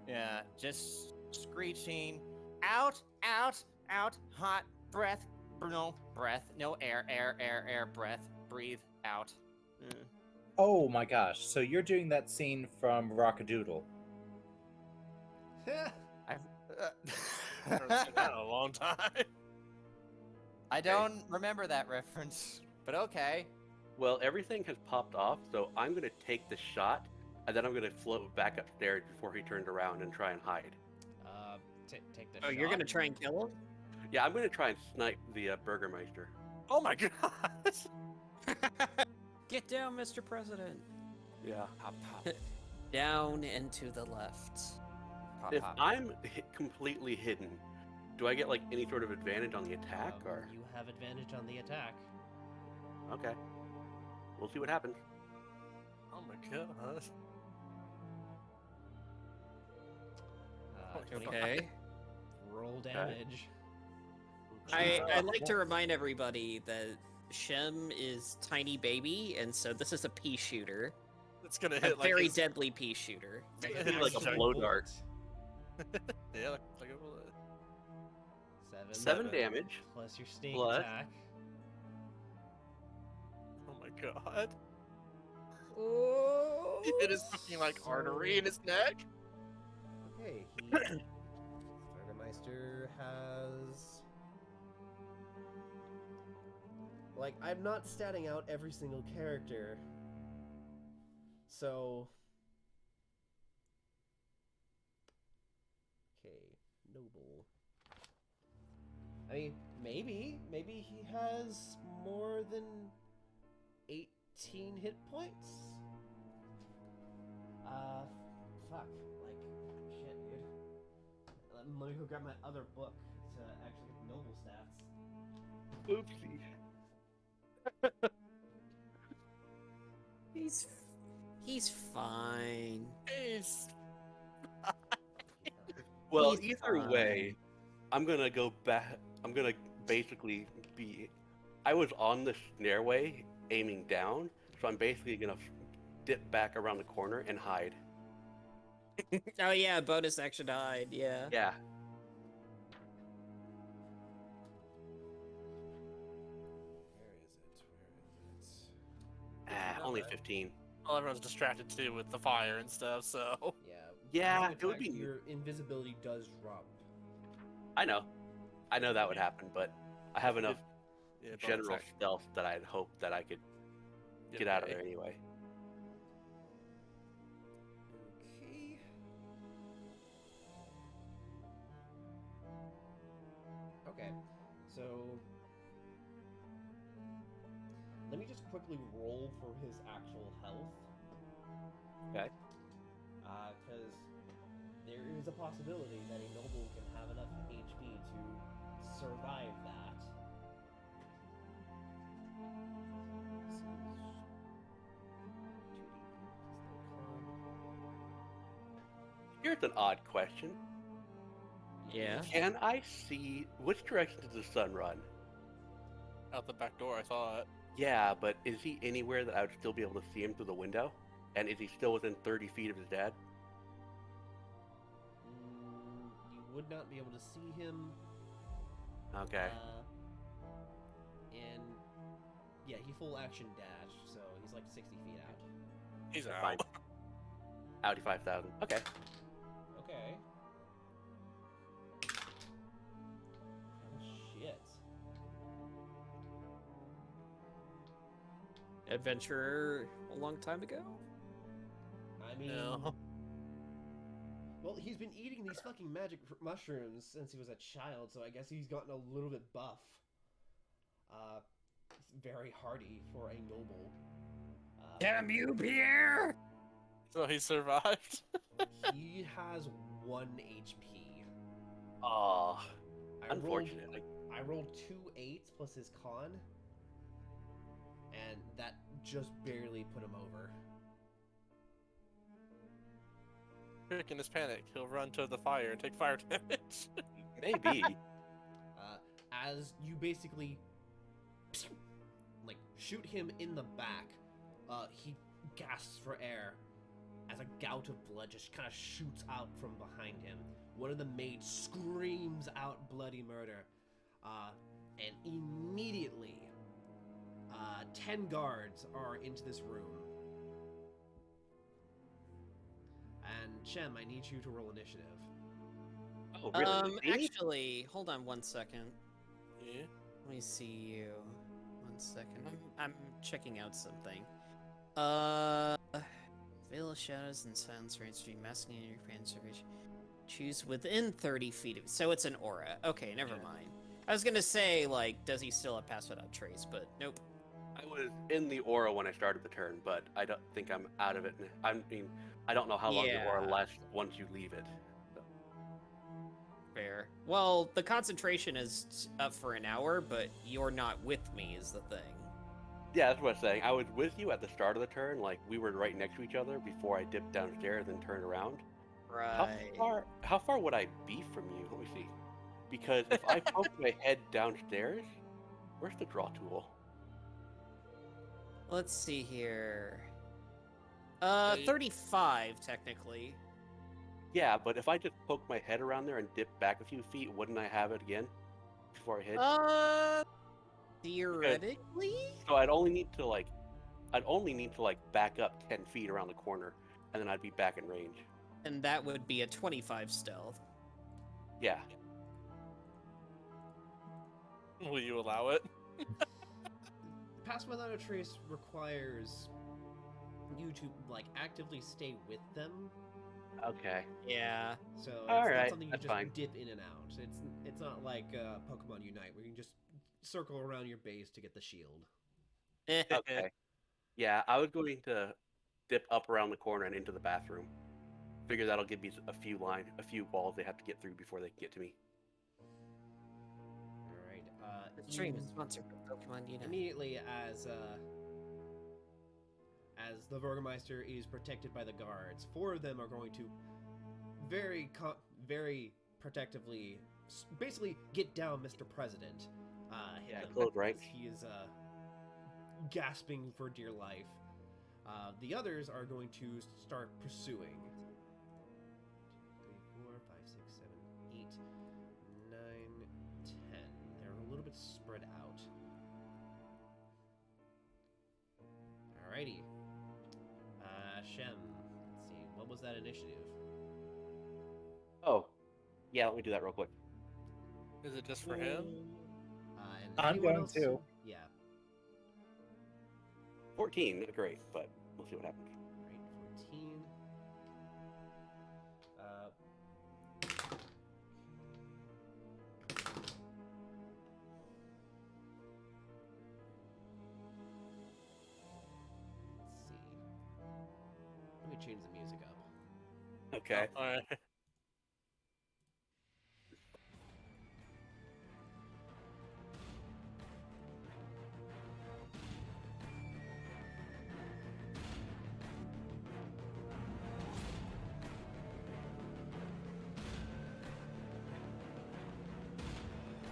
Yeah, just screeching, out, out, out, hot breath, no breath, no air, breath, breathe out. Oh my gosh! So you're doing that scene from Rockadoodle. I've, Haven't seen that in a long time. I don't remember that reference, but okay. Well, everything has popped off, so I'm going to take the shot, and then I'm going to float back upstairs before he turned around and try and hide. Take the Oh, shot. you're gonna try and kill him? Yeah, I'm going to try and snipe the Burgermeister. Oh my god! Get down, Mr. President. Yeah. Pop, pop, Down and to the left. pop, If pop. I'm completely hidden, do I get any sort of advantage on the attack, or? You have advantage on the attack. Okay. we'll see what happens. Oh my god. Okay. Roll damage. I'd like to remind everybody that Shem is tiny baby, and so this is a pea shooter. It's gonna A hit like very his- deadly pea shooter. it's gonna Hit hit like a giant blow bullet. dart. Yeah, like a bullet. 7. 7 damage. Plus your sneak Plus- attack. Oh my god. Oh. He hit his fucking like artery in his neck. Okay, he. Burgermeister has. Like, I'm not statting out every single character. So. Okay, Noble. I mean, maybe he has more than 18 hit points? Fuck. Like, shit, dude. Let me go grab my other book to actually get the Noble stats. Oopsie. He's fine. He's Well, He's either fine. way, I'm gonna go back. I'm gonna basically be. I was on the stairway aiming down, so I'm basically gonna dip back around the corner and hide. Oh yeah, bonus action hide. Yeah. Yeah. Where is it? Only 15. well, everyone's distracted too with the fire and stuff. So Yeah. Yeah, as a it would fact, be- Your invisibility does drop. I know that would happen, but I have enough yeah, bonus general action. stealth that I'd hope that I could get out of there anyway. Okay. Okay, so let me just quickly roll for his actual health. Okay. Because there is a possibility that a noble can have enough HP to survive that. This is 2d8 Here's an odd question. Yeah. Can I see which direction does the sun run? Out the back door, I saw it. Yeah, but is he anywhere that I would still be able to see him through the window? And is he still within 30 feet of his dad? You would not be able to see him. Okay. And yeah, he full action dash, so he's like 60 feet out. He's out. Fine. Audi 5000. Okay. Okay. Oh shit. Adventurer a long time ago. I mean, No. well, he's been eating these fucking magic mushrooms since he was a child, so I guess he's gotten a little bit buff. He's very hardy for a noble. Damn you, Pierre! So he survived. He has 1 HP. Oh, I rolled- unfortunately. I rolled 2 8s plus his con, and that just barely put him over. Rick in his panic, he'll run to the fire and take fire damage. Maybe. As you basically like shoot him in the back, he gasps for air as a gout of blood just kind of shoots out from behind him. One of the maids screams out bloody murder, and immediately 10 guards are into this room. And Shem, I need you to roll initiative. Oh, really? Me? Actually, hold on 1 second. Yeah. Let me see you. 1 second. I'm checking out something. Veil of shadows and silence range between masking and your conservation. Choose within 30 feet of. So it's an aura. Okay, never mind. I was gonna say, like, does he still have pass without trace? But nope. I was in the aura when I started the turn, but I don't think I'm out of it. I mean, I don't know how long the aura Yeah. lasts once you leave it. So. Fair. Well, the concentration is up for an hour, but you're not with me, is the thing. Yeah, that's what I was saying. I was with you at the start of the turn, like we were right next to each other before I dipped downstairs and turned around. Right. How far would I be from you? Let me see. Because if I poke my head downstairs, where's the draw tool? Let's see here. you- 35 technically. Yeah, but if I just poke my head around there and dip back a few feet, wouldn't I have it again before I hit? Theoretically? So I'd only need to back up 10 feet around the corner, and then I'd be back in range. And that would be a 25 stealth. Yeah. Will you allow it? Pass without a trace requires you to like actively stay with them. Okay. Yeah. So it's All not right, something you that's just fine. dip in and out. It's not like Pokemon Unite where you can just circle around your base to get the shield. Okay. Yeah, I was going to dip up around the corner and into the bathroom. Figure that'll give me a few walls they have to get through before they can get to me. All right. The stream is sponsored by Pokemon Unite. Immediately as the Burgermeister is protected by the guards, 4 of them are going to very protectively, basically get down Mr. President. Hit Yeah, them close as ranks. He is gasping for dear life. The others are going to start pursuing. 2, 3, 4, 5, 6, 7, 8, 9, 10. They're a little bit spread out. Alrighty. Shem, let's see. What was that initiative? Oh, yeah, let me do that real quick. Is it just for him? And I'm anyone going else? to. Yeah. 14, great, but we'll see what happens. Right, 14. Let's see. Let me change the music up. Okay. All right.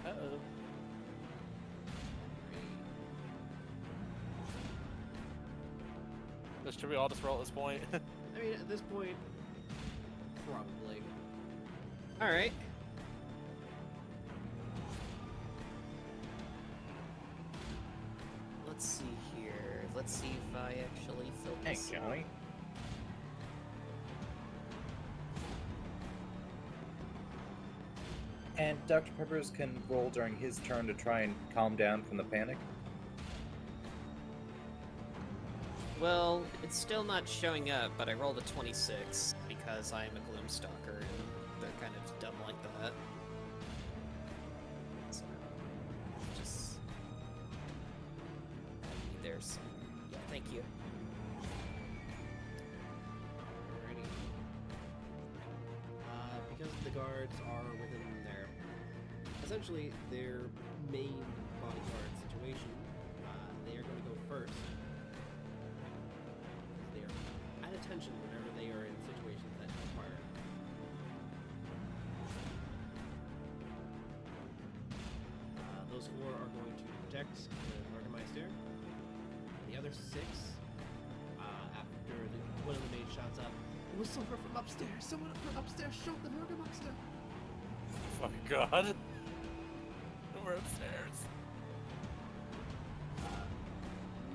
Uh-oh. Should we all just roll at this point? I mean, at this point, probably. Alright. Let's see here. Let's see if I actually fill Hey, this. Joey. And Dr. Peppers can roll during his turn to try and calm down from the panic. Well, it's still not showing up, but I rolled a 26 because I'm a Gloomstalker and they're kind of dumb like that. So, just... There's some... Yeah, thank you. Alrighty. Because the guards are within their, essentially their main bodyguard situation, they are going to go first. They are at attention whenever they are in situations that require. Those 4 are going to protect the Burgermeister. The other 6, after one of the maids shouts up, "It was someone from upstairs! Someone from upstairs shot the Burgermeister!" Fucking god. We're upstairs.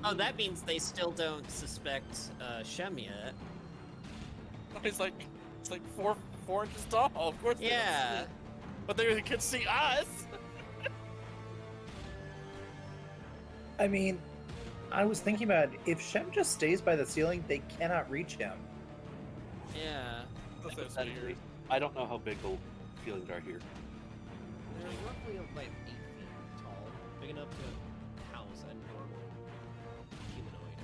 Oh, that means they still don't suspect Shem yet. It's like 4 inches tall. Of course. They don't Yeah. see it. But they could see us. I mean, I was thinking about it, if Shem just stays by the ceiling, they cannot reach him. Yeah. That's so Hypothetically, weird. I don't know how big the ceilings are here. They're roughly like 8 feet tall, big enough to house a normal humanoid.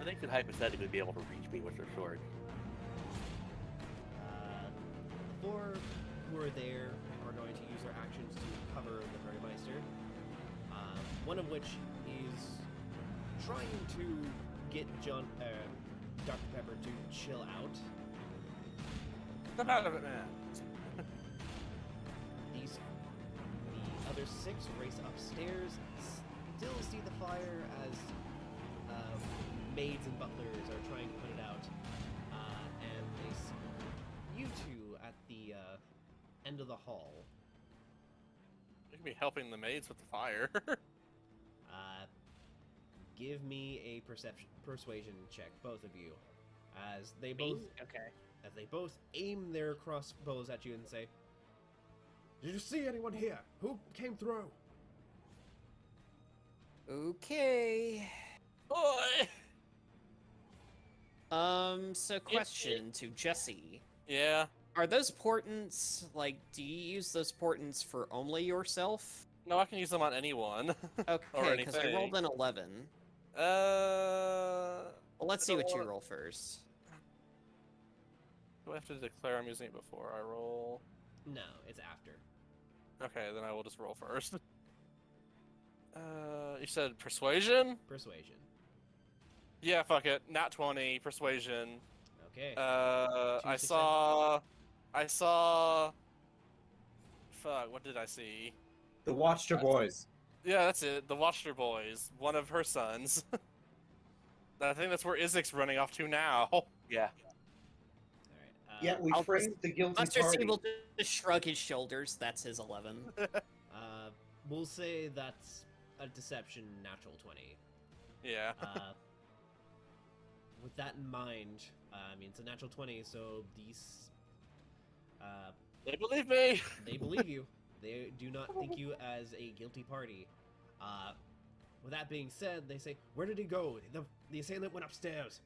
They could hypothetically be able to reach me with their sword. The 4 who are there are going to use their actions to cover the Burgermeister. One of which is trying to get Dr. Pepper to chill out. Come out of it, man. The other 6 race upstairs, still see the fire as maids and butlers are trying to put it out, and they see you two at the end of the hall. You can be helping the maids with the fire. Give me a persuasion check, both of you, as they Me? both Okay. as they both aim their crossbows at you and say, "Did you see anyone here? Who came through?" Okay. Boy. So question to Jesse. Yeah. Are those portents, like, do you use those portents for only yourself? No, I can use them on anyone. Okay, because I rolled anything. an 11. Well, Well, let's see what you roll first. Do I have to declare I'm using it before I roll? No, it's after. Okay, then I will just roll first. You said persuasion? Persuasion. Yeah, fuck it. Nat 20, persuasion. Okay. I successes. saw. Fuck, what did I see? The Watcher Boys. Yeah, that's it. The Watcher Boys. One of her sons. I think that's where Izik's running off to now. Yeah. All right. Yeah, we I'll framed the guilty Mustard party. Seed will just shrug his shoulders. That's his 11. We'll say that's a deception natural 20. Yeah. With that in mind, I mean, it's a natural 20, so these... They believe me. they believe you. They do not think you as a guilty party. With that being said, they say, "Where did he go? The assailant went upstairs.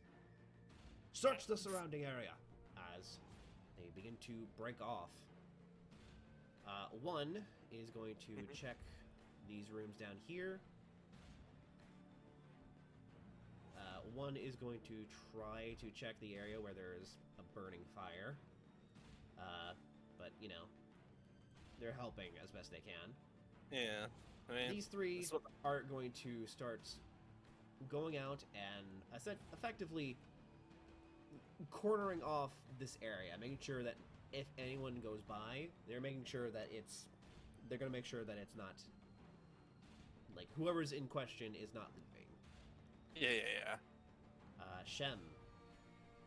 Search the surrounding area." As they begin to break off. One is going to check these rooms down here. One is going to try to check the area where there is a burning fire. But, you know, they're helping as best they can. Yeah. I mean, These 3 this is what- are going to start going out and effectively cornering off this area, making sure that if anyone goes by, they're making sure that they're going to make sure that it's not, like, whoever's in question is not leaving. Yeah. Shem,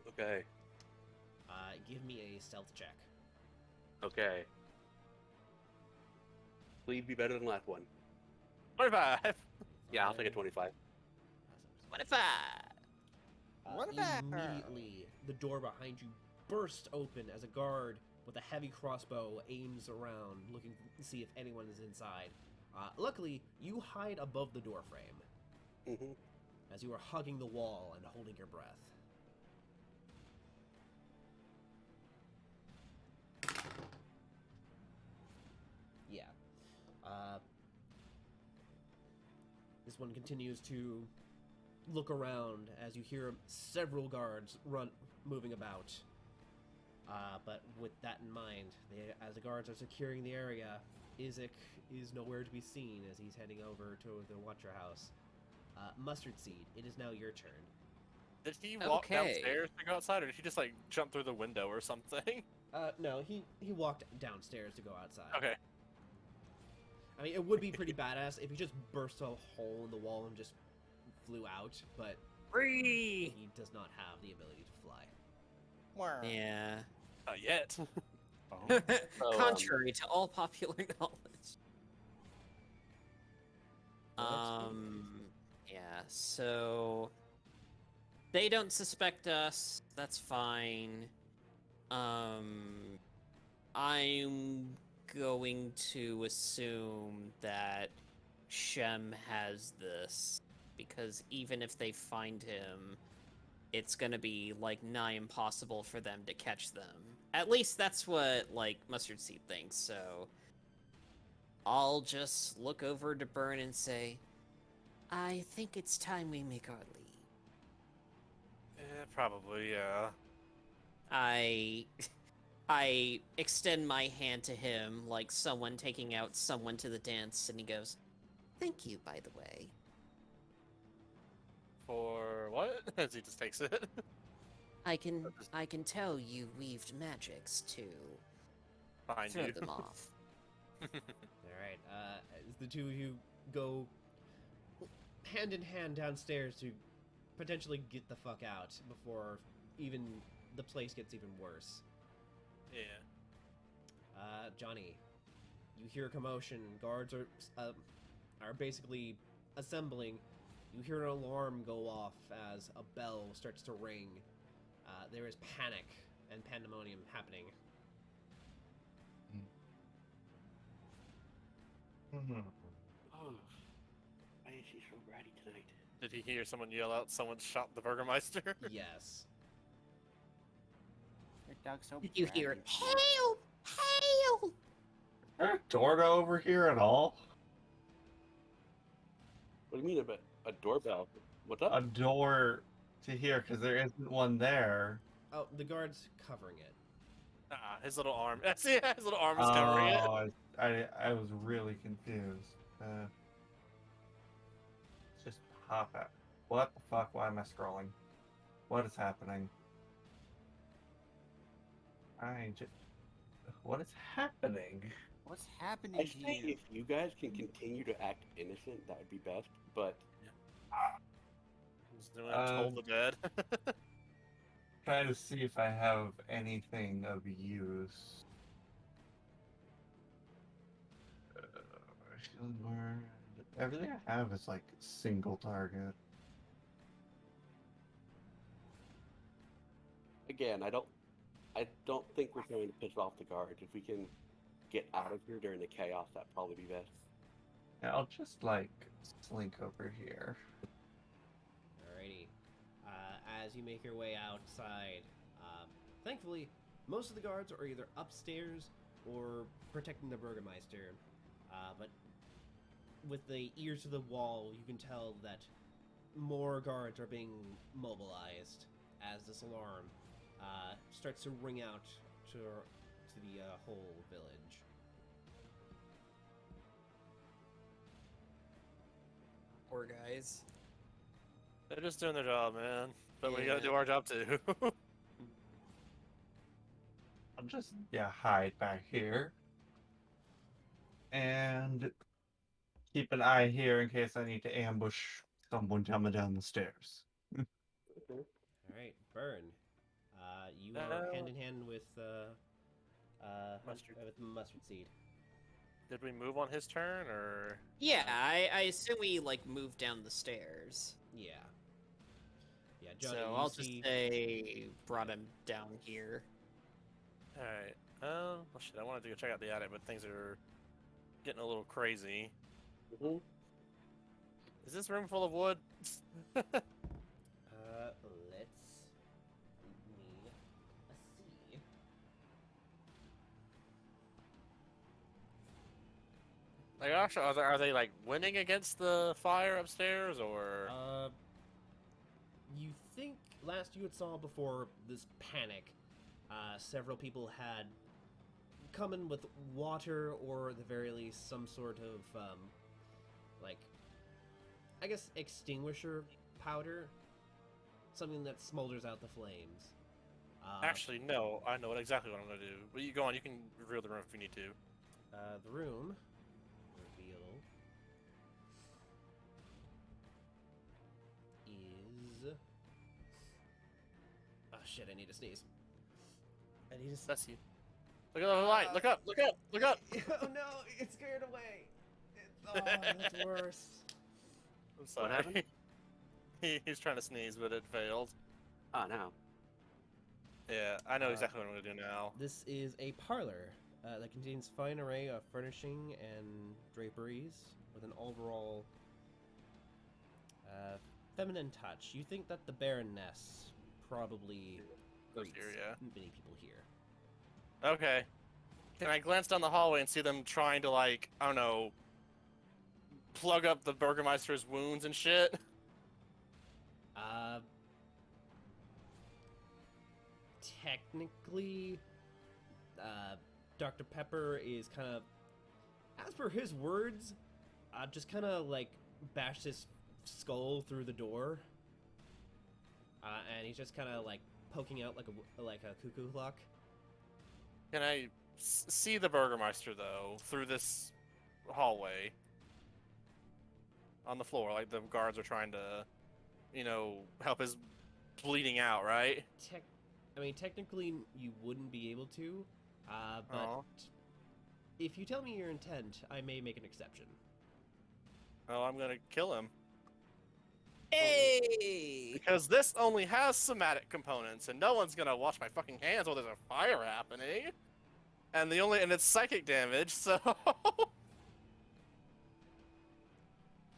Okay. give me a stealth check. Okay. Please be better than last one. 25. Yeah, I'll take a 25. 25! What about- Immediately, the door behind you bursts open as a guard with a heavy crossbow aims around, looking to see if anyone is inside. Luckily, you hide above the door frame Mm-hmm. as you are hugging the wall and holding your breath. Yeah. This one continues to look around as you hear several guards moving about. But with that in mind, as the guards are securing the area, Izik is nowhere to be seen as he's heading over to the Watcher House. Mustard Seed, it is now your turn. Did he walk Okay. downstairs to go outside, or did he just like jump through the window or something? No, he walked downstairs to go outside. Okay. I mean, it would be pretty badass if he just burst a hole in the wall and just flew out, but Free! he does not have the ability to fly. Yeah. Not yet. So, Contrary to all popular knowledge. What? Yeah, so they don't suspect us. That's fine. I'm going to assume that Shem has this because even if they find him, it's gonna be like nigh impossible for them to catch them. At least that's what like Mustard Seed thinks, so I'll just look over to Burn and say, I think it's time we make our leave. Yeah, probably, yeah. I extend my hand to him like someone taking out someone to the dance, and he goes, "Thank you, by the way." For what? As he just takes it. I can tell you weaved magics to Find throw you. them off. All right. As the two of you go hand in hand downstairs to potentially get the fuck out before even the place gets even worse. Yeah. Johnny, you hear a commotion. Guards are basically assembling. You hear an alarm go off as a bell starts to ring. There is panic and pandemonium happening. Mhm. Oh, why is she so bratty tonight? Did he hear someone yell out, "Someone shot the Burgermeister"? Yes. Your dog's so Did you hear bratty. help? Help? Is there a door to over here at all? What do you mean about a doorbell? What's up? A door to here, because there isn't one there. Oh, the guard's covering it. His little arm. See, his little arm is covering it. Oh, I was really confused. Just pop out. What the fuck? Why am I scrolling? What is happening? What is happening? What's happening I to say you? if you guys can continue to act innocent, that would be best. But He's doing a toll the bed. Trying to see if I have anything of use. Shield word. Everything I have is like single target. again, I don't think we're going to piss off the guards. If we can get out of here during the chaos, that'd probably be best. Yeah, I'll just like slink over here. Alrighty. As you make your way outside, thankfully, most of the guards are either upstairs or protecting the Burgermeister. But with the ears to the wall, you can tell that more guards are being mobilized as this alarm starts to ring out to the whole village. Poor guys. They're just doing their job, man. But we Yeah. gotta do our job too. I'll just hide back here. And keep an eye here in case I need to ambush someone coming down the stairs. Okay. Alright, Burn. You are hand in hand with Mustard. with Mustard Seed. Did we move on his turn, or? Yeah, I assume we like moved down the stairs. Yeah. Yeah, Johnny, So you I'll see... just say brought him down here. Alright. Well, shit, I wanted to go check out the attic, but things are getting a little crazy. Mhm. Is this room full of wood? let's me see. Like, actually, are they like winning against the fire upstairs, or? You think last you had saw before this panic, several people had come in with water or at the very least some sort of, like, I guess extinguisher powder? Something that smolders out the flames. Actually, no. I know exactly what I'm gonna do. But you go on. You can reveal the room if you need to. The room, reveal, is... Oh shit, I need to sneeze. I need to That's you. Look at the light. Look up. Look up. Look up. Oh no, it scared away. That's worse. I'm sorry. happened? He's trying to sneeze, but it failed. Ah, now. Yeah, I know exactly what I'm gonna do now. This is a parlor that contains fine array of furnishing and draperies with an overall feminine touch. You think that the Baroness probably Goes greets here, yeah. many people here. Okay. Can I glance down the hallway and see them trying to, like, I don't know, plug up the Burgermeister's wounds and shit? Technically, Dr. Pepper is kind of, as per his words, just kind of like bashed his skull through the door and he's just kind of like poking out like a cuckoo clock. Can I see the Burgermeister though through this hallway on the floor? Like the guards are trying to, help his bleeding out, right? Technically, you wouldn't be able to, but Aw. if you tell me your intent, I may make an exception. Oh, I'm gonna kill him. Hey! Because this only has somatic components, and no one's gonna wash my fucking hands while there's a fire happening. And it's psychic damage, so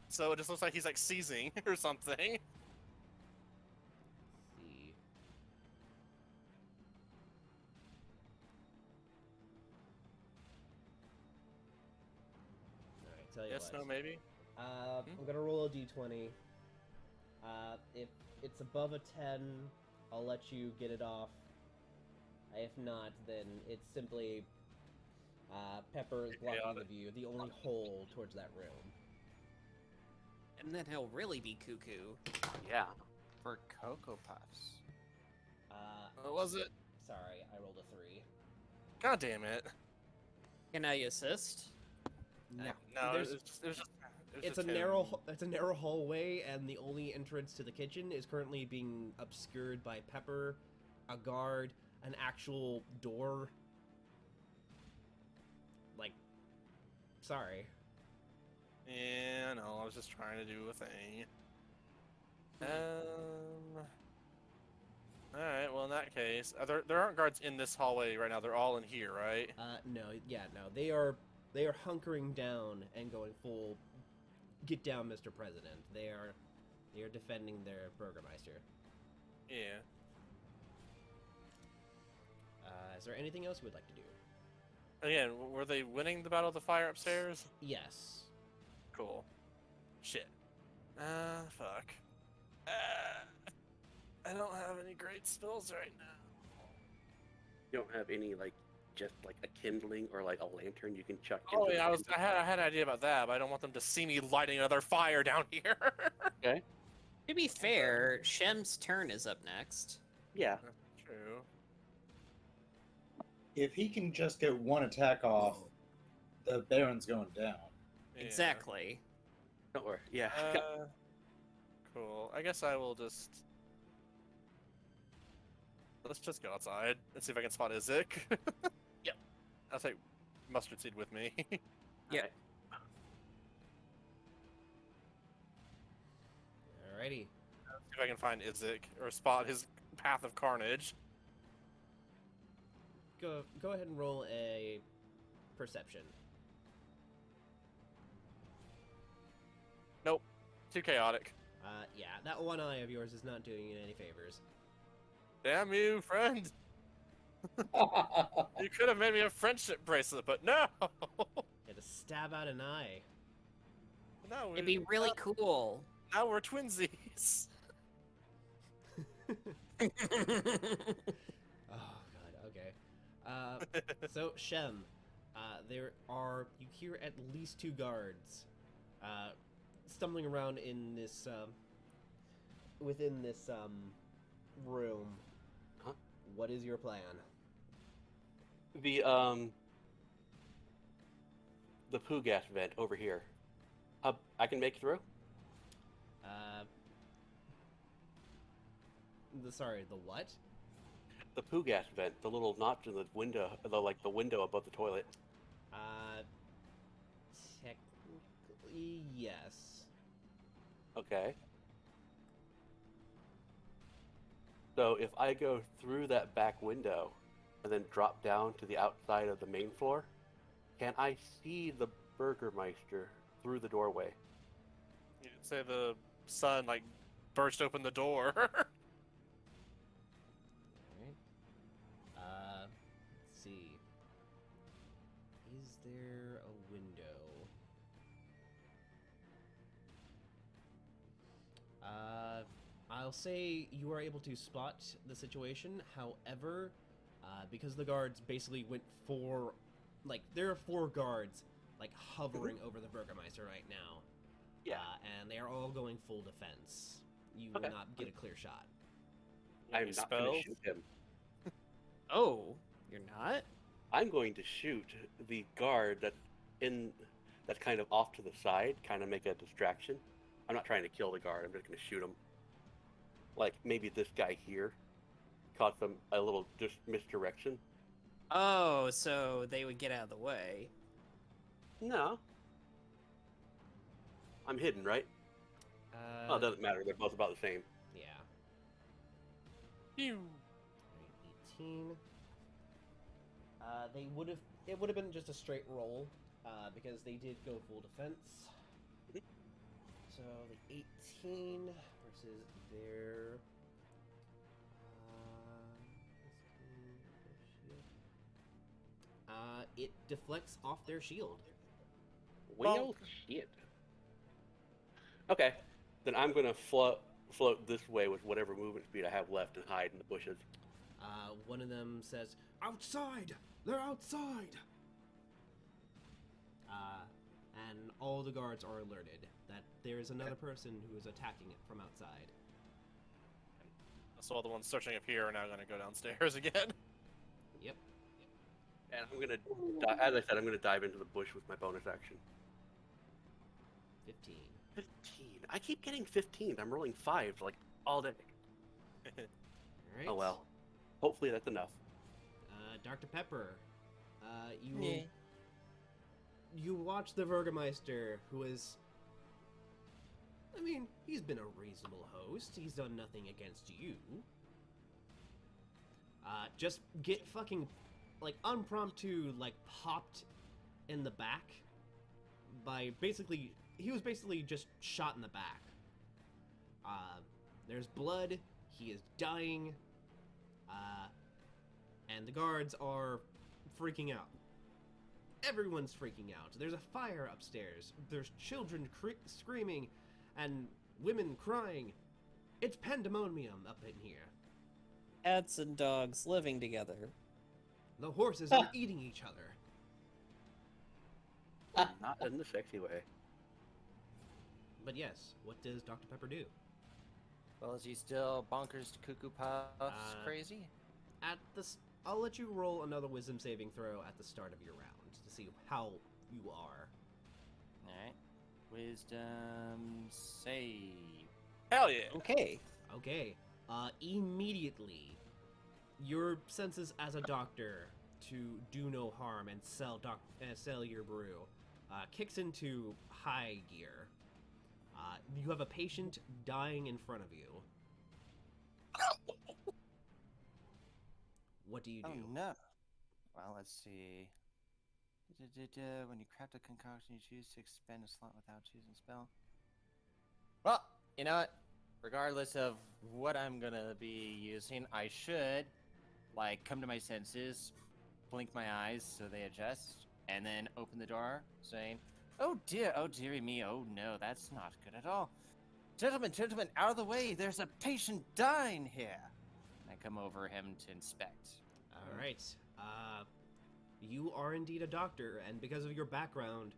so it just looks like he's like seizing or something. See. All right, tell you Yes, what. no, maybe. I'm gonna roll a d20. If it's above a 10, I'll let you get it off. If not, then it's simply Pepper is blocking the view, the only hole towards that room. And then he'll really be cuckoo. Yeah. For Cocoa Puffs. What was it? Sorry, I rolled a 3. God damn it. Can I assist? No, No, there's- it's it's a narrow hallway, and the only entrance to the kitchen is currently being obscured by Pepper, a guard, an actual door. Like, sorry. Yeah, no, I was just trying to do a thing. Alright, well in that case, there aren't guards in this hallway right now, they're all in here, right? No, they are hunkering down and going full. Get down, Mr. President. They are defending their Burgermeister. Yeah. Is there anything else you would like to do? Again, were they winning the Battle of the Fire upstairs? Yes. Cool. Shit. Fuck. I don't have any great spells right now. You don't have any just a kindling or a lantern you can chuck. Oh into yeah, the I had an idea about that, but I don't want them to see me lighting another fire down here. Okay. To be fair, Shem's turn is up next. Yeah. True. If he can just get one attack off, the Baron's going down. Yeah. Exactly. Don't worry. Yeah. Cool. I guess I will just. Let's just go outside and see if I can spot Izik. Yep. I'll take mustard seed with me. Yeah. Alrighty. See if I can find Izik or spot his path of carnage. Go ahead and roll a perception. Nope. Too chaotic. Yeah, that one eye of yours is not doing you any favors. Damn you, friend! You could have made me a friendship bracelet, but no! You had to stab out an eye. No, It'd be really cool. now we're twinsies. Oh god, okay. So Shem, you hear at least 2 guards stumbling around in this within this room. Huh? What is your plan? The poo gas vent over here. I can make it through. The what? The poo gas vent, the little notch in the window, the window above the toilet. Technically, yes. Okay. So if I go through that back window and then drop down to the outside of the main floor, can I see the Burgermeister through the doorway? You didn't say the sun burst open the door. Alright. Let's see. Is there a window? I'll say you are able to spot the situation. However, because the guards basically went for, there are 4 guards, hovering over the Burgermeister right now. Yeah. And they are all going full defense. You will Okay. not get a clear shot. I'm Any not going to spells? shoot him. Oh, you're not? I'm going to shoot the guard that's kind of off to the side, kind of make a distraction. I'm not trying to kill the guard. I'm just going to shoot him. Like maybe this guy here caught them a little misdirection. Oh, so they would get out of the way. No, I'm hidden, right? Oh, it doesn't matter. They're both about the same. Yeah. Pew. 18. It would have been just a straight roll, because they did go full defense. Mhm. So the 18 versus their it deflects off their shield. Well, shit. Okay, then I'm gonna float this way with whatever movement speed I have left and hide in the bushes. One of them says, "Outside! They're outside!" And all the guards are alerted that there is another person who is attacking it from outside. So all the ones searching up here are now going to go downstairs again. Yep. And I'm gonna, as I said, I'm gonna dive into the bush with my bonus action. 15. 15. I keep getting 15. I'm rolling 5s like all day. Alright. Oh well. Hopefully that's enough. Dr. Pepper, you watch the Burgermeister, who is... I mean, he's been a reasonable host. He's done nothing against you. Just get fucking, like, impromptu, like, popped in the back by basically... He was basically just shot in the back. There's blood. He is dying. And the guards are freaking out. Everyone's freaking out. There's a fire upstairs. There's children screaming and women crying. It's pandemonium up in here. Cats and dogs living together. The horses are eating each other. Not in the sexy way. But yes, what does Dr. Pepper do? Well, is he still bonkers cuckoo puffs crazy? I'll let you roll another wisdom saving throw at the start of your round to see how you are. Alright. Wisdom save. Hell yeah. Okay. Okay. Immediately, your senses as a doctor to do no harm and sell your brew kicks into high gear. You have a patient dying in front of you. What do you do? Oh no. Well, let's see. When you craft a concoction, you choose to expend a slot without choosing spell. Well, you know what? Regardless of what I'm gonna be using, I should, like, come to my senses, blink my eyes so they adjust, and then open the door, saying, oh dearie me, oh no, that's not good at all. Gentlemen, out of the way, there's a patient dying here. I come over him to inspect. All right. You are indeed a doctor, and because of your background,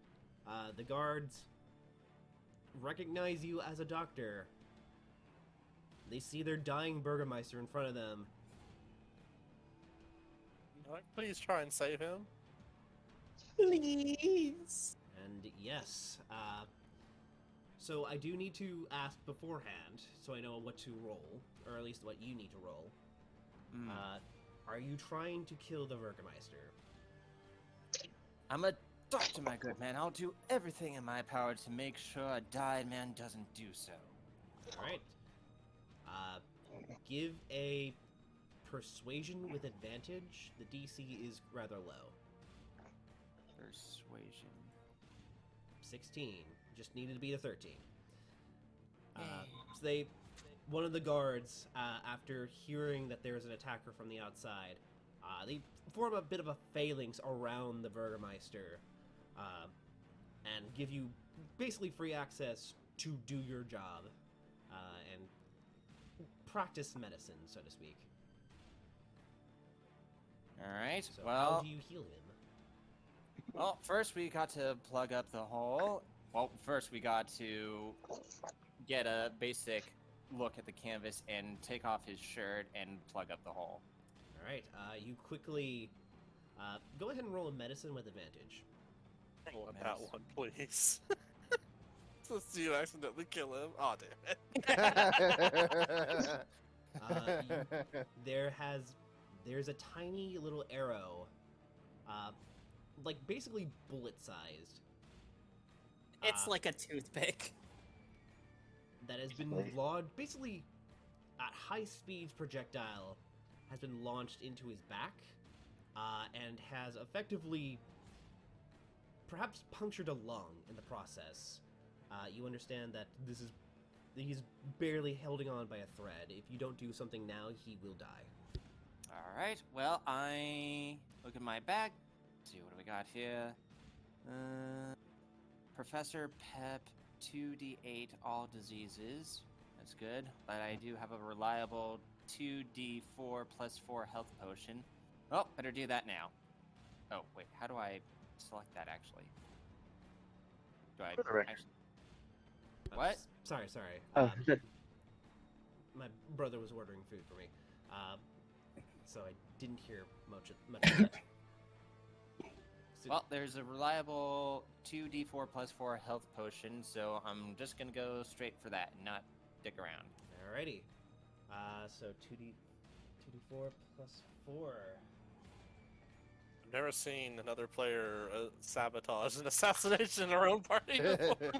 the guards recognize you as a doctor. They see their dying Burgermeister in front of them. Please try and save him. Please. And yes, so I do need to ask beforehand, so I know what to roll, or at least what you need to roll. Are you trying to kill the Burgermeister? I'm a doctor, my good man. I'll do everything in my power to make sure a dying man doesn't do so. Alright. Give a persuasion with advantage. The DC is rather low. Persuasion. 16. Just needed to beat a 13. So one of the guards, after hearing that there is an attacker from the outside, they form a bit of a phalanx around the Burgermeister, and give you basically free access to do your job, and practice medicine, so to speak. Alright, So well... how do you heal him? Well, first we got to plug up the hole. Well, first we got to get a basic look at the canvas and take off his shirt and plug up the hole. All right. You quickly go ahead and roll a medicine with advantage. Oh, that one, please. So see you accidentally kill him. Oh, damn it. There's a tiny little arrow, like basically bullet-sized. It's like a toothpick. That has been lodged, basically, at high speeds projectile, has been launched into his back, and has effectively, perhaps punctured a lung in the process. You understand that he's barely holding on by a thread. If you don't do something now, he will die. All right. Well, I look at my bag. Let's see what do we got here. Professor Pep, 2d8 all diseases. That's good. But I do have a reliable 2d4 plus 4 health potion. Oh, better do that now. Oh, wait. How do I select that actually? Do I For the record. actually? What? Sorry. Oh, My brother was ordering food for me, so I didn't hear much of that. So- Well, there's a reliable 2d4 plus 4 health potion, so I'm just gonna go straight for that and not dick around. Alrighty. So 2d4 plus 4. I've never seen another player sabotage an assassination in their own party before.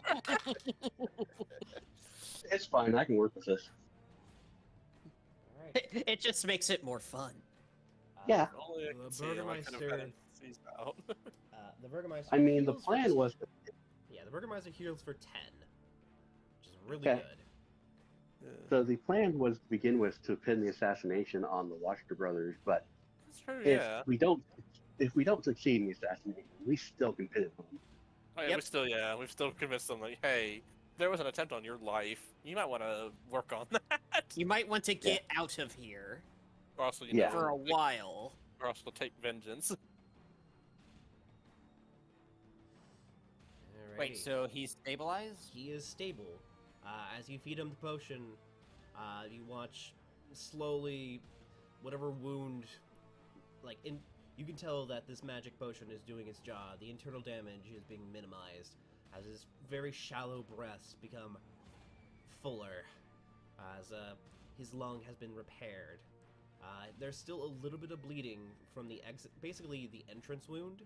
it's fine. I can work with this. Alright. It just makes it more fun. Yeah. Only I The can see him. I could have Burgermeister- gotten seized out. The Burgermeister. I mean, the heals for plan 10. was Yeah, the Burgermeister heals for 10, which is really Okay. good. so the plan was to begin with to pin the assassination on the Washington brothers, but That's true, if yeah. we don't succeed in the assassination, we still can pin it on them. Oh, yeah, Yep. we've still convinced them, like, hey, there was an attempt on your life. You might want to work on that. You might want to get out of here Or also, you Yeah. know, for a while. or also take vengeance. Wait, Alrighty. so he's stabilized? He is stable. As you feed him the potion, you watch slowly whatever wound, you can tell that this magic potion is doing its job. The internal damage is being minimized as his very shallow breaths become fuller, as his lung has been repaired. There's still a little bit of bleeding from the basically the entrance wound.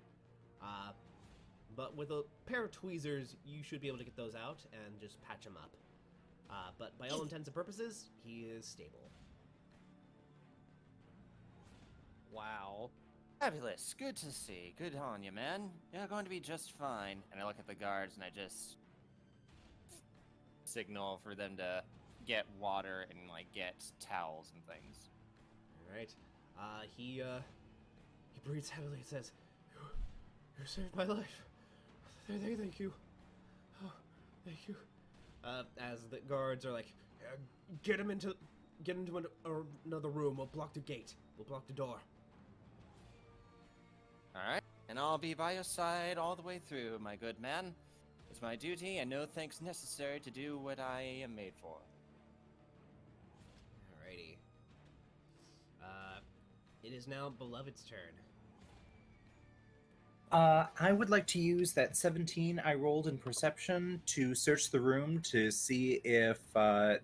But with a pair of tweezers, you should be able to get those out and just patch him up. But by all intents and purposes, he is stable. Wow. Fabulous. Good to see. Good on you, man. You're going to be just fine. And I look at the guards and I just signal for them to get water and like get towels and things. All right. He breathes heavily and says, "You saved my life. Thank you. Oh, thank you." As the guards are like, get him into another room. We'll block the gate. We'll block the door. All right. And I'll be by your side all the way through, my good man. It's my duty and no thanks necessary to do what I am made for. Alrighty. It is now Beloved's turn. I would like to use that 17 I rolled in perception to search the room to see if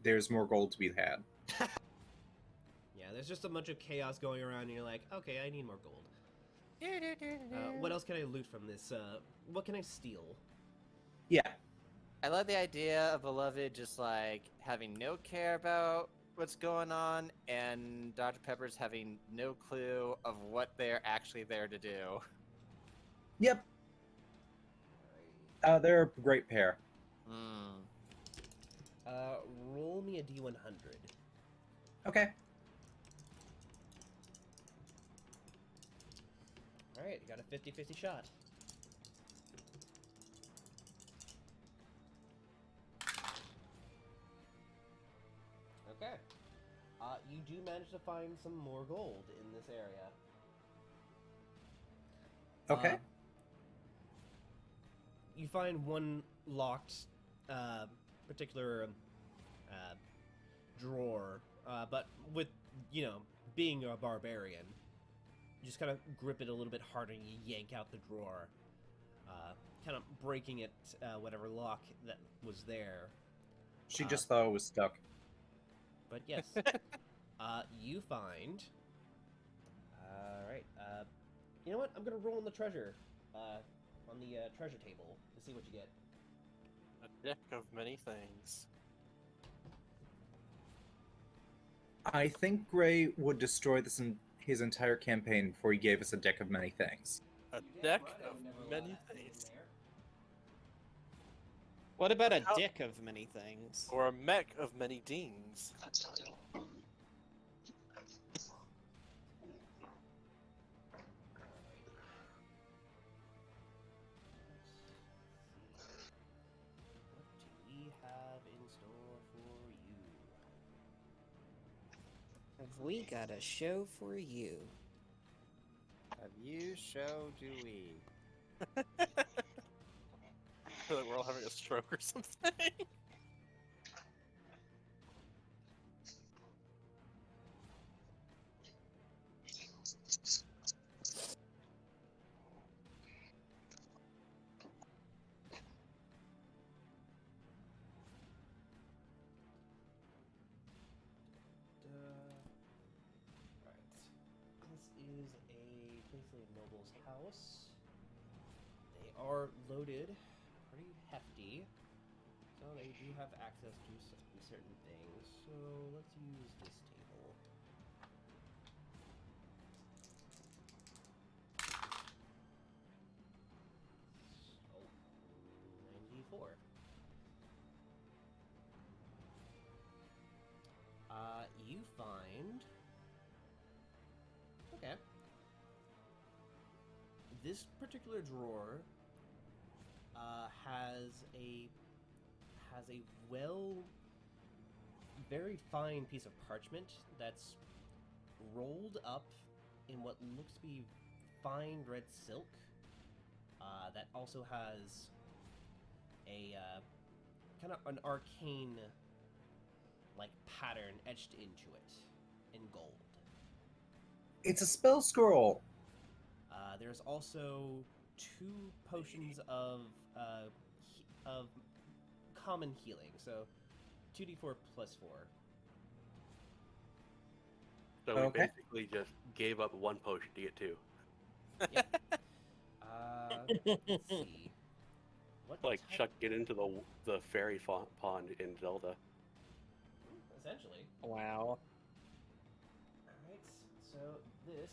there's more gold to be had. Yeah, there's just a bunch of chaos going around, and you're like, okay, I need more gold. What else can I loot from this? What can I steal? Yeah. I love the idea of Beloved just like having no care about what's going on and Dr. Pepper's having no clue of what they're actually there to do. Yep. They're a great pair. Hmm. Roll me a D100. Okay. Alright, you got a 50-50 shot. Okay. You do manage to find some more gold in this area. Okay. You find one locked, particular drawer, but with, being a barbarian, you just kind of grip it a little bit harder and you yank out the drawer, kind of breaking it, whatever lock that was there. She just thought it was stuck. But yes, you find. All right. You know what? I'm gonna roll on the treasure, on the treasure table to see what you get. A deck of many things. I think Gray would destroy his entire campaign before he gave us a deck of many things. A deck of many things. What about a How- dick of many things? Or a mech of many deans. What do we have in store for you? Have we got a show for you? Have you show do we? I feel like we're all having a stroke or something. Right. This is basically a noble's house. They are loaded, pretty hefty, so they do have access to certain things. So let's use this table. Oh, 94. You find. Okay. This particular drawer has a very fine piece of parchment that's rolled up in what looks to be fine red silk. That also has a kind of an arcane like pattern etched into it in gold. It's a spell scroll. There's also 2 potions of common healing, so 2d4 plus 4. So we Okay. basically just gave up 1 potion to get 2. Let's see. What Like type- Chuck get into the fairy pond in Zelda. Essentially. Wow. Alright, so this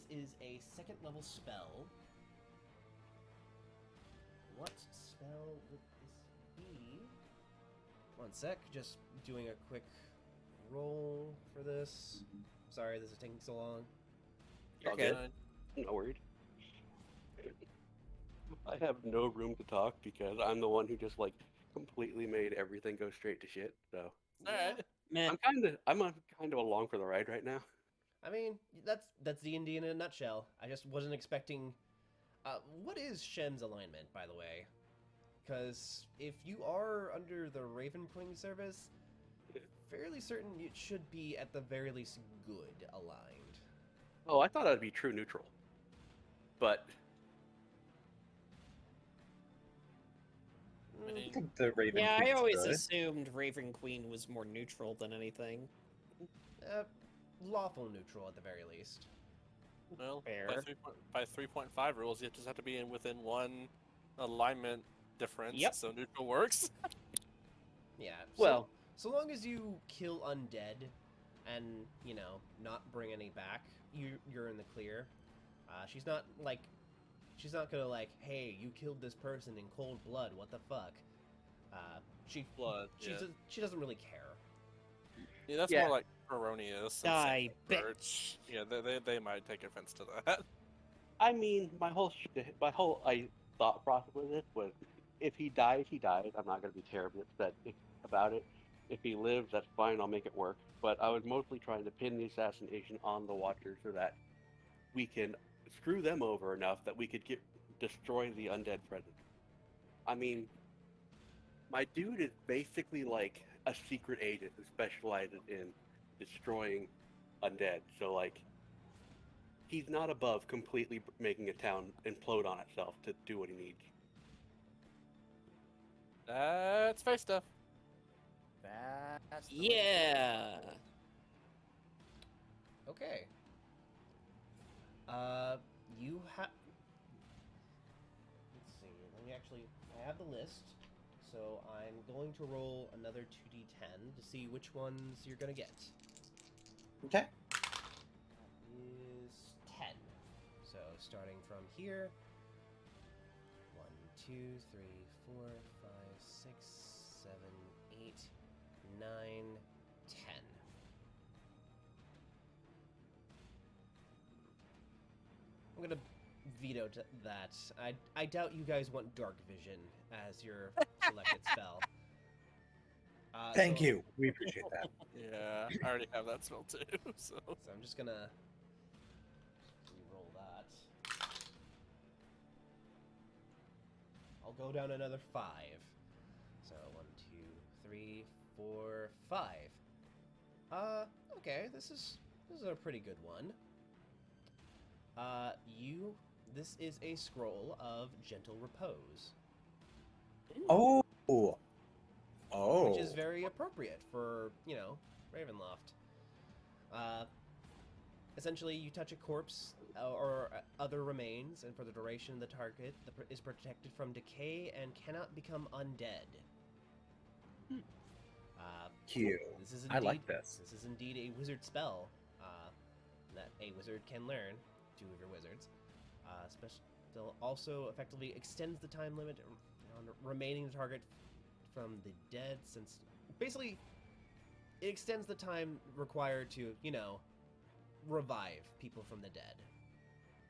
is a 2nd level spell. What spell would this be? One sec, just doing a quick roll for this. Sorry, this is taking so long. You're All good. Not worried. I have no room to talk because I'm the one who just like completely made everything go straight to shit. So Alright. Meh. I'm kind of along for the ride right now. I mean, that's D&D in a nutshell. I just wasn't expecting. What is Shem's alignment, by the way? Because if you are under the Raven Queen service, fairly certain it should be at the very least good aligned. Oh, I thought I'd be true neutral, but I I mean, think the Raven Yeah, I Queen's always good. assumed Raven Queen was more neutral than anything. Lawful neutral at the very least. well, Fair. by 3.5 rules, you just have to be within 1 alignment difference. Yep. So neutral works. Yeah. well, so long as you kill undead, and not bring any back, you're in the clear. She's not gonna like, hey, you killed this person in cold blood. What the fuck? Blood. Yeah. She doesn't really care. Yeah, that's Yeah. more like erroneous. and Die, safe word. bitch. Yeah, they might take offense to that. I mean, my whole thought process with this was, if he dies, he dies. I'm not going to be terribly upset about it. If he lives, that's fine. I'll make it work. But I was mostly trying to pin the assassination on the Watcher so that we can screw them over enough that we could destroy the undead presence. I mean, my dude is basically like a secret agent who specializes in destroying undead. So like, he's not above completely making a town implode on itself to do what he needs. That's face stuff. That's the way to go. Yeah. Okay. You have. Let's see. Let me actually. I have the list, so I'm going to roll another 2d10 to see which ones you're gonna get. Okay. That is 10. So starting from here. 1, 2, 3, 4, 5, 6, 7, 8, 9, 10. I'm gonna veto that. I doubt you guys want dark vision as your selected spell. Thank So- you. We appreciate that. Yeah, I already have that spell too. So So I'm just gonna re-roll that. I'll go down another 5. So 1, 2, 3, 4, 5. Okay, this is a pretty good one. This is a scroll of gentle repose, Oh. Oh. which is very appropriate for, Ravenloft. Essentially, you touch a corpse or other remains, and for the duration, the target is protected from decay and cannot become undead. Cute. This is I indeed, like this. This is indeed a wizard spell that a wizard can learn. 2 of your wizards. Still also effectively extends the time limit on remaining the target from the dead, since basically it extends the time required to, revive people from the dead.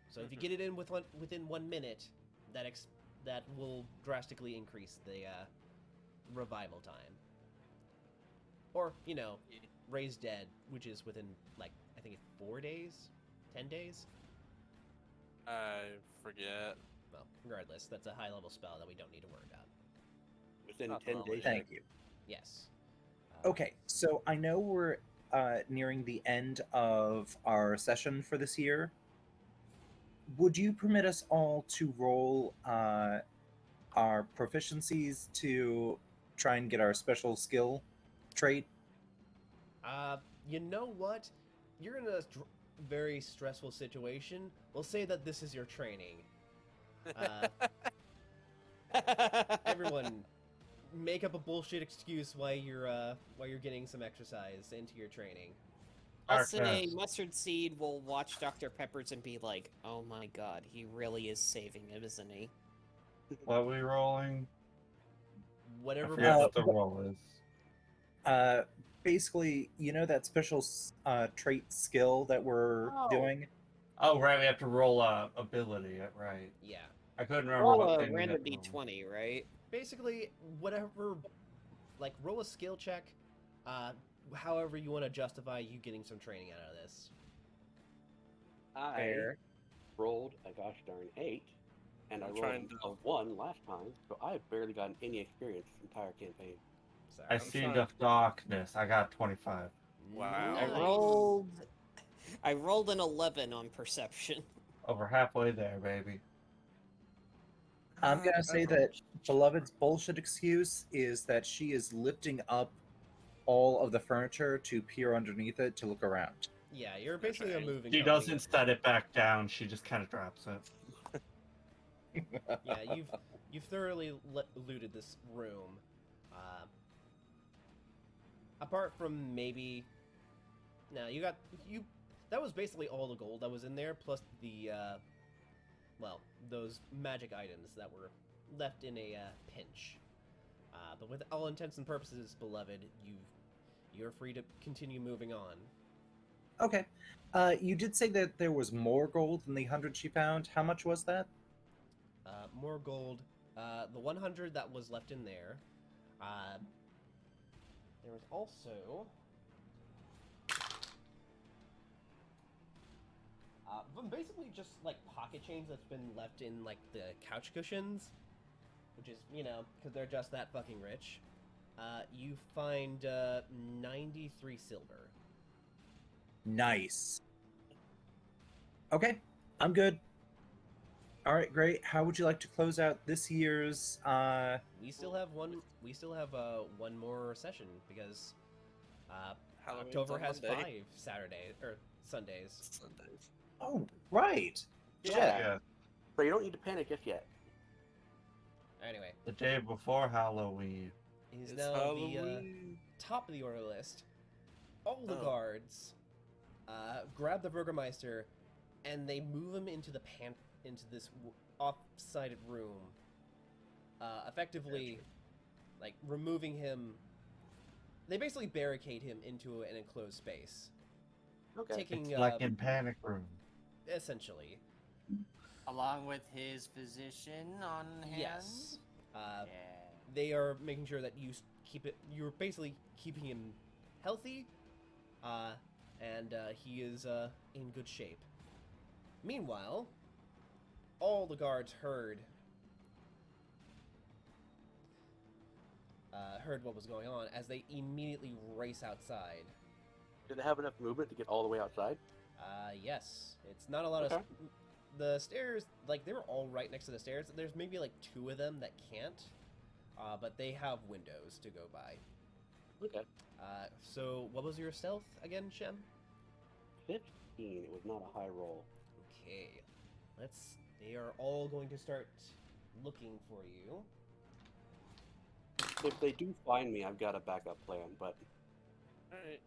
So if you get it in within 1 minute, that will drastically increase the revival time. Or, raise dead, which is within, I think it's 4 days? 10 days? I forget. Well, regardless, that's a high-level spell that we don't need to worry about. Within Not 10 really. days. Thank you. Yes. Okay, so I know we're nearing the end of our session for this year. Would you permit us all to roll our proficiencies to try and get our special skill trait? You know what? You're in a very stressful situation. We'll say that this is your training. Everyone, make up a bullshit excuse why you're getting some exercise into your training. I'll say Arcus. Mustard Seed will watch Dr. Peppers and be like, oh my god, he really is saving him, isn't he? What are we rolling? I Whatever. forget what the what- roll is. Basically, that special trait skill that we're Oh. doing? Oh, right, we have to roll a ability, right? Yeah. I couldn't remember Roll what a thing we random had to roll. d20, right? Basically, whatever. Roll a skill check. However you want to justify you getting some training out of this. I Fair. rolled a gosh darn 8, and I I'm rolled trying to- a 1 last time, so I've barely gotten any experience this entire campaign. Sorry. I I'm see trying- the darkness. I got 25. Wow. I rolled an 11 on perception. Over halfway there, baby. I'm gonna say that Beloved's bullshit excuse is that she is lifting up all of the furniture to peer underneath it to look around. Yeah, you're basically a Okay. moving. She company. doesn't set it back down. She just kind of drops it. Yeah, you've thoroughly looted this room. Apart from maybe, no, that was basically all the gold that was in there, plus the those magic items that were left in a pinch. But with all intents and purposes, beloved, you're free to continue moving on. Okay. You did say that there was more gold than the 100 she found. How much was that? More gold. The 100 that was left in there. There was also basically just pocket change that's been left in the couch cushions, which is because they're just that fucking rich. You find 93 silver. Nice. Okay, I'm good. All right, great. How would you like to close out this year's? We still have one. We still have one more session because Halloween's October on has Monday. 5 Saturday or Sundays. Sundays. Oh, right. Yeah. Shit. Yeah, So you don't need to panic just yet. Anyway, the day before Halloween. he's It's now the Halloween. top of the order list. All the Oh. guards grab the Burgermeister, and they move him into the into this off-sided room, effectively, like removing him. They basically barricade him into an enclosed space, Okay. taking It's like in Panic Room. essentially. Along with his physician on hand. Yes. Yeah. They are making sure that you keep it. You're basically keeping him healthy, and he is in good shape. Meanwhile, all the guards heard what was going on as they immediately race outside. Do they have enough movement to get all the way outside? Yes, it's not a lot Okay. of. The stairs, like they were all right next to the stairs. There's maybe like 2 of them that can't, but they have windows to go by. Okay. So what was your stealth again, Shem? 15. It was not a high roll. Okay, they are all going to start looking for you. If they do find me, I've got a backup plan, but Alright.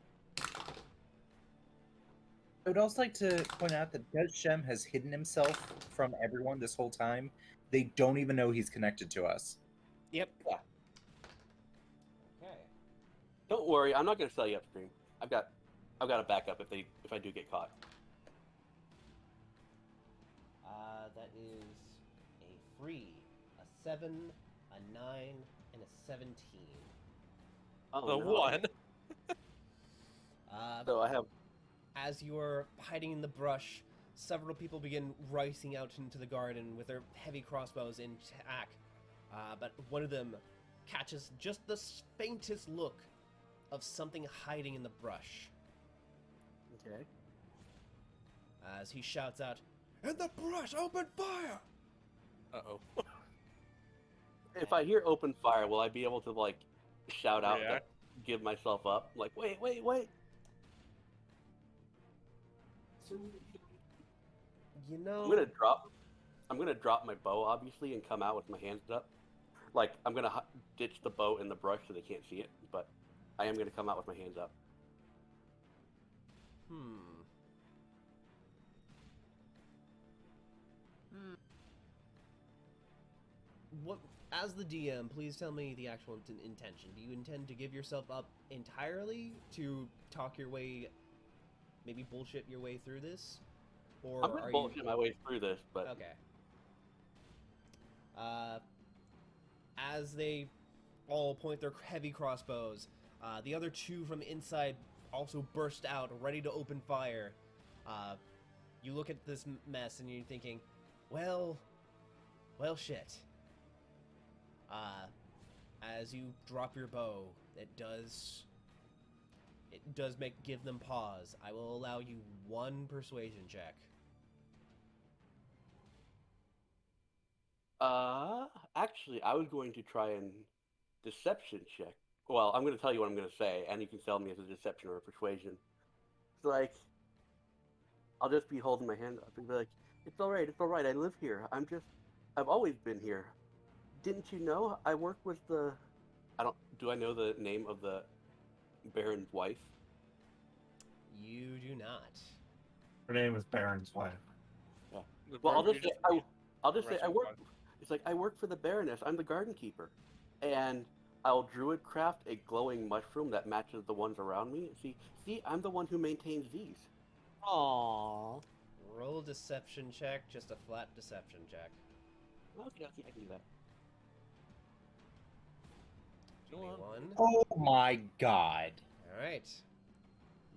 I would also like to point out that Des Shem has hidden himself from everyone this whole time. They don't even know he's connected to us. Yep. Okay. don't worry, I'm not going to sell you upstream. I've got a backup if I do get caught. That is a 3, a 7, a 9, and a 17. Oh, The no. one. So I have. As you're hiding in the brush, several people begin racing out into the garden with their heavy crossbows in attack. But one of them catches just the faintest look of something hiding in the brush. Okay. As he shouts out, "In the brush, open fire!" Uh-oh. If I hear open fire, will I be able to like shout out, React? give myself up? Like, wait. You know, I'm gonna drop my bow, obviously, and come out with my hands up. Like, I'm gonna ditch the bow in the brush so they can't see it, but I am gonna come out with my hands up. What, as the DM, please tell me the actual intention. Do you intend to give yourself up entirely to talk your way, maybe bullshit your way through this? Or I'm gonna are bullshit you... my way through this, but Okay. As they all point their heavy crossbows, the other 2 from inside also burst out, ready to open fire. You look at this mess and you're thinking, well, shit. As you drop your bow, it does give them pause. I will allow you 1 persuasion check. actually, I was going to try and deception check. Well, I'm gonna tell you what I'm gonna say, and you can tell me if it's a deception or a persuasion. It's like, I'll just be holding my hand up and be like, it's all right, I live here. I've always been here. Didn't you know I work with the... Do I know the name of the Baron's wife? You do not. Her name is Baron's wife. The Well, I'll bird just you say, I'll just say I Russian work... one. It's like, I work for the Baroness. I'm the garden keeper. And I'll druid craft a glowing mushroom that matches the ones around me. See, I'm the one who maintains these. Aww. Roll a deception check, just a flat deception check. Okay, I can do that. Give me 1. Oh my god. Alright.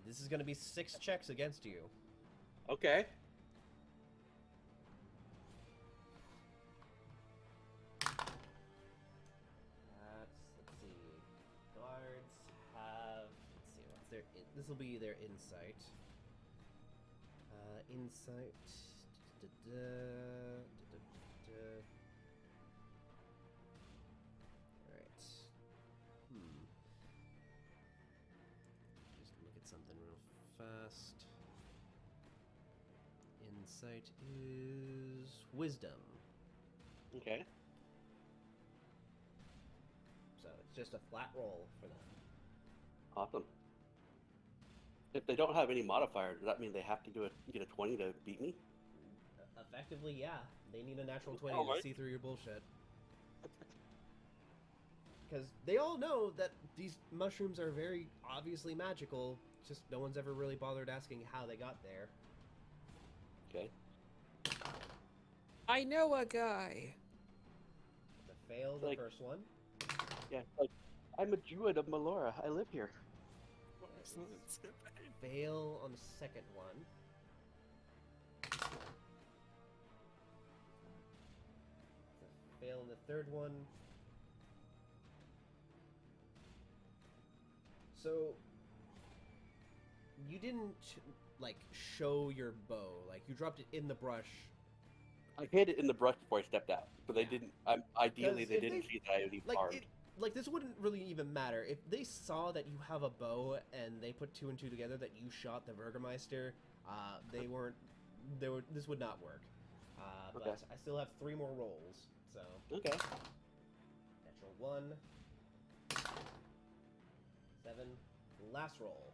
This is going to be 6 checks against you. Okay. Let's see. this will be their insight. Insight. Alright. Just look at something real fast. Insight is wisdom. Okay. So it's just a flat roll for them. Awesome. If they don't have any modifier, does that mean they have to get a 20 to beat me? Effectively, yeah. They need a natural 20 Alright. to see through your bullshit. Because they all know that these mushrooms are very obviously magical, just no one's ever really bothered asking how they got there. Okay. I know a guy. To fail the Like- first one. Yeah, like, I'm a druid of Melora. I live here. Fail on the second one. Fail on the third one. So you didn't like show your bow. Like you dropped it in the brush. I hid it in the brush before I stepped out, so they Yeah. didn't. Ideally, 'Cause they if didn't they- see that I would be Like armed. like this wouldn't really even matter if they saw that you have a bow and they put two and two together that you shot the Burgermeister. They weren't. They were. This would not work. Okay. But I still have 3 more rolls. So Okay. natural 1, 7, last roll.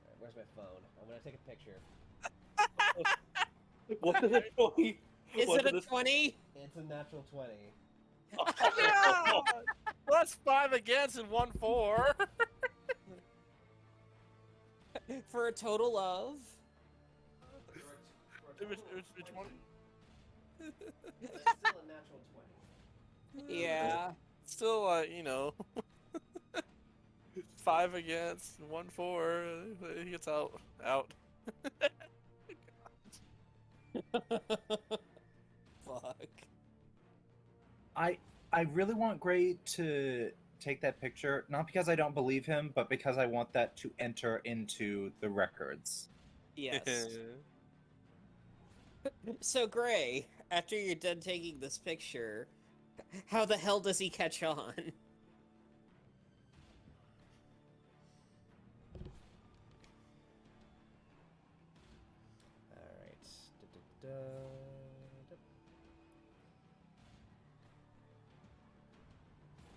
Alright, where's my phone? I'm gonna take a picture. What is it? 20? Is What it a is 20? It's a natural 20. Yeah! That's 5 against and 1 for. For a total of. Which one? It's still a natural 20. Yeah. Still, 5 against, 1 for. He gets out. Fuck. I really want Gray to take that picture, not because I don't believe him, but because I want that to enter into the records. Yes. So, Gray, after you're done taking this picture, how the hell does he catch on? Alright.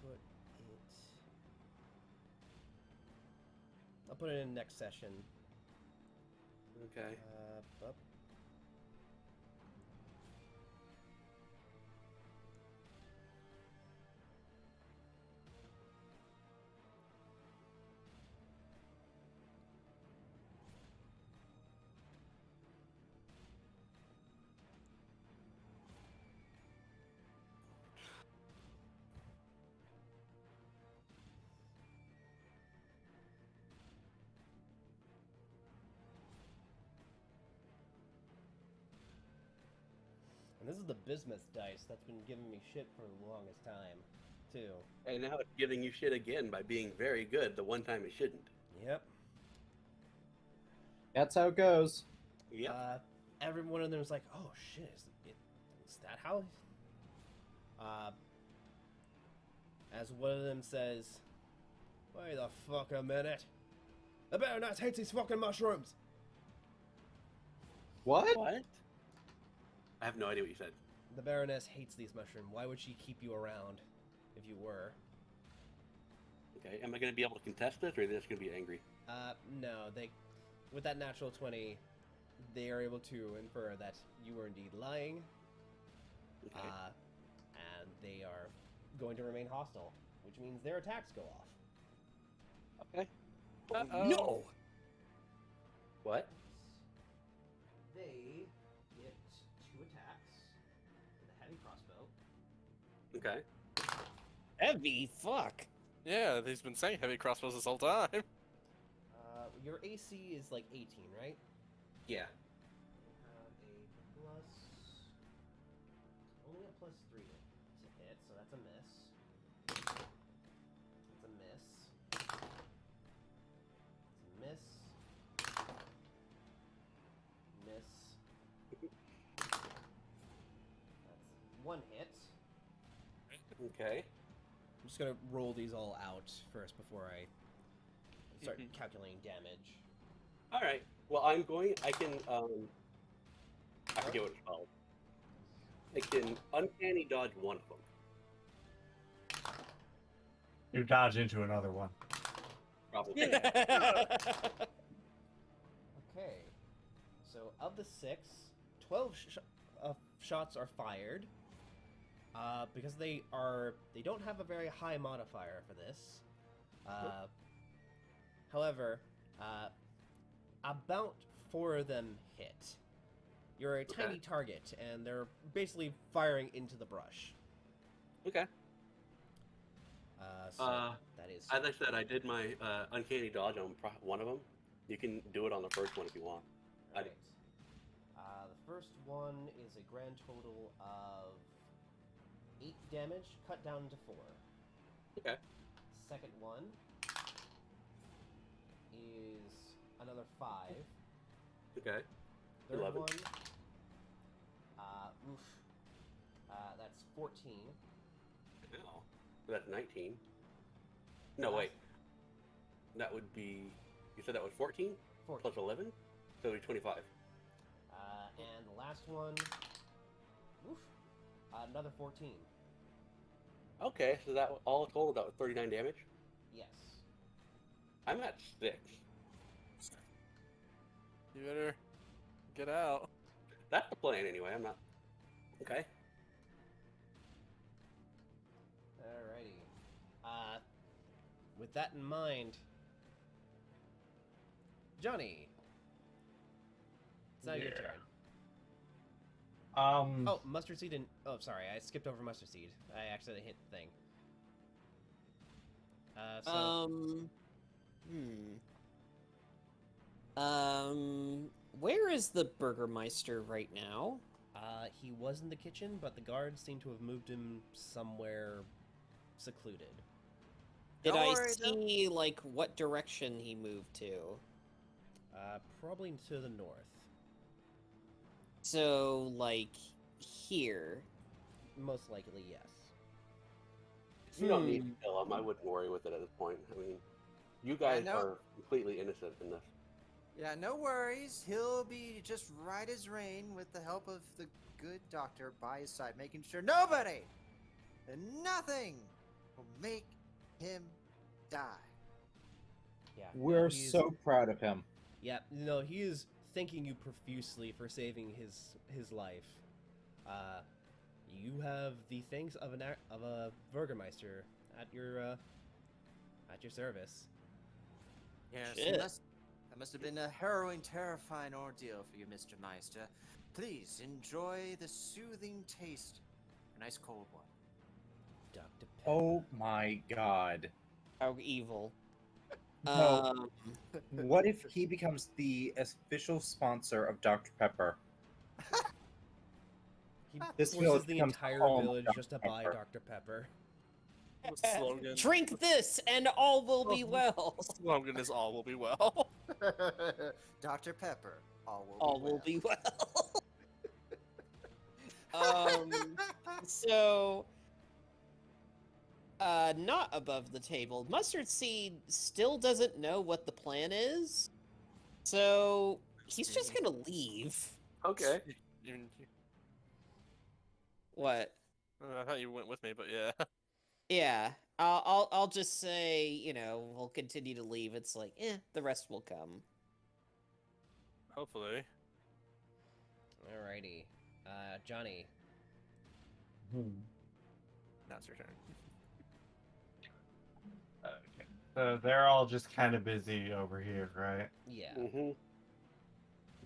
Put it. I'll put it in next session. Okay. Up. And this is the bismuth dice that's been giving me shit for the longest time, too. And now it's giving you shit again by being very good the one time it shouldn't. Yep. That's how it goes. Yep. Every one of them is like, oh shit, is that how? As one of them says, wait the fuck a minute. The Baroness hates these fucking mushrooms. What? What? I have no idea what you said. The Baroness hates these mushrooms. Why would she keep you around if you were? Okay. Am I going to be able to contest this, or are they just going to be angry? No, with that natural 20, they are able to infer that you were indeed lying. Okay. And they are going to remain hostile, which means their attacks go off. Okay. No! What? They get 2 attacks with a heavy crossbow. Okay. Heavy fuck. Yeah, he's been saying heavy crossbows this whole time. Your AC is like 18, right? Yeah. You have a plus plus 3 to hit, so that's a miss. That's a miss. It's a miss. Miss. That's 1 hit. Okay. I'm just gonna roll these all out first before I start calculating damage. All right. Well, I can. I forget what it's called. I can uncanny dodge one of them. You dodge into another one. Probably. Okay. So of the 6, 12 shots are fired. Because they don't have a very high modifier for this. However, about 4 of them hit. You're a tiny target, and they're basically firing into the brush. Okay. So that is. As I said, I did my uncanny dodge on one of them. You can do it on the first one if you want. Right. The first one is a grand total of 8 damage, cut down to 4. Okay. Second one is another 5. Okay. Third 11. one, that's 14. Ow. That's 19. No, wait. That would be. You said that was 14? 14. Plus 11? So it'd be 25. And the last one, another 14. Okay, so that all total, that was 39 damage? Yes. I'm at 6. You better get out. That's the plan anyway, I'm not. Okay. Alrighty. With that in mind, Johnny, it's now your turn. Oh, mustard seed and... Oh, sorry, I skipped over mustard seed. I accidentally hit the thing. Where is the Burgermeister right now? He was in the kitchen, but the guards seem to have moved him somewhere secluded. Did Don't I worry, see, like, what direction he moved to? Probably to the north. So, like, here. Most likely, yes. You don't need to kill him. I wouldn't worry with it at this point. I mean, you guys know. are completely innocent in this. Yeah, no worries. He'll be just right as rain with the help of the good doctor by his side, making sure nobody and nothing will make him die. Yeah. We're he's- so proud of him. Yeah, no, he is thanking you profusely for saving his life. You have the thanks of a Burgermeister at your service. Yes, Shit. that must have been a harrowing, terrifying ordeal for you, Mr. Meister. Please enjoy the soothing taste of a nice cold one. Dr. Pepper. Oh my god. How evil. No. What if he becomes the official sponsor of Dr. Pepper? He This forces village the becomes entire home of village Dr. just to buy Pepper. Dr. Pepper. The slogan. Drink this, and all will be well. Slogan is all will be well. Dr. Pepper, all All will be well. So, not above the table. Mustard Seed still doesn't know what the plan is, so he's just gonna leave. Okay. What? I thought you went with me, but yeah. Yeah, I'll just say, you know, we'll continue to leave. It's like, the rest will come. Hopefully. Alrighty. Johnny. Now it's your turn. Okay. So they're all just kind of busy over here, right? Yeah. Mm-hmm. Is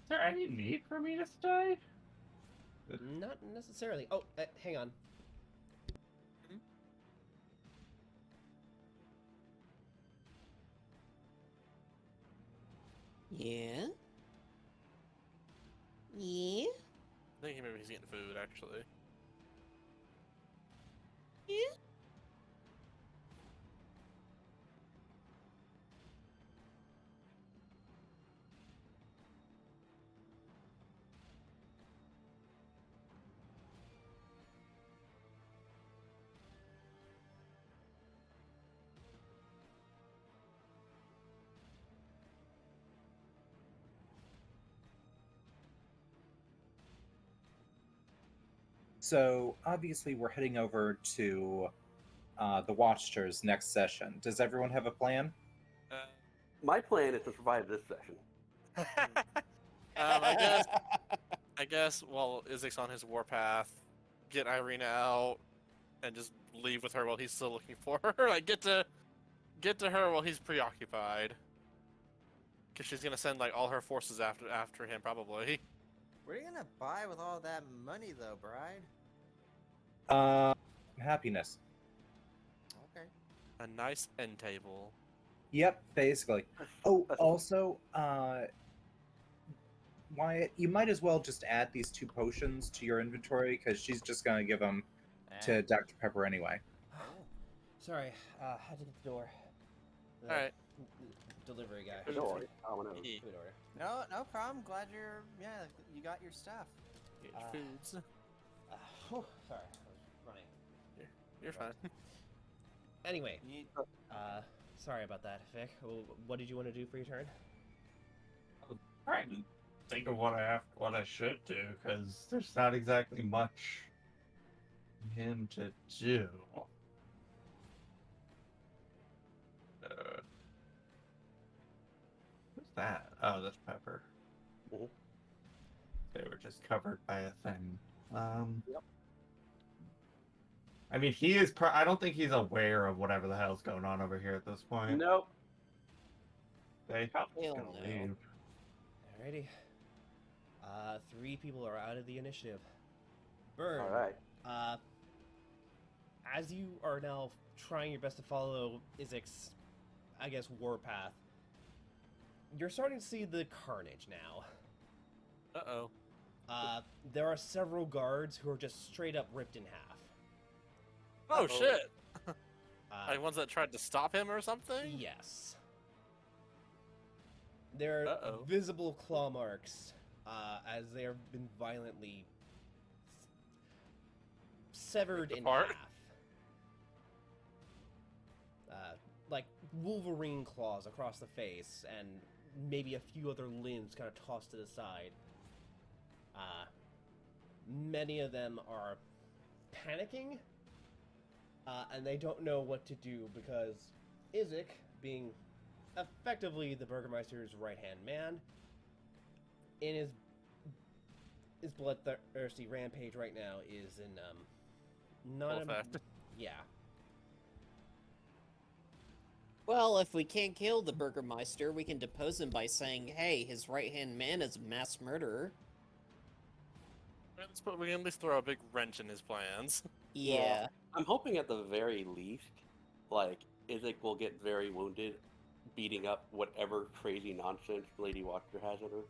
there any need for me to stay? Not necessarily. Oh, hang on. Yeah? Yeah? I think maybe he's getting food, actually. So obviously we're heading over to the Watchers next session. Does everyone have a plan? My plan is to survive this session. I guess while Isaac's on his warpath, get Irina out and just leave with her while he's still looking for her. Like get to her while he's preoccupied. Cause she's gonna send like all her forces after him probably. What are you gonna buy with all that money, though, Bride? Happiness. Okay. A nice end table. Yep, basically. Oh, That's- also, Wyatt, you might as well just add these 2 potions to your inventory because she's just gonna give them to Dr. Pepper anyway. Sorry, had to get the door. The Alright. Delivery guy. Don't worry, I don't know. Food order. No problem. Glad you got your stuff. Get your foods. Sorry, I was running. You're fine. Anyway, You, sorry about that, Vic. What did you want to do for your turn? Trying to think of what I should do, because there's not exactly much for him to do. What's that? Oh, that's Pepper. Mhm. They were just covered by a thing. Yep. I mean, he is. I don't think he's aware of whatever the hell's going on over here at this point. Nope. They probably Hell gonna no. leave. Alrighty. 3 people are out of the initiative. Burn. All right. As you are now trying your best to follow Isaac's, I guess, warpath, you're starting to see the carnage now. Uh-oh. There are several guards who are just straight up ripped in half. Oh shit! Uh, Like ones that tried to stop him or something? yes. There are Uh-oh. visible claw marks as they have been violently severed in apart? half. Like Wolverine claws across the face, and maybe a few other limbs kind of tossed to the side. Many of them are panicking, and they don't know what to do because Isaac, being effectively the Burgermeister's right-hand man, in his bloodthirsty rampage right now is in not Full effect. yeah. Well, if we can't kill the Burgermeister, we can depose him by saying, hey, his right-hand man is a mass murderer. We can at least throw a big wrench in his plans. Yeah. I'm hoping at the very least, like, Isaac will get very wounded, beating up whatever crazy nonsense Lady Watcher has in her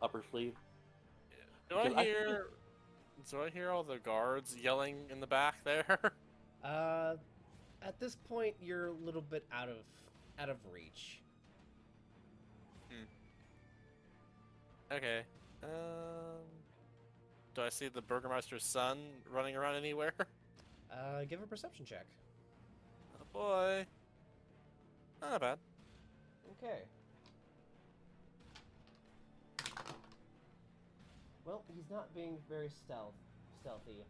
upper sleeve. Do Because I hear? Do I hear all the guards yelling in the back there? At this point, you're a little bit out of reach. Okay. Do I see the Burgermeister's son running around anywhere? Give a perception check. Oh boy. Not bad. Okay. Well, he's not being very stealthy.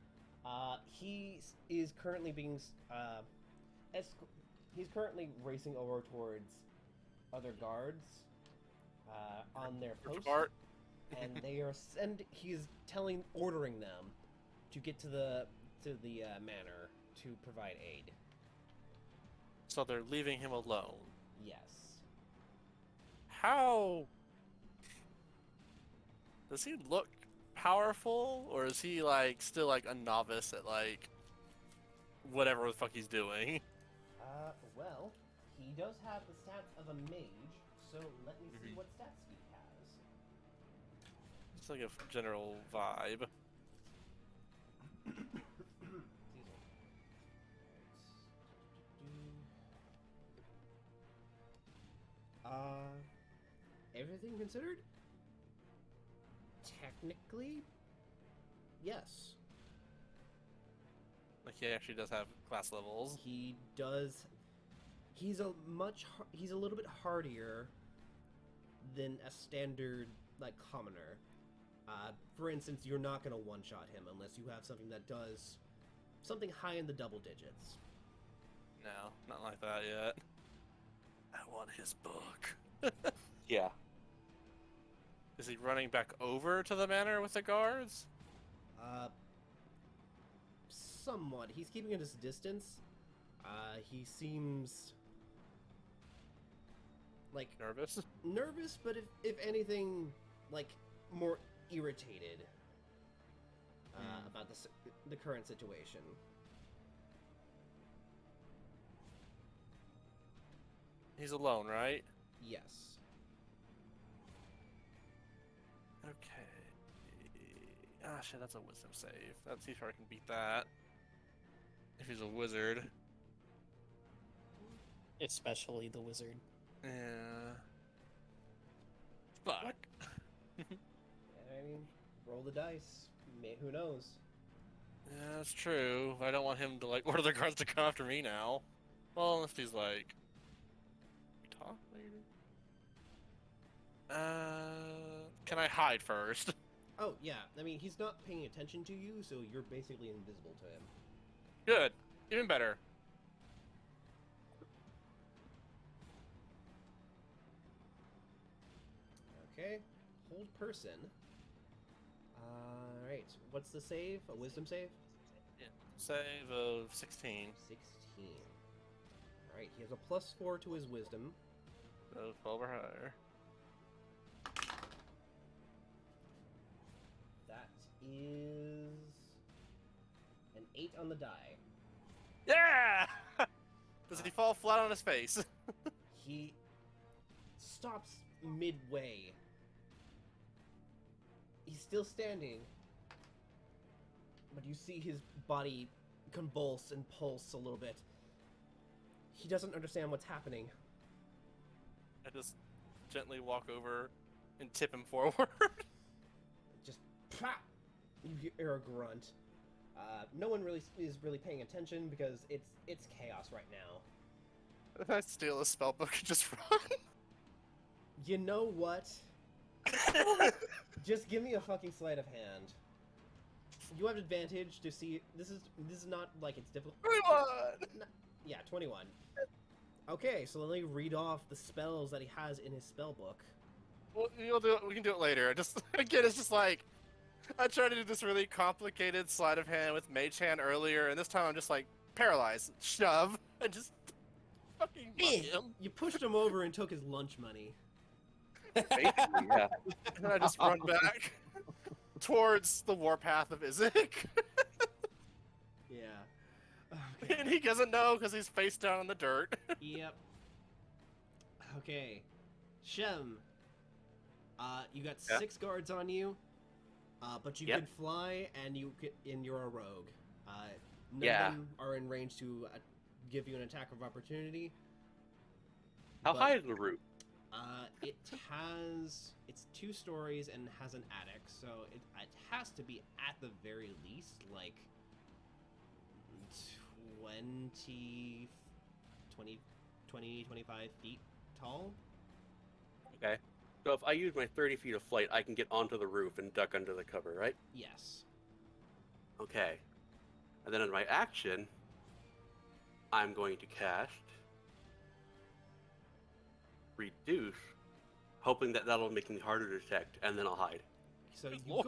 He is currently being he's currently racing over towards other guards on their Which post, part? and they are he's ordering them to get to the manor to provide aid. So they're leaving him alone. Yes. How does he look powerful, or is he like still like a novice at like whatever the fuck he's doing? Well, he does have the stats of a mage, so let me see Mhm. what stats he has. It's like a general vibe. Excuse me. Everything considered? Technically, yes. Like he actually does have class levels. He does. He's a little bit hardier than a standard like commoner. For instance, you're not going to one-shot him unless you have something that does something high in the double digits. No, not like that yet. I want his book. Yeah. Is he running back over to the manor with the guards? Somewhat. He's keeping at his distance. He seems like Nervous? but if anything, like more irritated about the current situation. He's alone, right? Yes. Okay. Ah, shit, that's a wisdom save. Let's see if I can beat that. If he's a wizard. Especially the wizard. Yeah. Fuck. I mean, roll the dice. Who knows? Yeah, that's true. I don't want him to, like, order the guards to come after me now. Well, unless he's like... talk later? Can I hide first? Oh, yeah. I mean, he's not paying attention to you, so you're basically invisible to him. Good. Even better. Okay. Hold person. Alright. What's the save? A wisdom save? Yeah. Save of 16. 16. Alright, he has a +4 to his wisdom. So 12 or higher. That is an 8 on the die. Yeah! Does he fall flat on his face? He stops midway. He's still standing, but you see his body convulse and pulse a little bit. He doesn't understand what's happening. I just gently walk over and tip him forward. Just pop! You hear a grunt. No one really is really paying attention because it's chaos right now. I steal a spellbook and just run. You know what? Just give me a fucking sleight of hand. You have advantage to see. This is not like it's difficult. 21! Yeah, 21. Okay, so let me read off the spells that he has in his spell book. Well, we can do it later. Just again, it's just like I tried to do this really complicated sleight of hand with Mage Hand earlier, and this time I'm just like paralyzed, shove, and just fucking money him. You pushed him over and took his lunch money. Basically, yeah. And then I just run back towards the warpath of Izek. Yeah. Okay. And he doesn't know because he's face down in the dirt. Yep. Okay. Shem. You got Yeah. 6 guards on you, but you Yep. can fly and you're a rogue. None Yeah. of them are in range to give you an attack of opportunity. How but, high is the roof? It's 2 stories and has an attic, so it has to be at the very least like 25 feet tall. Okay. So if I use my 30 feet of flight, I can get onto the roof and duck under the cover, right? Yes. Okay. And then in my action, I'm going to cast Reduce, hoping that that'll make me harder to detect, and then I'll hide. So Good you lord.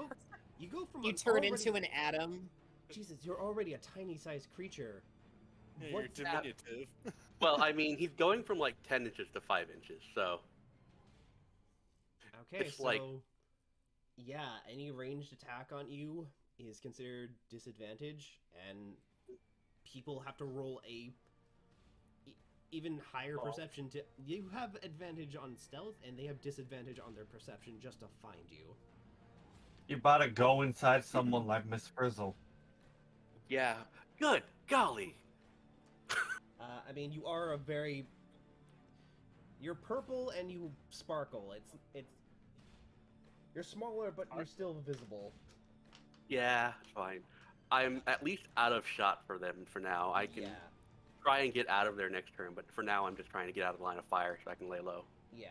go from You an turn already- into an atom. Jesus, you're already a tiny-sized creature. Yeah, you're What's that? diminutive. Well, I mean, he's going from like 10 inches to 5 inches, so Okay, It's so like- yeah, any ranged attack on you is considered disadvantage, and people have to roll even higher perception to. You have advantage on stealth, and they have disadvantage on their perception just to find you. You about to go inside someone like Miss Frizzle. yeah. Good golly. I mean, you are you're purple and you sparkle. You're smaller, but you're still visible. Yeah, it's fine. I'm at least out of shot for them for now. I can Yeah, try and get out of there next turn, but for now I'm just trying to get out of the line of fire so I can lay low. yeah.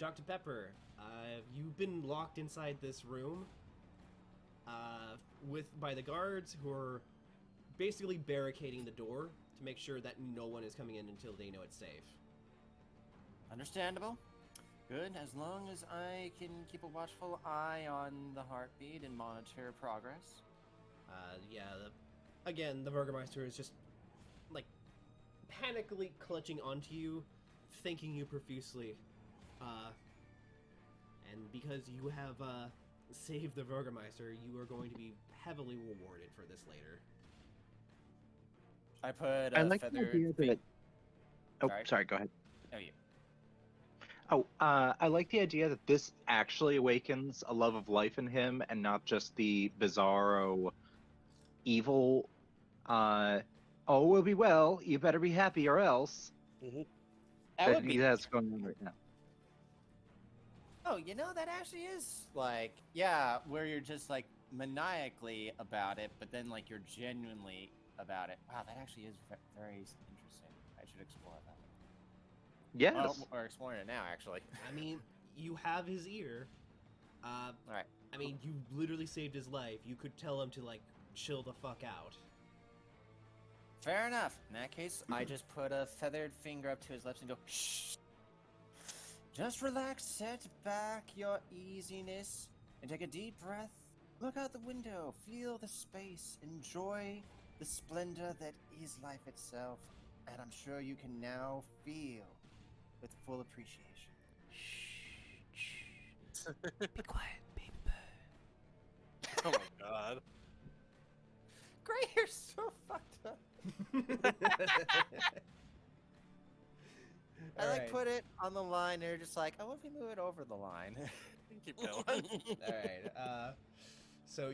Dr. Pepper, you've been locked inside this room by the guards who are basically barricading the door to make sure that no one is coming in until they know it's safe. Understandable. Good, as long as I can keep a watchful eye on the heartbeat and monitor progress. Again, the Burgermeister is just, like, panically clutching onto you, thanking you profusely. And because you have, saved the Burgermeister, you are going to be heavily rewarded for this later. I put I a like the feather. idea that. Oh, sorry. Go ahead. Oh, you. Oh, I like the idea that this actually awakens a love of life in him, and not just the bizarro, evil. Oh, we'll be well. You better be happy, or else. That would he be. has going on right now. Oh, you know, that actually is, like, yeah, where you're just, like, maniacally about it, but then, like, you're genuinely about it. Wow, that actually is very interesting. I should explore that. Yes. Well, we're exploring it now, actually. I mean, you have his ear. Alright. I mean, you literally saved his life. You could tell him to, like, chill the fuck out. Fair enough. In that case, I just put a feathered finger up to his lips and go, shh. Just relax, set back your easiness, and take a deep breath. Look out the window, feel the space, enjoy the splendor that is life itself. And I'm sure you can now feel with full appreciation. Shh. Be quiet, baby bird. Oh my god. Gray, you're so fucked up. I Alright. put it on the line, and you're just like, oh, what if we move it over the line? Keep going. Alright, so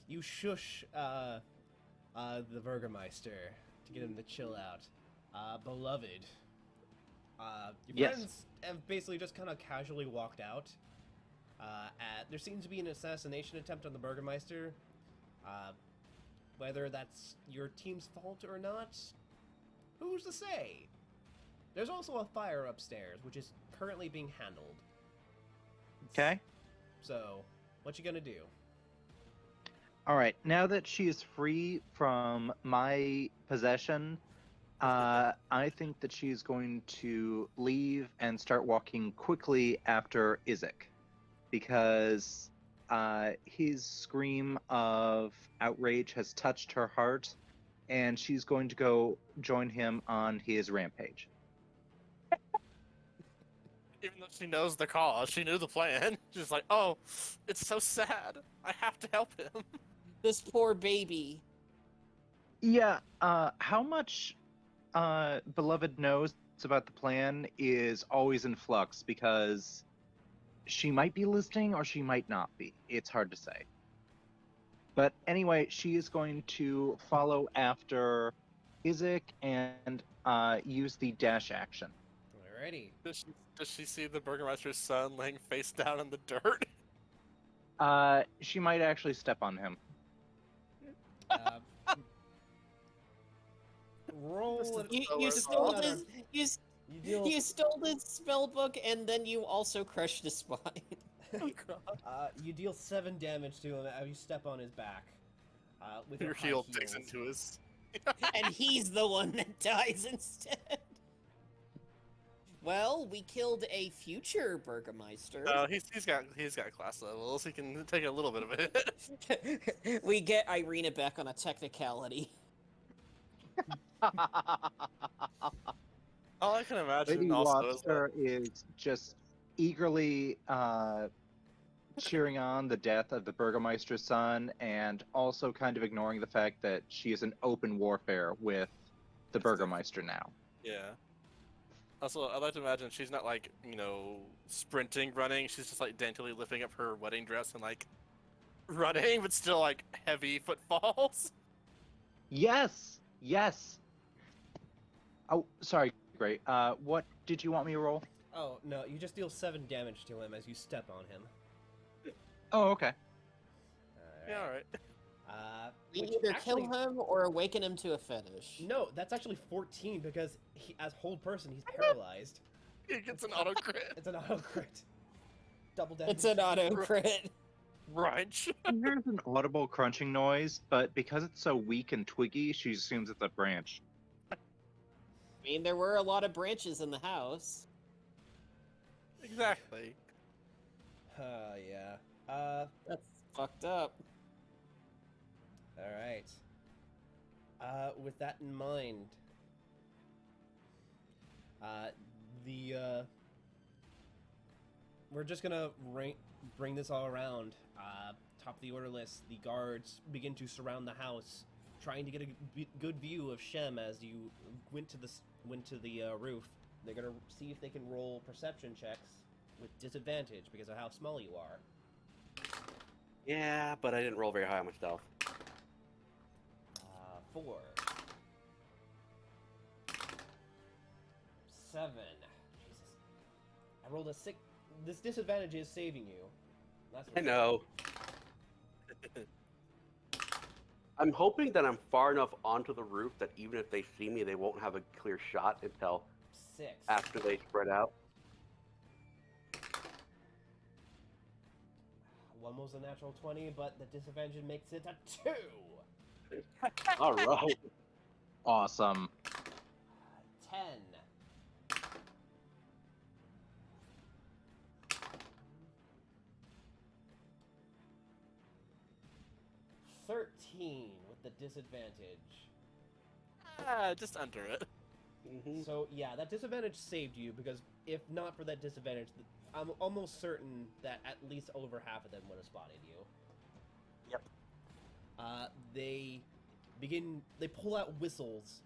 you shush the Burgermeister to get him to chill out. Beloved, your Yes. friends have basically just kind of casually walked out. There seems to be an assassination attempt on the Burgermeister. Whether that's your team's fault or not, who's to say? There's also a fire upstairs, which is currently being handled. Okay. So, what you gonna do? All right. Now that she is free from my possession, I think that she's going to leave and start walking quickly after Isaac, because his scream of outrage has touched her heart, and she's going to go join him on his rampage. Even though she knows the cause, she knew the plan. She's like, oh, it's so sad. I have to help him. This poor baby. Yeah, how much Beloved knows about the plan is always in flux, because she might be listening or she might not be. It's hard to say. But anyway, she is going to follow after Isaac and use the dash action. Alrighty. Does she see the Burgermeister's son laying face down in the dirt? She might actually step on him. Roll. You stole his. You deal. You stole his spell book, and then you also crushed his spine. Oh god. You deal 7 damage to him as you step on his back. With Your high heel digs heels. into his. And he's the one that dies instead. Well, we killed a future Burgermeister. He's got class levels. He can take a little bit of it. We get Irina back on a technicality. All I can imagine Lady also is that Lobster is just eagerly cheering on the death of the Burgermeister's son, and also kind of ignoring the fact that she is in open warfare with the Burgermeister now. yeah. Also, I'd like to imagine she's not like, sprinting, running. She's just like daintily lifting up her wedding dress and like running, but still like heavy footfalls. Yes! Yes! Oh, sorry, great. What did you want me to roll? Oh no! You just deal 7 damage to him as you step on him. Oh, okay. Yeah, all right. We Which either actually- kill him or awaken him to a fetish. No, that's actually 14 because he, as whole person, he's paralyzed. It gets an auto crit. It's an auto crit. Double damage. It's an auto crit. Brunch. She hears an audible crunching noise, but because it's so weak and twiggy, she assumes it's a branch. I mean, there were a lot of branches in the house. Exactly. Yeah. That's fucked up. All right. With that in mind, we're just gonna bring this all around. Top of the order list, the guards begin to surround the house, trying to get a good view of Shem as you went to the roof. They're gonna see if they can roll perception checks with disadvantage because of how small you are. Yeah, but I didn't roll very high on my stealth. 4, 7. Jesus, I rolled a 6. This disadvantage is saving you. That's I know. I'm hoping that I'm far enough onto the roof that even if they see me, they won't have a clear shot until 6. after they spread out. One was a natural 20, but the disadvantage makes it a 2. All right. Awesome. 10. 13 with the disadvantage. Just under it. Mm-hmm. So yeah, that disadvantage saved you because if not for that disadvantage, I'm almost certain that at least over half of them would have spotted you. Yep. They pull out whistles,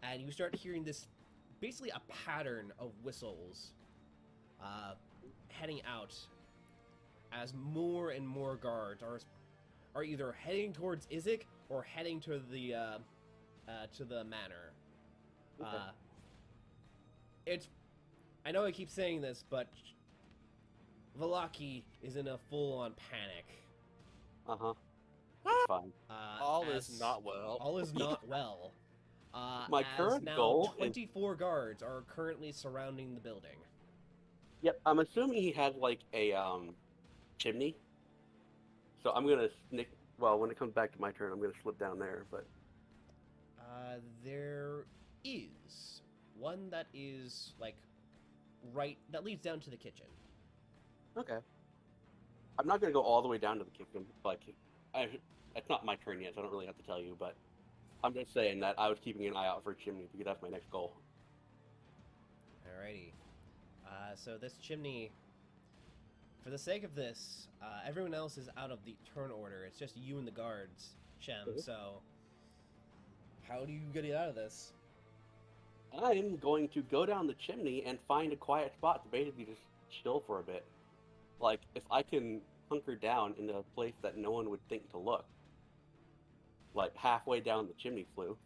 and you start hearing this, basically a pattern of whistles, heading out, as more and more guards are either heading towards Izek or heading to the manor. Okay. I know I keep saying this, but Velaki is in a full-on panic. Uh-huh. That's fine. All is not well. All is not well. My as current now goal is- 24 guards are currently surrounding the building. Yep, I'm assuming he has like a chimney. So I'm gonna sneak. Well, when it comes back to my turn, I'm gonna slip down there. But There is one that is like that leads down to the kitchen. okay, I'm not gonna go all the way down to the kitchen. Like, it's not my turn yet, so I don't really have to tell you. But I'm just saying that I was keeping an eye out for a chimney because that's my next goal. Alrighty. So this chimney, for the sake of this, everyone else is out of the turn order. It's just you and the guards, Shem. Mhm. So, how do you get it out of this? I'm going to go down the chimney and find a quiet spot to basically just chill for a bit. Like, if I can hunker down in a place that no one would think to look. Like, halfway down the chimney flue.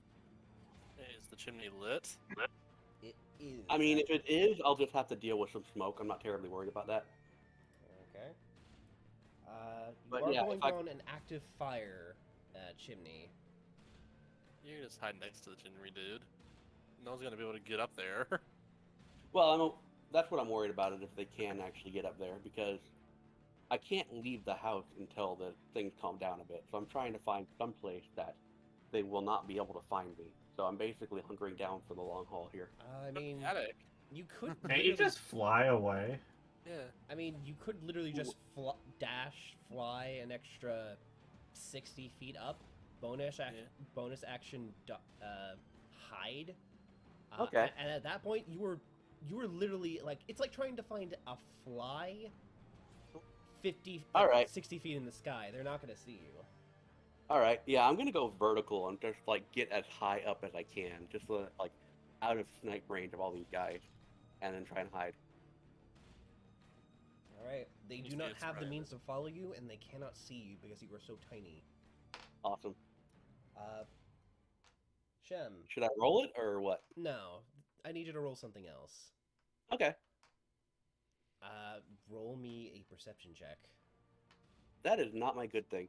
Is the chimney lit? It is. I mean, if it is, I'll just have to deal with some smoke. I'm not terribly worried about that. Okay. You But are yeah, going if I- down an active fire chimney. You can just hide next to the chimney, dude. No one's gonna be able to get up there. Well, that's what I'm worried about, is if they can actually get up there, because I can't leave the house until the things calm down a bit. So I'm trying to find some place that they will not be able to find me. So I'm basically hunkering down for the long haul here. I mean, Attic. you could. Can't you literally- just fly away? Yeah. I mean, you could literally just fly an extra 60 feet up. Bonus action, hide. Okay. And at that point, you were literally like, it's like trying to find a fly 60 feet in the sky. They're not gonna see you. All right, yeah, I'm gonna go vertical and just like get as high up as I can, just so that, like out of snipe range of all these guys, and then try and hide. All right. They Just do be not a have the surprise. means to follow you, and they cannot see you because you are so tiny. Awesome. Shem. Should I roll it or what? No, I need you to roll something else. Okay, Roll me a perception check. that is not my good thing.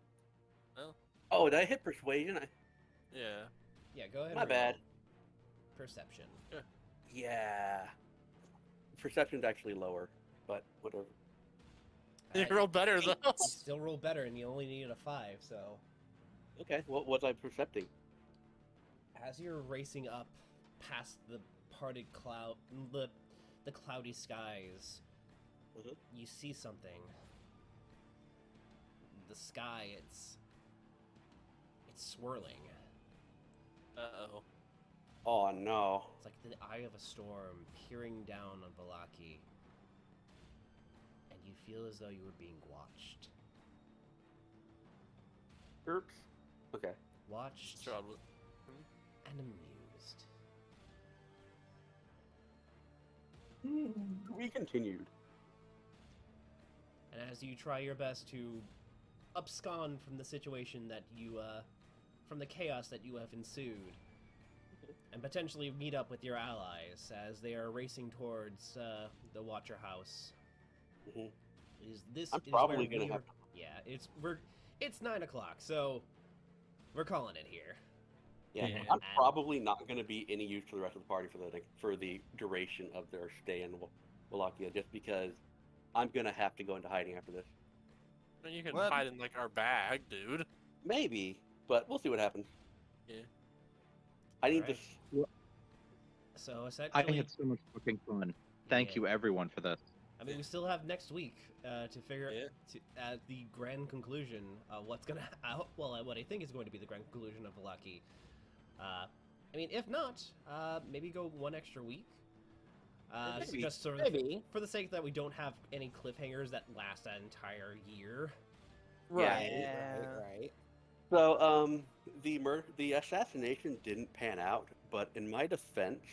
Oh. Oh, did I hit persuasion? Yeah. Yeah, go ahead. My and roll. bad. Perception. Yeah. perception's actually lower, but whatever. You rolled better though. You still roll better, and you only needed a 5. So Okay, what was I percepting? as you're racing up past the parted cloud, the cloudy skies, Mhm. you see something. The sky, it's swirling. Uh-oh. Oh no. It's like the eye of a storm peering down on Valaki, and you feel as though you were being watched. Oops. Okay. Watched Strahd was- and amused. We continued. And as you try your best to abscond from the situation that you, from the chaos that you have ensued, and potentially meet up with your allies as they are racing towards the Watcher House. Mhm. Is I'm probably where gonna have Yeah, it's 9 o'clock, so we're calling it here. Yeah, Yeah. I'm probably not going to be any use to the rest of the party for the duration of their stay in Wallachia, just because I'm going to have to go into hiding after this. I mean, you can What? hide in like our bag, dude. Maybe, but we'll see what happens. Yeah. I need Alright. this. So I essentially, had so much fucking fun. Thank Yeah. you, everyone, for this. I mean, we still have next week to figure Yeah. at the grand conclusion of what's gonna what I think is going to be the grand conclusion of Valaki. I mean, if not, maybe go one extra week. Maybe. Just sort of Maybe. for the sake that we don't have any cliffhangers that last an entire year. Right, Yeah. right. So, the assassination didn't pan out, but in my defense,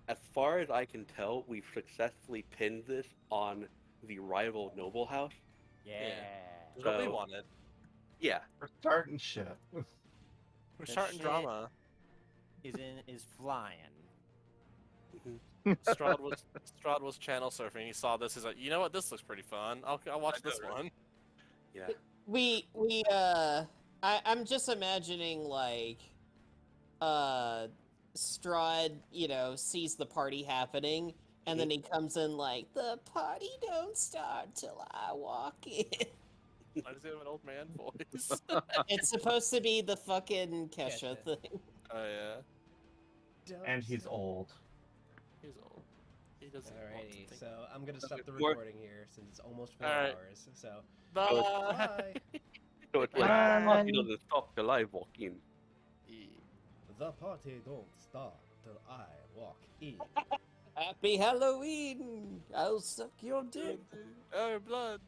as far as I can tell, we've successfully pinned this on the rival noble house. Yeah. That's what we So- wanted. Yeah. We're starting shit. We're The starting shit drama. Is flying. Strahd was channel surfing. He saw this. He's like, you know what? This looks pretty fun. I'll watch I know, this right? one. Yeah. I'm just imagining like Strahd, sees the party happening, and then he comes in like, the party don't start till I walk in. I just have an old man voice. It's supposed to be the fucking Kesha Kesha. thing. Oh yeah, And he's old. he's old. He doesn't want to Alrighty, think. so I'm gonna stop the More- recording here since it's almost 4 Alright. hours. So Bye. bye. So it's like, Bye. party doesn't stop till I walk in. The party don't start till I walk in. Happy Halloween! I'll suck your dick. Oh, blood.